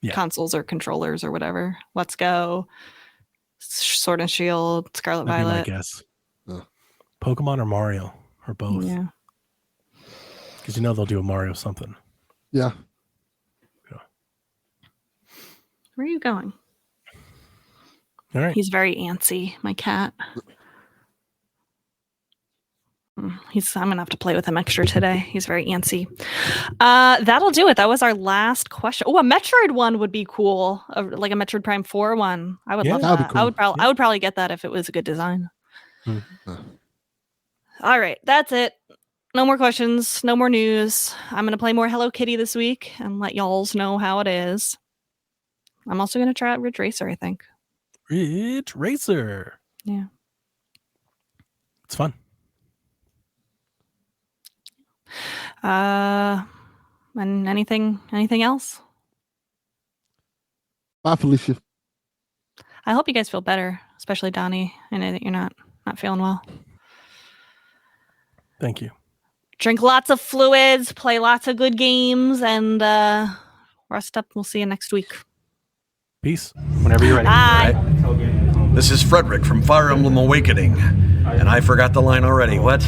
Yeah. consoles or controllers or whatever. Let's Go, Sword and Shield, Scarlet That'd be my Violet. guess. Yeah. Pokemon or Mario or both? Yeah. Because you know they'll do a Mario something. Yeah. Where are you going? All right. He's very antsy, my cat. I'm gonna have to play with him extra today. He's very antsy. That'll do it. That was our last question. Oh, a Metroid one would be cool. Like a Metroid Prime 4 one. I would Yeah, love that'd that. be cool. I would probably get that if it was a good design. Mhm. All right, that's it. No more questions. No more news. I'm gonna play more Hello Kitty this week and let y'alls know how it is. I'm also gonna try out Ridge Racer. I think. Ridge Racer. Yeah. It's fun. And anything else? Bye, Felicia. I hope you guys feel better, especially Donnie. I know that you're not feeling well. Thank you. Drink lots of fluids, play lots of good games, and rest up. We'll see you next week. Peace. Whenever you're ready. Bye. All right. This is Frederick from Fire Emblem Awakening. And I forgot the line already. What?